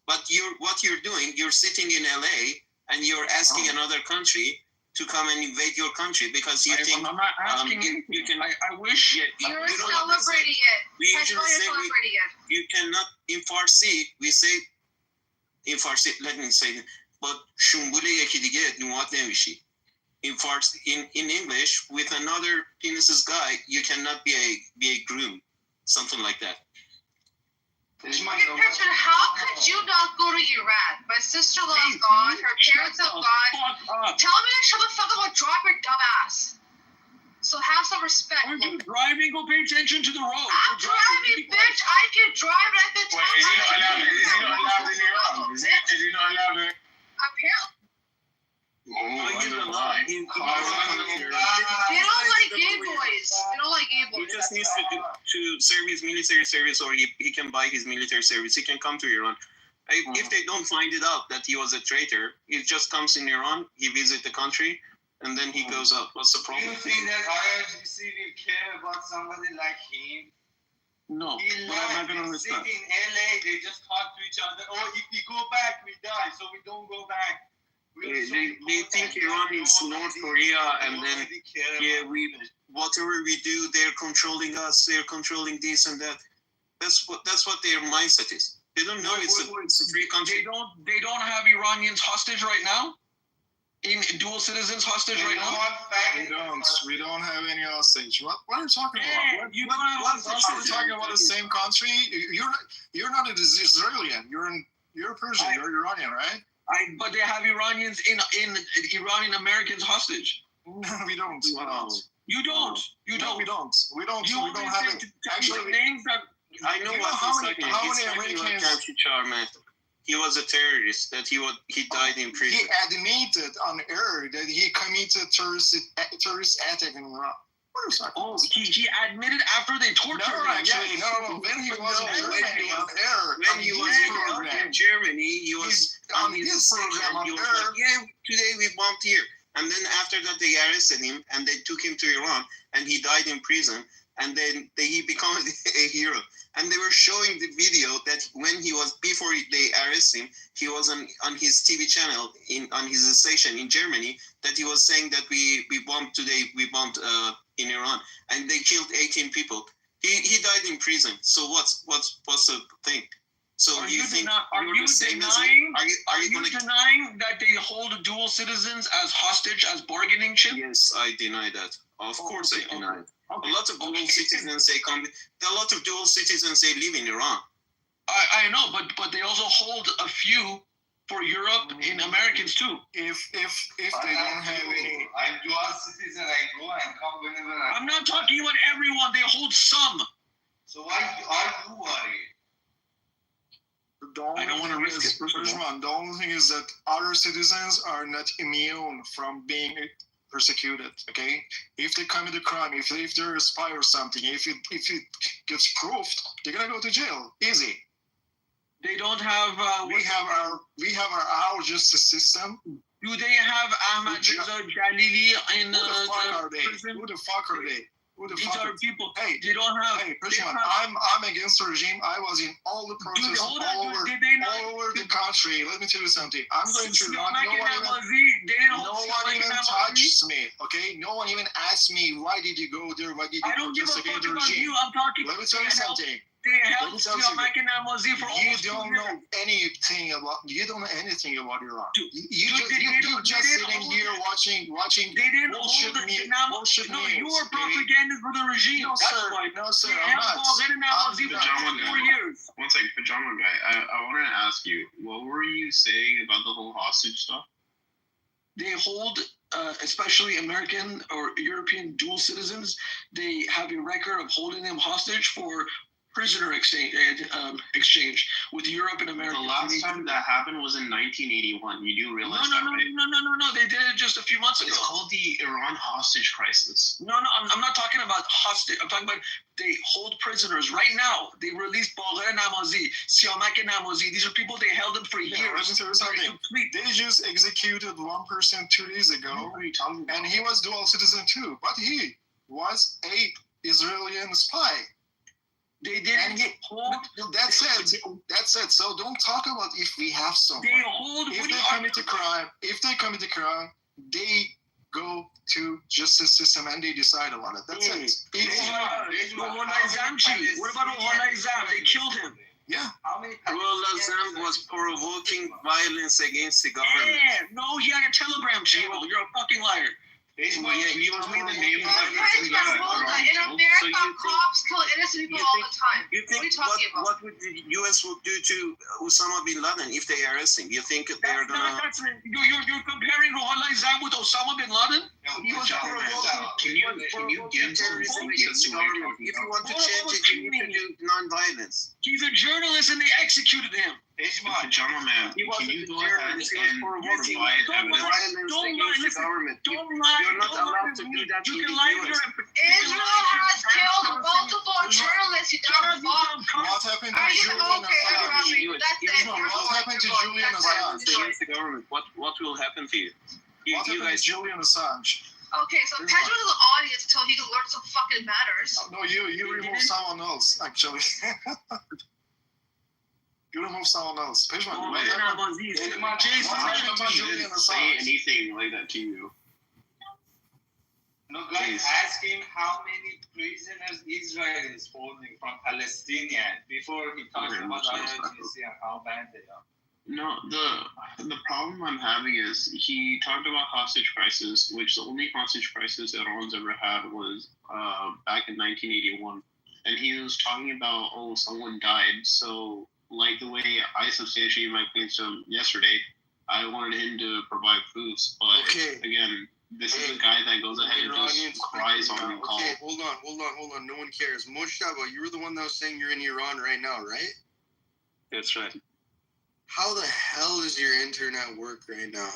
But what you're doing, you're sitting in LA and you're asking another country to come and invade your country because you think I'm not asking you can. I wish you're celebrating it. We usually say you cannot in Farsi. We say in Farsi. Let me say it. But shumbule yeki dige nuat nemishi. In Farsi, in English, with another penises guy, you cannot be a groom, something like that. How could you not go to Iran? My sister-in-law is gone. Her parents have gone. Tell me to shut the fuck up and drop your dumb ass. So have some respect. Are you driving? Go pay attention to the road. I'm driving, bitch. I can drive and I can talk. Is he not allowed in Iran? Is he not allowed? Apparently. He don't like gay boys. They don't like gay boys. He just needs to serve his military service, or he can buy his military service. He can come to Iran. If they don't find it out that he was a traitor, he just comes in Iran, he visits the country, and then he goes up. What's the problem? Do you think that IRGC will care about somebody like him? No, but I'm not going to understand. Sit in LA, they just talk to each other. Oh, if we go back, we die, so we don't go back. They think Iran is North Korea, and then whatever we do, they're controlling us. They're controlling this and that. That's what their mindset is. They don't know it's a free country. They don't have Iranians hostage right now. In dual citizens hostage right now. We don't have any hostage. What are you talking about? We're talking about the same country. You're not an Israeli. You're a Persian. You're Iranian, right? But they have Iranians in Iranian Americans hostage. No, we don't. You don't. We don't have it. Actually, names that I know what he's talking about. He was a terrorist. That he died in prison. He admitted on air that he committed terrorist attack in Iran. Oh, he admitted after they tortured him. No. When he was in Germany, he was on his program on air. Yeah, today we bombed here. And then after that, they arrested him and they took him to Iran, and he died in prison. And then he became a hero. And they were showing the video that before they arrest him, he was on his TV channel on his station in Germany, that he was saying that we bombed in Iran, and they killed 18 people. He died in prison. So what's the thing? So are you think are you denying that they hold dual citizens as hostage, as bargaining chip? Yes, I deny that. Of course, I deny it. A lot of dual citizens say a lot of dual citizens say live in Iran. I know, but they also hold a few for Europe in Americans too. If they don't have any, I'm dual citizen. I go and come whenever I'm not talking about everyone. They hold some. So why are you worried? I don't want to risk it. The only thing is that other citizens are not immune from being persecuted. Okay, if they commit a crime, if they're a spy or something, if it gets proved, they're gonna go to jail. Easy. They don't have. We have our justice system. Do they have Ahmad Jalili in Who the fuck are they? prison? Who the fuck are they? These are people. Hey, they don't have. Hey, I'm against the regime. I was in all the protests all over the country. Let me tell you something. I'm going to Iran. No one even touches me. Okay, no one even asked me why did you go there? Why did you protest against the regime? I'm talking. Let me tell you something. You don't know anything about. You don't know anything about Iran. You just sitting here watching. They didn't bullshit hold news. No, you are propaganda for the regime. No, sir. No, sir. I'm not. One second, Pajama Guy. I wanted to ask you, what were you saying about the whole hostage stuff? They hold, especially American or European dual citizens, they have a record of holding them hostage for prisoner exchange with Europe and America. The last time that happened was in 1981. You do realize that, right? No. They did it just a few months ago. It's called the Iran hostage crisis. No, I'm not talking about hostage. I'm talking about they hold prisoners right now. They released Bagher Namazi, Siamak Namazi. These are people they held them for years. They just executed one person 2 days ago, and he was dual citizen too. But he was a Israeli spy. They didn't hold. That's it. So don't talk about if we have someone. They hold. If they commit a crime, they go to justice system and they decide about it. That's it. What about Ohana Izam? They killed him. Yeah. Ruhollah Zam was provoking violence against the government. Yeah. No, he had a Telegram channel. You're a fucking liar. Can you tell me the name of that person? In America, cops kill innocent people all the time. What are you talking about? What would the U.S. would do to Osama bin Laden if they arrest him? You think they're gonna? You're comparing Ruhollah Zam with Osama bin Laden? He was Can you give some If you want to change it, you need to do non-violence. He's a journalist, and they executed him. Pajama Man, can you go ahead and provide evidence against the government? You're not allowed to do that. Israel has killed multiple journalists. You don't What happened to Julian Assange? What happened to Julian Assange? Against the government. What will happen to you? What happened to Julian Assange? Okay, so Pedro is the audience until he can learn some fucking matters. No, you remove someone else, actually. You remove someone else. Pejman, what happened to Julian Assange? Say anything like that to you. No, guys, ask him how many prisoners Israel is holding from Palestinians before he talks about IRGC and how bad they are. No, the problem I'm having is he talked about hostage crisis, which the only hostage crisis Iran's ever had was back in 1981, and he was talking about someone died. So like the way I substantiated my claims to him yesterday, I wanted him to provide proofs, but again, this is a guy that goes ahead and just cries on the call. Okay, hold on. No one cares. Moshtaba, you were the one that was saying you're in Iran right now, right? That's right. How the hell does your internet work right now?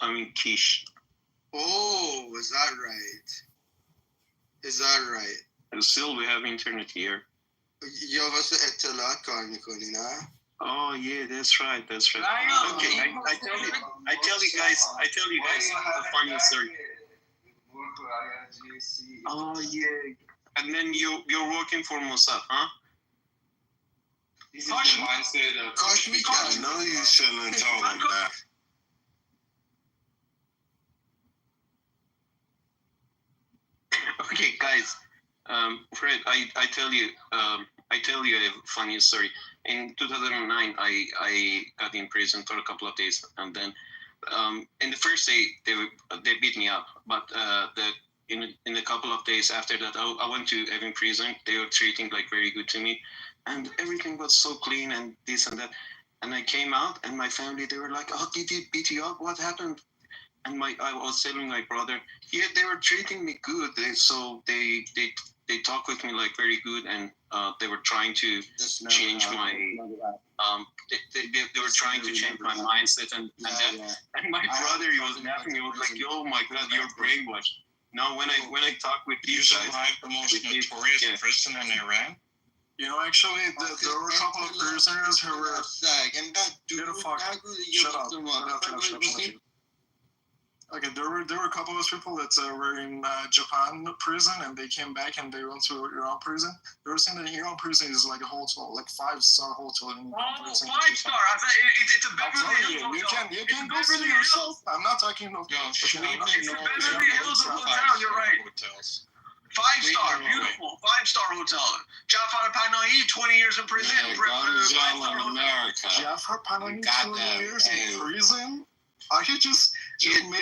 I'm in Kish. Oh, is that right? And still, we have internet here. You have اطلاعات کار میکنی نه؟ Oh yeah, that's right. Okay, I tell you guys a funny story. Oh yeah, and then you're working for Mossad, huh? This is the mindset of I know you shouldn't have told him that. Okay, guys. Fred, I tell you a funny story. In 2009, I got in prison for a couple of days, and then in the first day they beat me up, but in a couple of days after that, I went to Evan prison. They were treating like very good to me, and everything was so clean and this and that. And I came out, and my family, they were like, "Oh, did he beat you up? What happened?" And I was telling my brother, yeah, they were treating me good. They talked with me like very good, and they were trying to change my they were trying to change my mindset and my brother, he was laughing. He was like, "Oh my God, you're brainwashed." Now when I talk with these guys, survived the most notorious prison in Iran. You know, actually, there were a couple of prisoners who were. Shut up. Okay, there were a couple of people that were in Japan prison, and they came back and they went to Iran prison. They were saying that Iran prison is like a hotel, like 5-star hotel. In prison. 5-star. I thought it's a Beverly Hills hotel. You can go see yourself. I'm not talking about. It's a Beverly Hills hotel. You're right. 5-star, beautiful, 5-star hotel. Jafar Panahi, 20 years in prison. Jafar Panahi, 20 years in prison. Are you just making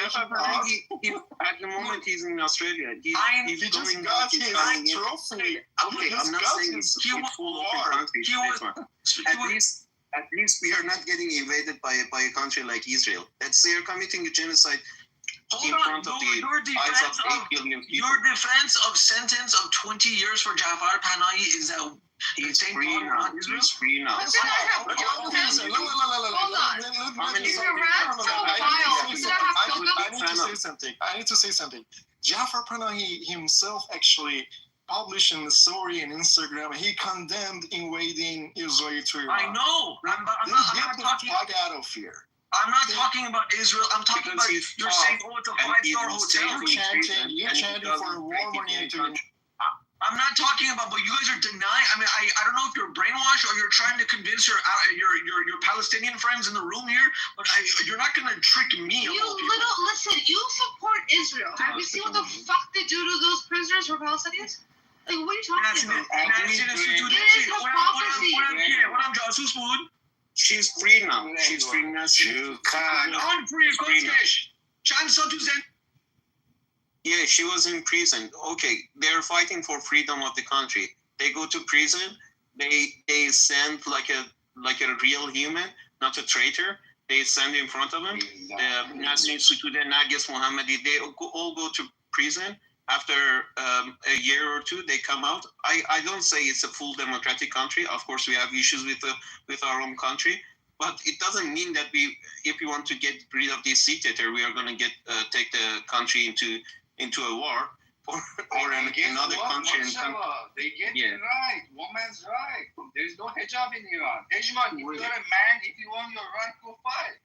at the moment he's in Australia. He just got his trophy. Okay, I'm not saying it's full open country. At least we are not getting invaded by a country like Israel. They are committing a genocide in front of the eyes of 8 billion people. Your defense of sentence of 20 years for Jafar Panahi is that he's free now. He's free now. I need to say something. Jafar Panahi himself actually published a story on Instagram. He condemned invading Israel to Iran. I know. I'm not talking out of here. I'm not talking about Israel. I'm talking about you're saying, oh, it's a 5-star hotel. You're chanting for war money into. I'm not talking about, but you guys are denying. I mean, I don't know if you're brainwashed or you're trying to convince your Palestinian friends in the room here, but you're not going to trick me. Listen, you support Israel. Have you seen what the fuck they do to those prisoners who are Palestinians? Like, what are you talking about? It is hypocrisy. She's free now. She's free now. Yeah, she was in prison. Okay, they're fighting for freedom of the country. They go to prison. They send like a real human, not a traitor. They send in front of him. Nasrin Sotoudeh, Narges Mohammadi, they all go to prison. After a year or two, they come out. I don't say it's a full democratic country. Of course, we have issues with our own country, but it doesn't mean that if we want to get rid of this dictator, we are going to take the country into a war or another country. They get it right. Woman's right. There's no hijab in Iran. Hijab, if you're a man, if you want your right, go fight.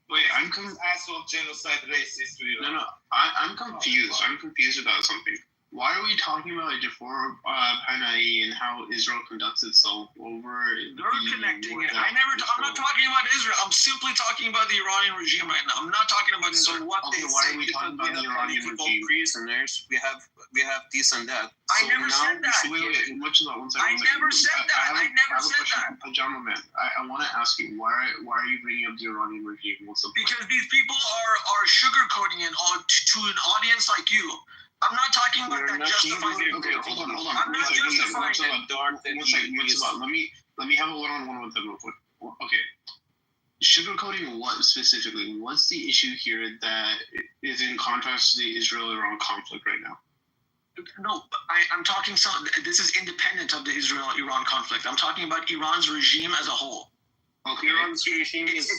Wait, I'm asshole, genocide, racist. No, I'm confused. I'm confused about something. Why are we talking about Jafar Panahi and how Israel conducts itself over? They're connecting it. I'm not talking about Israel. I'm simply talking about the Iranian regime right now. I'm not talking about Israel. Why are we talking about the Iranian regime? Prisoners. We have this and that. I never said that. Wait, I never said that. I never said that. Pajama Man, I want to ask you, why are you bringing up the Iranian regime? What's the point? Because these people are sugarcoating it to an audience like you. I'm not talking about that justifying. Okay, hold on. I'm not justifying it. Let me have a one-on-one with them real quick. Okay. Sugarcoating what specifically? What's the issue here that is in contrast to the Israel-Iran conflict right now? No, I'm talking. This is independent of the Israel-Iran conflict. I'm talking about Iran's regime as a whole. Okay. Iran's regime is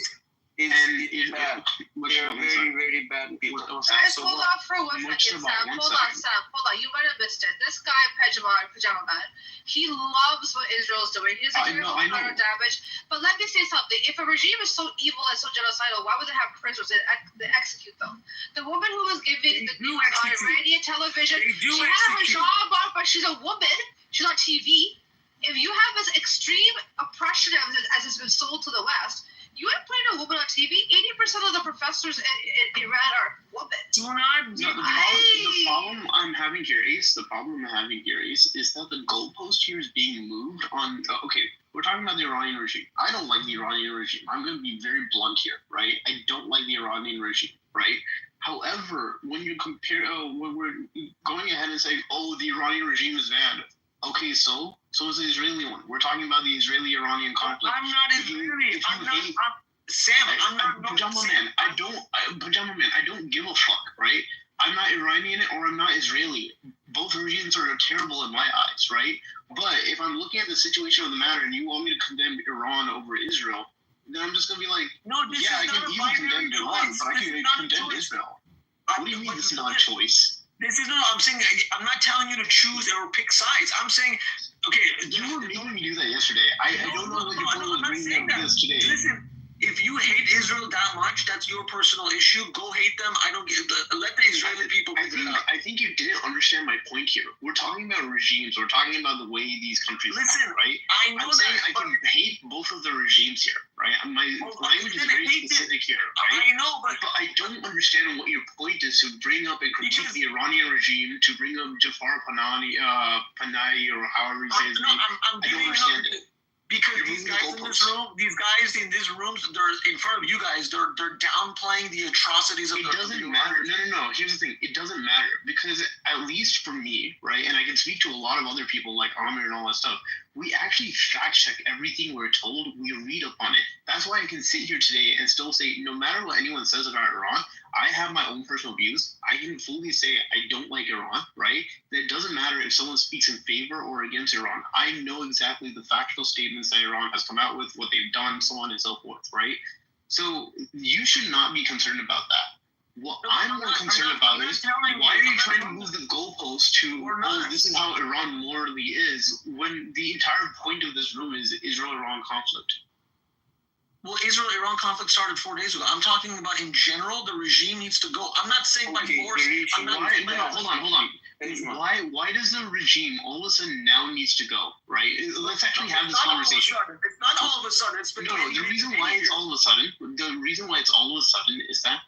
bad. They're very, very bad people. Guys, hold on for 1 second, Sam. Hold on. You might have missed it. This guy, Pajama Man, he loves what Israel's doing. He doesn't care about counter damage. But let me say something. If a regime is so evil and so genocidal, why would they have prisoners that execute them? The woman who was giving the news on Iranian television, she had a hijab on, but she's a woman. She's on TV. If you have this extreme oppression as it's been sold to the West, you ain't playing a woman on TV. 80% of the professors in Iran are women. The problem I'm having here is that the goalpost here is being moved on. Okay, We're talking about the Iranian regime. I don't like the Iranian regime. I'm going to be very blunt here, right? I don't like the Iranian regime, right? However, when you compare, when we're going ahead and saying, oh, the Iranian regime is bad. Okay, so is the Israeli one. We're talking about the Israeli-Iranian conflict. I'm not Israeli. I'm not Pajama man, I don't give a fuck, right? I'm not Iranian or I'm not Israeli. Both regimes are terrible in my eyes, right? But if I'm looking at the situation of the matter and you want me to condemn Iran over Israel, then I'm just gonna be like, I can easily condemn Iran, but I can condemn Israel. What do you mean this is not a choice? This is not. I'm saying. I'm not telling you to choose or pick sides. I'm saying, okay. You were making me do that yesterday. I don't know what your point was bringing up this today. Listen, if you hate Israel that much, that's your personal issue. Go hate them. I don't give. Let the Israeli people. I think you didn't understand my point here. We're talking about regimes. We're talking about the way these countries act, right? I know I'm saying I can hate both of the regimes here, right? My language is very specific here, right? I know, but I don't understand what your point is to bring up and critique the Iranian regime, to bring up Jafar Panahi, or however you say his name. I don't understand it. Because these guys in these rooms, they're in front of you guys. They're downplaying the atrocities of. It doesn't matter. No. Here's the thing. It doesn't matter because at least for me, right, and I can speak to a lot of other people like Amir and all that stuff. We actually fact check everything we're told. We read up on it. That's why I can sit here today and still say, no matter what anyone says about Iran, I have my own personal views. I can fully say I don't like Iran, right? It doesn't matter if someone speaks in favor or against Iran. I know exactly the factual statements that Iran has come out with, what they've done, so on and so forth, right? So you should not be concerned about that. What I'm more concerned about is why are you trying to move the goalpost to, oh, this is how Iran morally is, when the entire point of this room is Israel-Iran conflict. Well, Israel-Iran conflict started 4 days ago. I'm talking about in general, the regime needs to go. I'm not saying by force. I'm not hold on. Why does the regime all of a sudden now needs to go, right? Let's actually have this conversation. It's not all of a sudden. It's been the reason why it's all of a sudden is that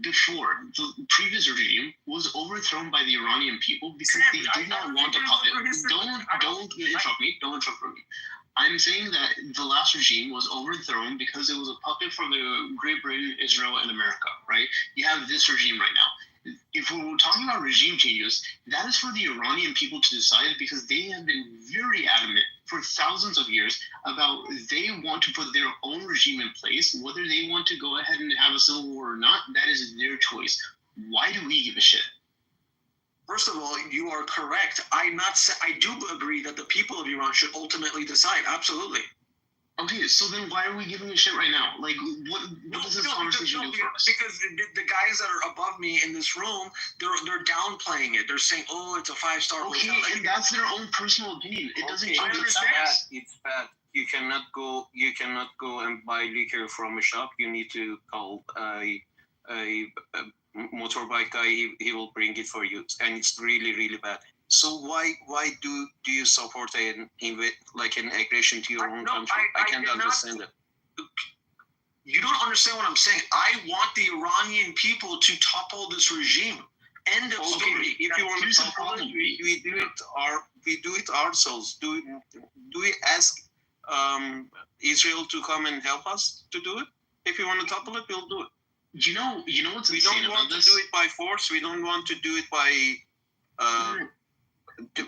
before, the previous regime was overthrown by the Iranian people because they did not want a puppet. Don't interrupt me. I'm saying that the last regime was overthrown because it was a puppet for the Great Britain, Israel, and America, right? You have this regime right now. If we're talking about regime changes, that is for the Iranian people to decide because they have been very adamant for thousands of years about they want to put their own regime in place. Whether they want to go ahead and have a civil war or not, that is their choice. Why do we give a shit? First of all, you are correct. I do agree that the people of Iran should ultimately decide. Absolutely. Okay, so then why are we giving a shit right now? Like, what does this conversation do for us? Because the guys that are above me in this room, they're downplaying it. They're saying, "Oh, it's a 5-star hotel." Okay, and that's their own personal opinion. It doesn't change. It's bad. You cannot go and buy liquor from a shop. You need to call a motorbike guy. He will bring it for you, and it's really, really bad. So why do you support an aggression to your own country? I can't understand it. You don't understand what I'm saying. I want the Iranian people to topple this regime. End of story. If you want to topple it, we do it ourselves. Do we ask Israel to come and help us to do it? If you want to topple it, we'll do it. You know what's we don't want to do it by force. We don't want to do it by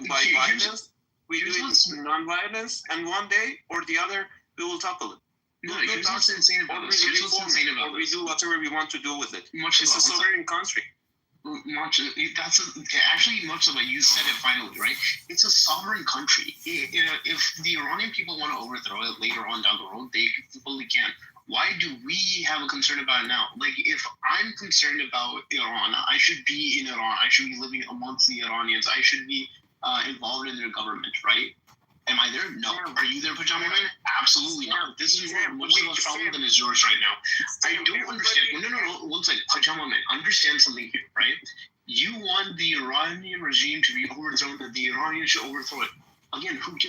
violence. We do it non-violence, and one day or the other, we will topple it. No, here's what's insane about this. We do whatever we want to do with it. It's a sovereign country. That's actually much of what you said it finally, right? It's a sovereign country. If the Iranian people want to overthrow it later on down the road, they fully can. Why do we have a concern about it now? Like, if I'm concerned about Iran, I should be in Iran. I should be living amongst the Iranians. I should be involved in their government, right? Am I there? No. Are you there, Pajama Man? Absolutely not. This is more much of a problem than is yours right now. I don't understand. No. One second. Pajama Man, understand something here, right? You want the Iranian regime to be overthrown, that the Iranians should overthrow it. Again, who gives